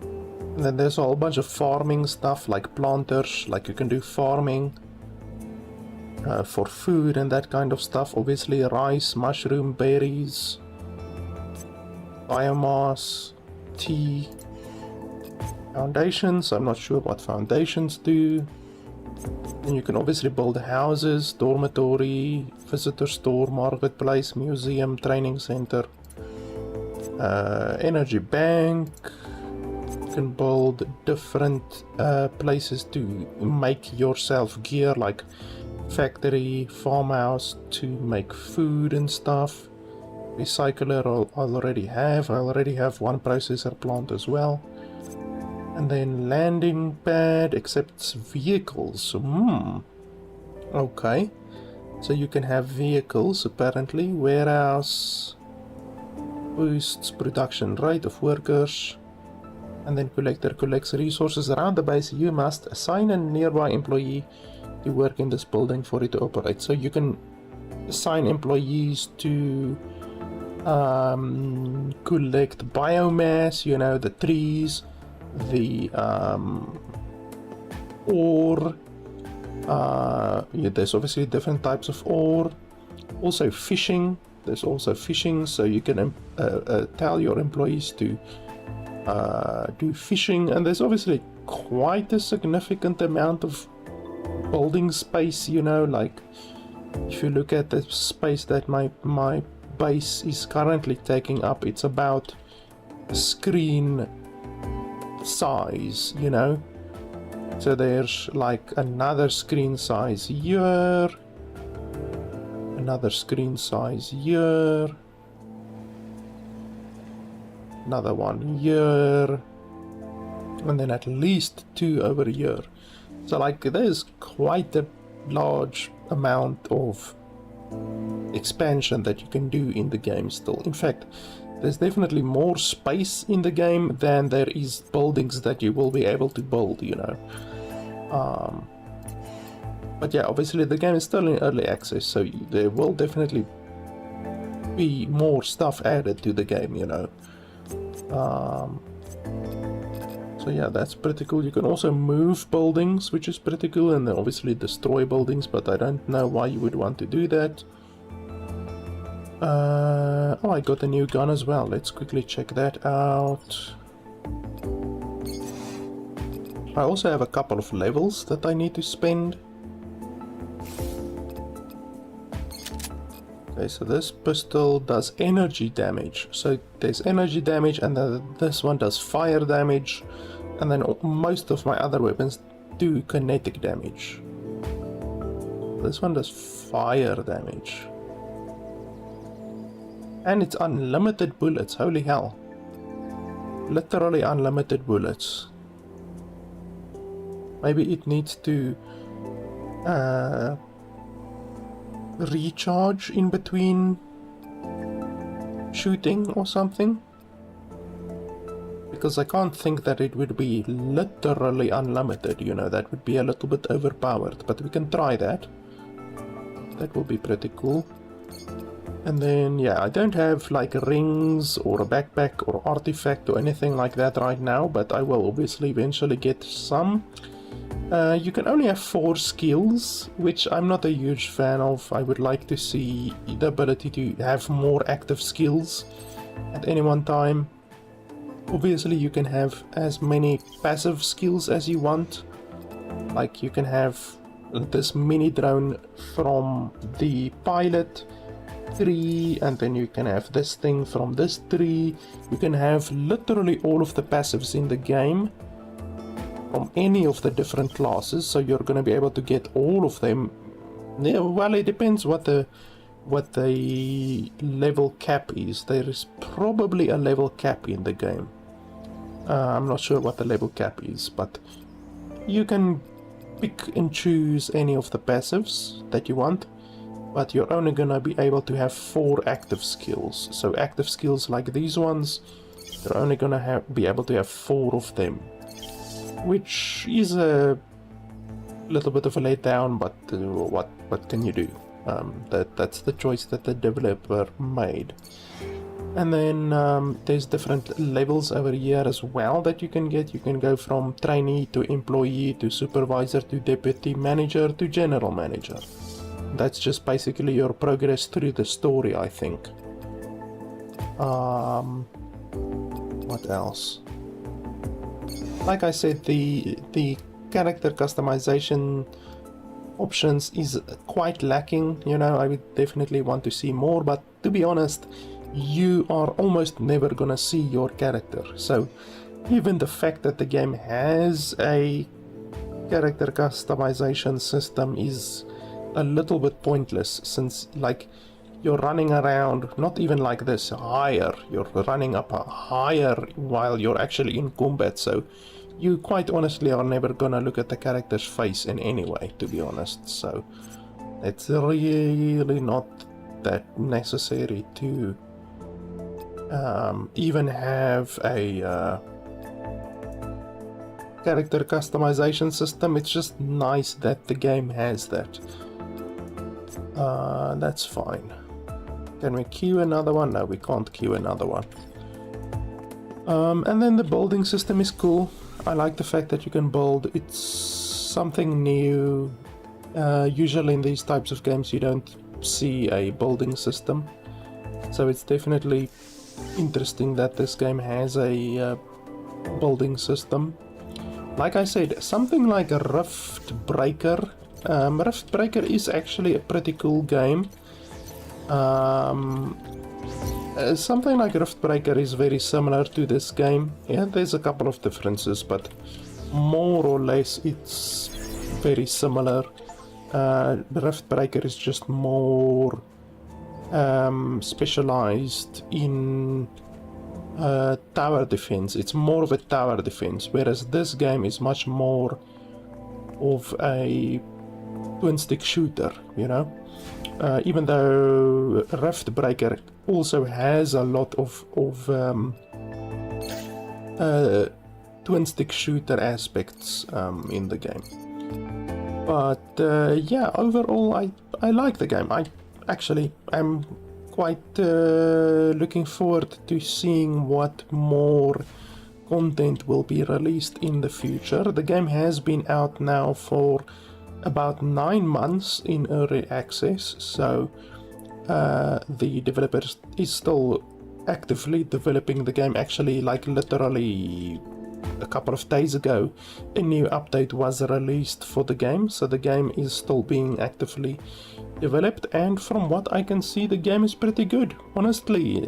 Speaker 1: And then there's a whole bunch of farming stuff like planters, like you can do farming for food and that kind of stuff. Obviously rice, mushroom, berries, biomass, tea. Foundations, I'm not sure what foundations do. And you can obviously build houses, dormitory, visitor store, marketplace, museum, training center, energy bank. You can build different places to make yourself gear, like factory, farmhouse to make food and stuff. Recycler I already have. I already have one processor plant as well. And then landing pad accepts vehicles. Okay. So you can have vehicles apparently. Warehouse boosts production rate of workers. And then collector collects resources around the base. You must assign a nearby employee to work in this building for it to operate. So you can assign employees to collect biomass, you know, the trees, the ore. Yeah, there's obviously different types of ore. Also fishing. There's also fishing, so you can tell your employees to do fishing. And there's obviously quite a significant amount of building space, you know, like if you look at the space that my base is currently taking up, it's about a screen size, you know. So there's like another screen size here, another screen size here, another one here, and then at least 2 over here. So like there's quite a large amount of expansion that you can do in the game still. In fact, there's definitely more space in the game than there is buildings that you will be able to build, you know. But yeah, obviously the game is still in early access, so there will definitely be more stuff added to the game, you know. So yeah, that's pretty cool. You can also move buildings, which is pretty cool, and then obviously destroy buildings, but I don't know why you would want to do that. Oh, I got a new gun as well. Let's quickly check that out. I also have a couple of levels that I need to spend. Okay, so this pistol does energy damage. So there's energy damage, and then this one does fire damage, and then most of my other weapons do kinetic damage. This one does fire damage. And it's unlimited bullets, holy hell. Literally unlimited bullets. Maybe it needs to recharge in between shooting or something. Because I can't think that it would be literally unlimited, you know, that would be a little bit overpowered. But we can try that. That will be pretty cool. And then, yeah, I don't have like rings or a backpack or artifact or anything like that right now, but I will obviously eventually get some. You can only have 4 skills, which I'm not a huge fan of. I would like to see the ability to have more active skills at any one time. Obviously, you can have as many passive skills as you want. Like, you can have this mini drone from the pilot tree, and then you can have this thing from this tree. You can have literally all of the passives in the game from any of the different classes, so you're going to be able to get all of them. Yeah, well, it depends what the level cap is. There is probably a level cap in the game. I'm not sure what the level cap is, but you can pick and choose any of the passives that you want, but you're only gonna be able to have 4 active skills. So active skills like these ones, you're only gonna be able to have 4 of them, which is a little bit of a letdown, but what can you do? That's the choice that the developer made. And then there's different levels over here as well that you can get. You can go from trainee to employee to supervisor to deputy manager to general manager. That's just basically your progress through the story, I think. What else? Like I said, the character customization options is quite lacking. You know, I would definitely want to see more, but to be honest, you are almost never gonna see your character. So even the fact that the game has a character customization system is a little bit pointless, since like you're running around, not even like this higher, you're running up higher while you're actually in combat, so you quite honestly are never gonna look at the character's face in any way, to be honest. So it's really not that necessary to even have a character customization system. It's just nice that the game has that. That's fine. Can we queue another one? No, we can't queue another one. And then the building system is cool. I like the fact that you can build. It's something new. Usually in these types of games you don't see a building system, so it's definitely interesting that this game has a building system. Like I said, something like a Rift Breaker. Rift Breaker is actually a pretty cool game. Something like Rift Breaker is very similar to this game. Yeah, there's a couple of differences, but more or less it's very similar. Rift Breaker is just more specialized in tower defense. It's more of a tower defense, whereas this game is much more of a twin stick shooter, you know. Even though Riftbreaker also has a lot of twin stick shooter aspects in the game. But yeah, overall I like the game. I actually am quite looking forward to seeing what more content will be released in the future. The game has been out now for about 9 months in early access, so the developer is still actively developing the game. Actually, like literally a couple of days ago, a new update was released for the game, so the game is still being actively developed, and from what I can see, the game is pretty good. Honestly,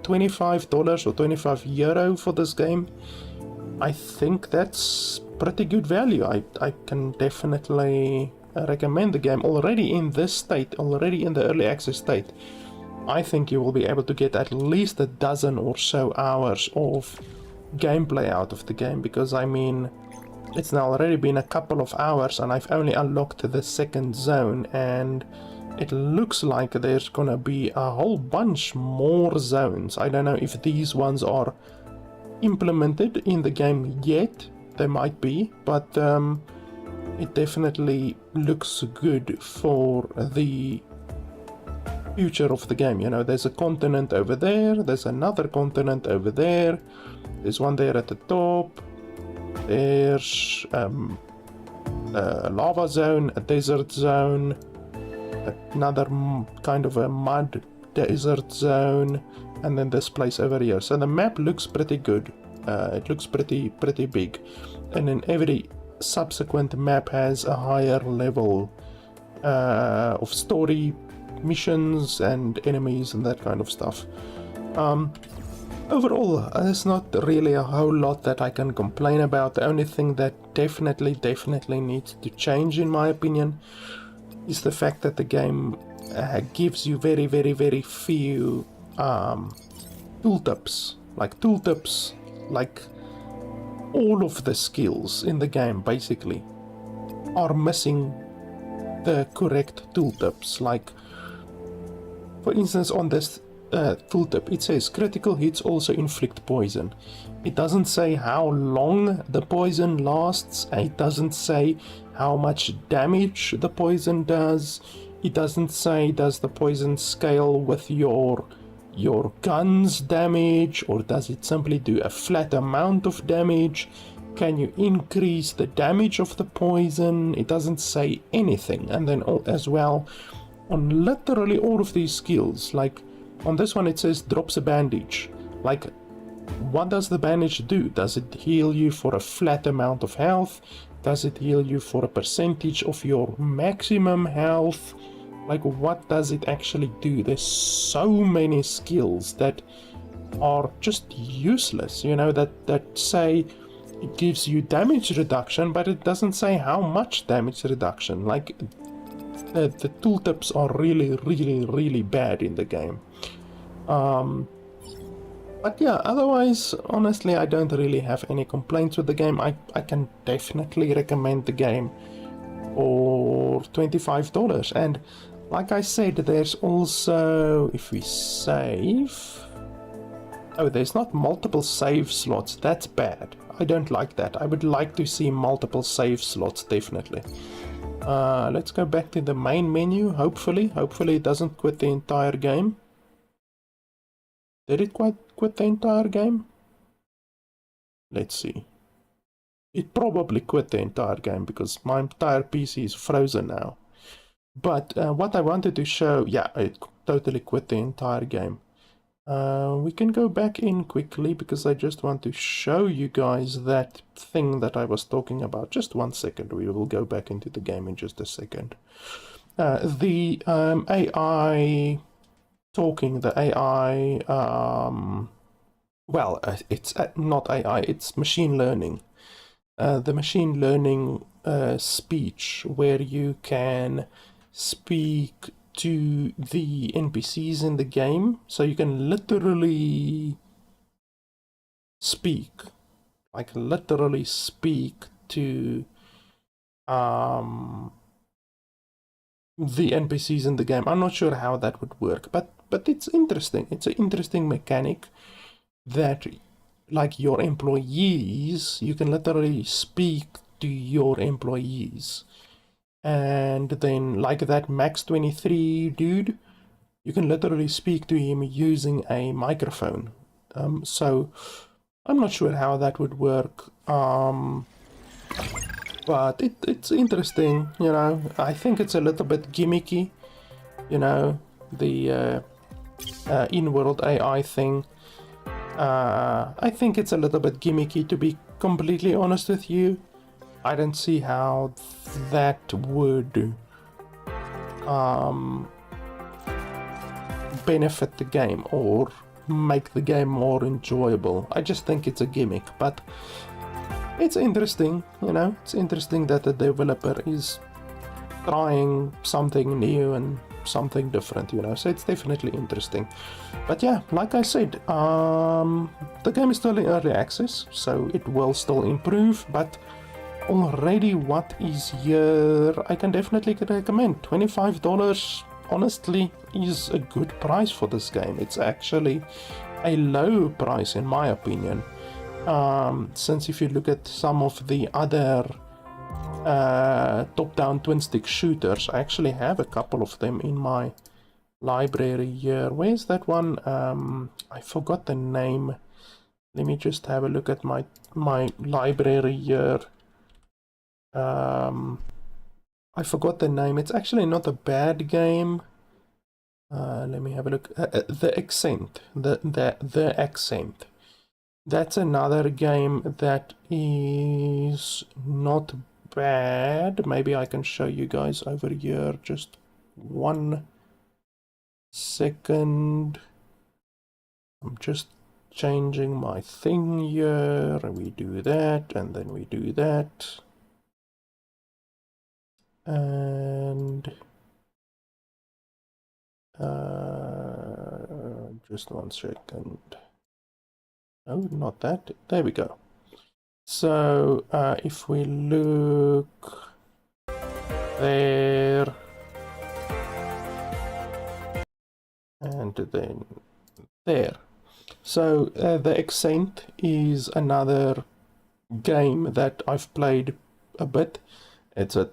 Speaker 1: $25 or €25 for this game, I think that's pretty good value. I can definitely recommend the game. Already in this state, already in the early access state, I think you will be able to get at least a dozen or so hours of gameplay out of the game, because I mean, it's now already been a couple of hours and I've only unlocked the second zone, and it looks like there's gonna be a whole bunch more zones. I don't know if these ones are implemented in the game yet. They might be, but it definitely looks good for the future of the game. You know, there's a continent over there, there's another continent over there, there's one there at the top, there's a lava zone, a desert zone, another kind of a mud desert zone, and then this place over here. So the map looks pretty good. It looks pretty big, and then every subsequent map has a higher level of story missions and enemies and that kind of stuff. Overall, there's not really a whole lot that I can complain about. The only thing that definitely needs to change, in my opinion, is the fact that the game gives you very few tooltips. Like all of the skills in the game basically are missing the correct tooltips. Like, for instance, on this tooltip, it says critical hits also inflict poison. It doesn't say how long the poison lasts, it doesn't say how much damage the poison does, it doesn't say does the poison scale with your gun's damage, or does it simply do a flat amount of damage. Can you increase the damage of the poison? It doesn't say anything. And then as well, on literally all of these skills, like on this one it says drops a bandage. Like, what does the bandage do? Does it heal you for a flat amount of health? Does it heal you for a percentage of your maximum health? Like, what does it actually do? There's so many skills that are just useless, you know, that say it gives you damage reduction, but it doesn't say how much damage reduction. Like, the tooltips are really bad in the game. But yeah, otherwise, honestly, I don't really have any complaints with the game. I can definitely recommend the game for $25. And like I said, there's also, if we save... Oh, there's not multiple save slots. That's bad. I don't like that. I would like to see multiple save slots, definitely. Let's go back to the main menu, hopefully. Hopefully it doesn't quit the entire game. Did it quit the entire game? Let's see. It probably quit the entire game because my entire PC is frozen now. But what I wanted to show, yeah, it totally quit the entire game. We can go back in quickly because I just want to show you guys that thing that I was talking about. Just 1 second, we will go back into the game in just a second. The AI talking, the AI, well, it's not AI, it's machine learning. The machine learning speech where you can speak to the NPCs in the game, so you can literally speak, like literally speak to the NPCs in the game. I'm not sure how that would work, but it's interesting. It's an interesting mechanic that, like, your employees, you can literally speak to your employees, and then like that Max 23 dude, you can literally speak to him using a microphone. So I'm not sure how that would work, but it's interesting, you know. I think it's a little bit gimmicky, you know, the in-world AI thing. I think it's a little bit gimmicky, to be completely honest with you. I don't see how that would benefit the game or make the game more enjoyable. I just think it's a gimmick, but it's interesting, you know. It's interesting that the developer is trying something new and something different, you know, so it's definitely interesting. But yeah, like I said, the game is still in early access, so it will still improve, but already what is here, I can definitely recommend. $25 honestly is a good price for this game. It's actually a low price in my opinion, since if you look at some of the other top-down twin-stick shooters, I actually have a couple of them in my library here. Where's that one? I forgot the name. Let me just have a look at my library here. I forgot the name. It's actually not a bad game. Let me have a look. The Accent. The Accent. That's another game that is not bad. Maybe I can show you guys over here. Just 1 second. I'm just changing my thing here. We do that, and then we do that. And just 1 second. No, not that. There we go. So if we look there, and then there. So the Accent is another game that I've played a bit. It's a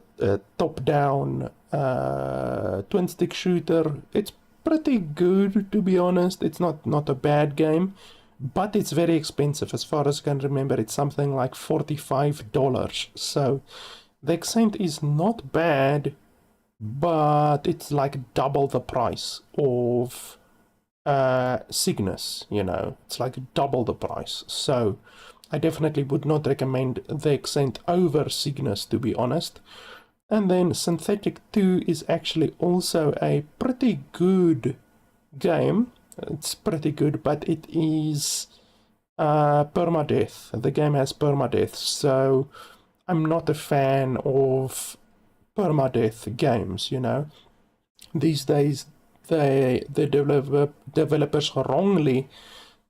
Speaker 1: top-down twin-stick shooter. It's pretty good, to be honest. It's not a bad game, but it's very expensive. As far as I can remember, it's something like $45. So the Accent is not bad, but it's like double the price of Cygnus, you know. It's like double the price. So I definitely would not recommend the Accent over Cygnus, to be honest. And then Synthetic 2 is actually also a pretty good game. It's pretty good, but it is permadeath. The game has permadeath, so I'm not a fan of permadeath games, you know. These days, the developers wrongly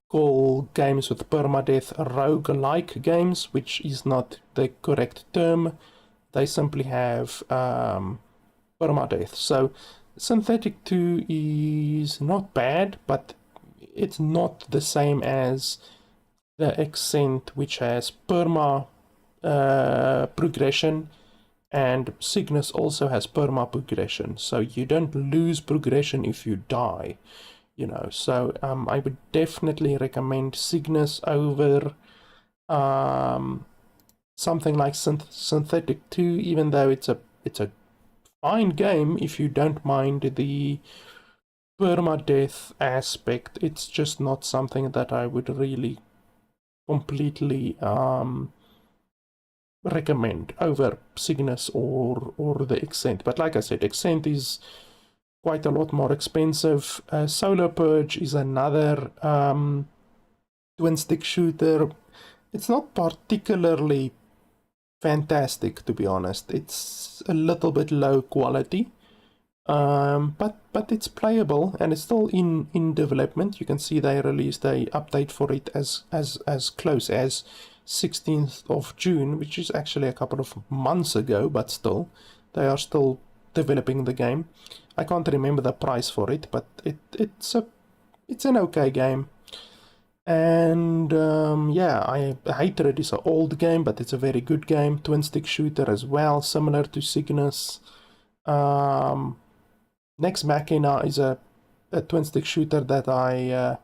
Speaker 1: call games with permadeath roguelike games, which is not the correct term. They simply have permadeath. So Synthetic 2 is not bad, but it's not the same as the Accent, which has perma progression, and Cygnus also has perma progression. So you don't lose progression if you die, you know. So I would definitely recommend Cygnus over something like Synthetic 2, even though it's a fine game if you don't mind the permadeath aspect. It's just not something that I would really completely recommend over Cygnus or the Accent. But like I said, Accent is quite a lot more expensive. Solar Purge is another twin-stick shooter. It's not particularly fantastic, to be honest. It's a little bit low quality, but it's playable, and it's still in development. You can see they released a update for it as close as 16th of June, which is actually a couple of months ago, but still, they are still developing the game. I can't remember the price for it, but it's an okay game. And yeah, I Hatred it is an old game, but it's a very good game. Twin stick shooter as well, similar to Cygnus. Next Machina is a twin stick shooter that I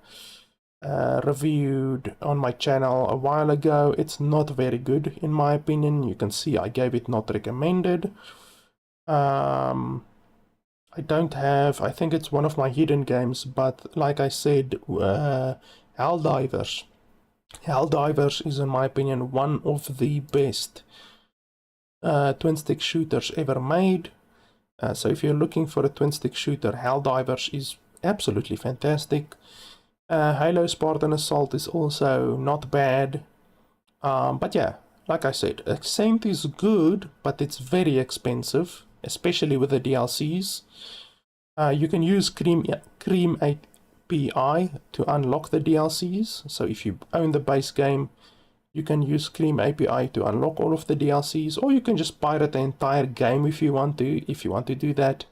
Speaker 1: reviewed on my channel a while ago. It's not very good in my opinion. You can see I gave it not recommended. I don't have, I think it's one of my hidden games, but like I said, Helldivers is in my opinion one of the best twin stick shooters ever made. So if you're looking for a twin stick shooter, Helldivers is absolutely fantastic. Halo Spartan Assault is also not bad. But yeah, like I said, Ascent is good, but it's very expensive, especially with the DLCs. You can use Cream API to unlock the DLCs. So if you own the base game, you can use Cream API to unlock all of the DLCs, or you can just pirate the entire game if you want to do that.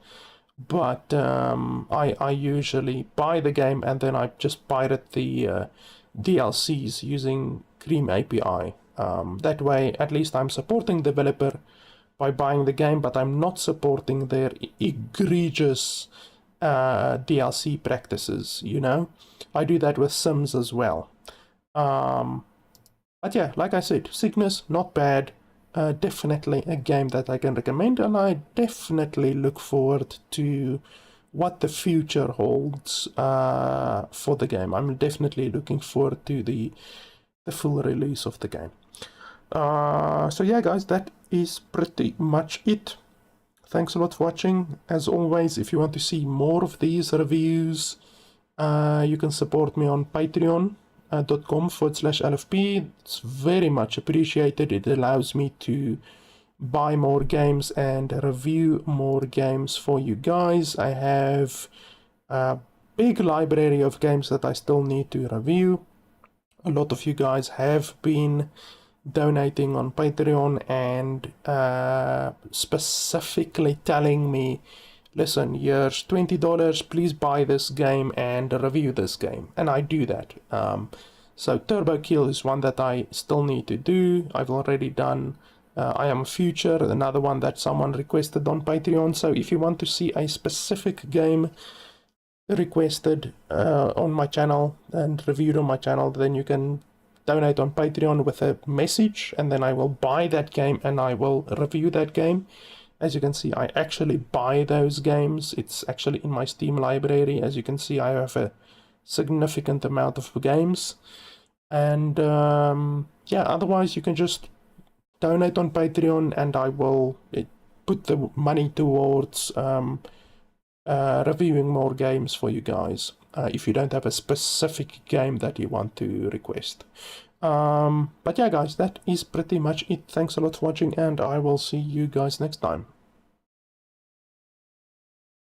Speaker 1: But I usually buy the game and then I just pirate the DLCs using Cream API. That way, at least I'm supporting the developer by buying the game, but I'm not supporting their egregious DLC practices, you know? I do that with Sims as well. But yeah, like I said, Cygnus, not bad. Definitely a game that I can recommend, and I definitely look forward to what the future holds for the game. I'm definitely looking forward to the full release of the game. So yeah guys, that is pretty much it. Thanks a lot for watching. As always, if you want to see more of these reviews, you can support me on patreon.com/LFP. It's very much appreciated. It allows me to buy more games and review more games for you guys. I have a big library of games that I still need to review. A lot of you guys have been donating on Patreon and specifically telling me, listen, here's $20, please buy this game and review this game, and I do that. So Turbo Kill is one that I still need to do. I've already done I Am Future, another one that someone requested on Patreon. So if you want to see a specific game requested on my channel and reviewed on my channel, then you can donate on Patreon with a message, and then I will buy that game and I will review that game. As you can see, I actually buy those games. It's actually in my Steam library. As you can see, I have a significant amount of games. And yeah, otherwise you can just donate on Patreon and I will put the money towards reviewing more games for you guys, if you don't have a specific game that you want to request. But yeah guys, that is pretty much it. Thanks a lot for watching, and I will see you guys next time.